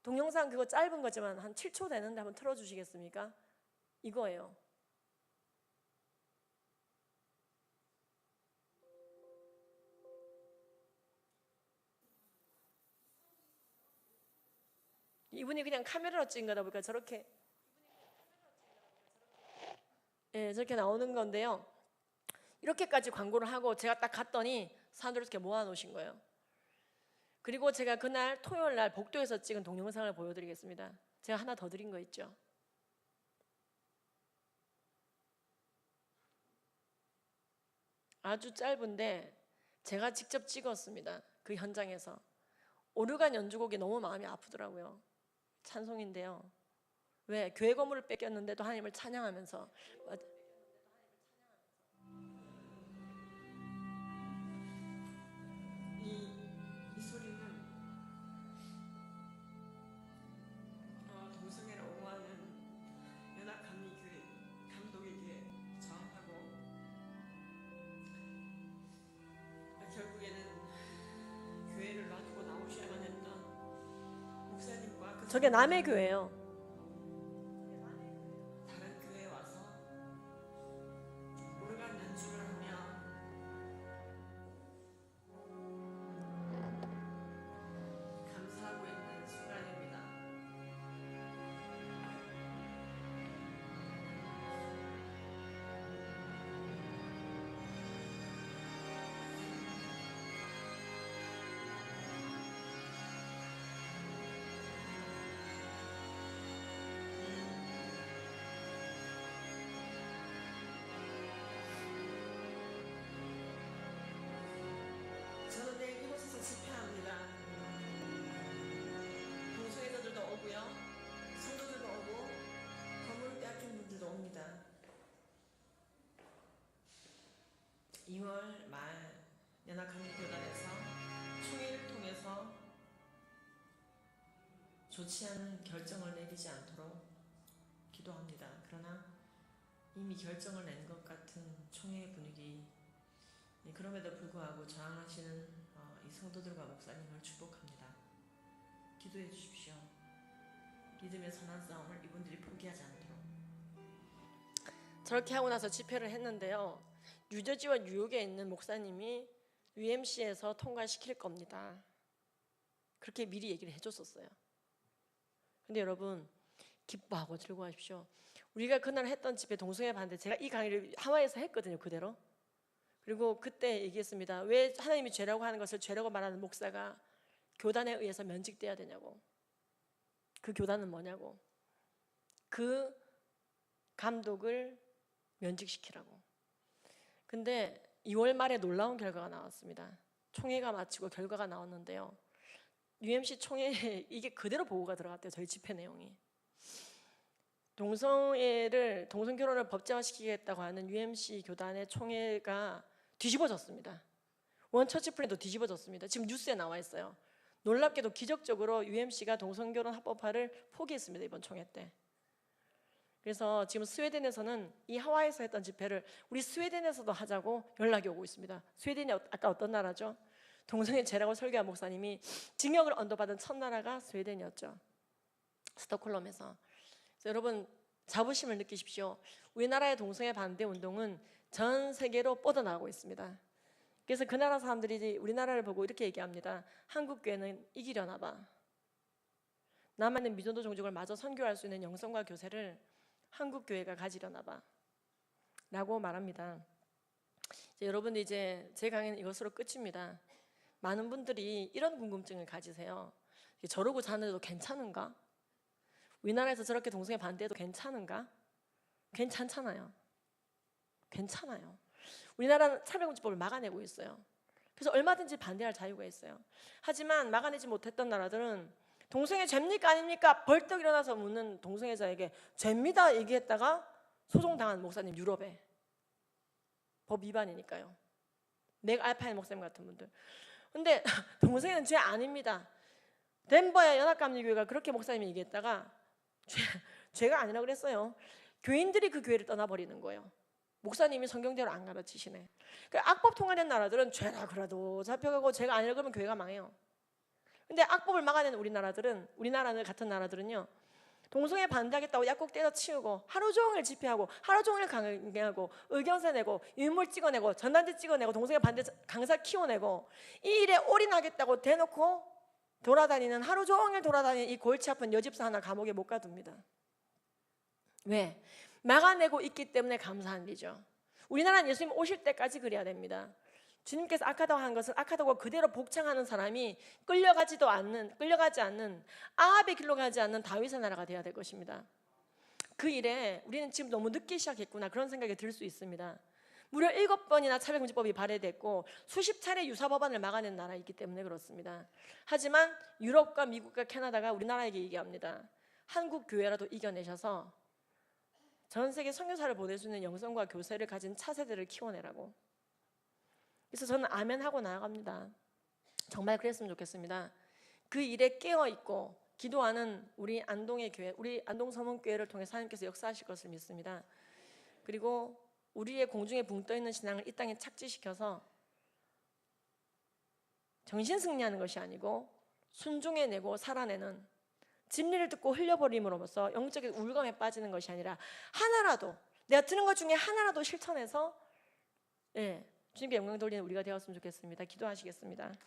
동영상 그거 짧은 거지만 한 7초 되는데 한번 틀어주시겠습니까? 이거예요. 이분이 그냥 카메라로 찍은 거다 보니까 저렇게 저렇게 나오는 건데요. 이렇게까지 광고를 하고 제가 딱 갔더니 사람들을 이렇게 모아놓으신 거예요. 그리고 제가 그날 토요일날 복도에서 찍은 동영상을 보여드리겠습니다. 제가 하나 더 드린 거 있죠. 아주 짧은데 제가 직접 찍었습니다. 그 현장에서. 오르간 연주곡이 너무 마음이 아프더라고요. 찬송인데요. 왜? 교회 건물을 뺏겼는데도 하나님을 찬양하면서 이 소리는 동성애를 옹호하는 연합감리교회 감독에게 저항하고 결국에는 교회를 놔두고 나오셔야만 했던 목사님과 저게 남의 교회예요. 다른 교회에 와서 오르간 연주를 하며 감사하고 있는 순간입니다. 저는 내일 이곳에서 집회합니다. 동성애자들도 오고요, 성도들도 오고 건물을 빼앗긴 분들도 옵니다. 2월 말 연합감리교단에서 총회를 통해서 좋지 않은 결정을 내리지 않도록 기도합니다. 그러나 이미 결정을 낸 것 같은 총회 분위기, 그럼에도 불구하고 저항하시는 이 성도들과 목사님을 축복합니다. 기도해 주십시오. 믿음의 선한 싸움을 이분들이 포기하지 않도록. 저렇게 하고 나서 집회를 했는데요, 뉴저지와 뉴욕에 있는 목사님이 UMC에서 통과시킬 겁니다. 그렇게 미리 얘기를 해줬었어요. 근데 여러분 기뻐하고 즐거워하십시오. 우리가 그날 했던 집회 동성애 반대, 제가 이 강의를 하와이에서 했거든요. 그대로. 그리고 그때 얘기했습니다. 왜 하나님이 죄라고 하는 것을 죄라고 말하는 목사가 교단에 의해서 면직돼야 되냐고. 그 교단은 뭐냐고. 그 감독을 면직시키라고. 근데 2월 말에 놀라운 결과가 나왔습니다. 총회가 마치고 결과가 나왔는데요. UMC 총회에 이게 그대로 보고가 들어갔대요. 저희 집회 내용이. 동성결혼을 법제화시키겠다고 하는 UMC 교단의 총회가 뒤집어졌습니다. 원처치 플랜도 뒤집어졌습니다. 지금 뉴스에 나와 있어요. 놀랍게도 기적적으로 UMC가 동성결혼 합법화를 포기했습니다. 이번 총회 때. 그래서 지금 스웨덴에서는 이 하와이에서 했던 집회를 우리 스웨덴에서도 하자고 연락이 오고 있습니다. 스웨덴이 아까 어떤 나라죠? 동성애 죄라고 설교한 목사님이 징역을 언도받은 첫 나라가 스웨덴이었죠. 스톡홀름에서. 그래서 여러분 자부심을 느끼십시오. 우리나라의 동성애 반대 운동은 전 세계로 뻗어나가고 있습니다. 그래서 그 나라 사람들이 우리나라를 보고 이렇게 얘기합니다. 한국 교회는 이기려나 봐. 남아있는 미전도 종족을 마저 선교할 수 있는 영성과 교세를 한국 교회가 가지려나 봐 라고 말합니다. 여러분들 이제 제 강의는 이것으로 끝입니다. 많은 분들이 이런 궁금증을 가지세요. 저러고 자는데도 괜찮은가? 우리나라에서 저렇게 동성애 반대해도 괜찮은가? 괜찮잖아요. 괜찮아요. 우리나라는 차별금지법을 막아내고 있어요. 그래서 얼마든지 반대할 자유가 있어요. 하지만 막아내지 못했던 나라들은 동성애 죄입니까 아닙니까? 벌떡 일어나서 묻는 동성애자에게 죄입니다 얘기했다가 소송당한 목사님, 유럽에. 법 위반이니까요. 맥 알파인 목사님 같은 분들. 근데 동성애는 죄 아닙니다. 덴버의 연합감리교회가 그렇게 목사님이 얘기했다가 죄가 아니라고 그랬어요. 교인들이 그 교회를 떠나버리는 거예요. 목사님이 성경대로 안 가르치시네. 그러니까 악법 통과된 나라들은 죄라 그래도 잡혀가고 죄가 아니라 그러면 교회가 망해요. 근데 악법을 막아낸 우리나라는 같은 나라들은요, 동성애 반대하겠다고 약국 때려치우고 하루 종일 집회하고 하루 종일 강의하고 의견서 내고 유물 찍어내고 전단지 찍어내고 동성애 반대 강사 키워내고 이 일에 올인하겠다고 대놓고 하루 종일 돌아다니는 이 골치 아픈 여집사 하나 감옥에 못 가둡니다. 왜? 막아내고 있기 때문에 감사한 일이죠. 우리나라는 예수님 오실 때까지 그래야 됩니다. 주님께서 악하다고 한 것을 악하다고 그대로 복창하는 사람이 끌려가지 않는 아합의 길로 가지 않는 다윗의 나라가 되어야 될 것입니다. 그 일에 우리는 지금 너무 늦게 시작했구나 그런 생각이 들 수 있습니다. 무려 7번이나 차별금지법이 발의됐고 수십 차례 유사법안을 막아낸 나라이기 때문에 그렇습니다. 하지만 유럽과 미국과 캐나다가 우리나라에게 얘기합니다. 한국 교회라도 이겨내셔서 전 세계 선교사를 보낼 수 있는 영성과 교세를 가진 차세대를 키워내라고. 그래서 저는 아멘 하고 나아갑니다. 정말 그랬으면 좋겠습니다. 그 일에 깨어있고 기도하는 우리 안동의 교회, 우리 안동서문교회를 통해 하나님께서 역사하실 것을 믿습니다. 그리고 우리의 공중에 붕 떠있는 신앙을 이 땅에 착지시켜서 정신승리하는 것이 아니고 순종해내고 살아내는, 진리를 듣고 흘려버림으로써 영적인 울감에 빠지는 것이 아니라 하나라도, 내가 들은 것 중에 하나라도 실천해서 주님께 영광 돌리는 우리가 되었으면 좋겠습니다. 기도하시겠습니다.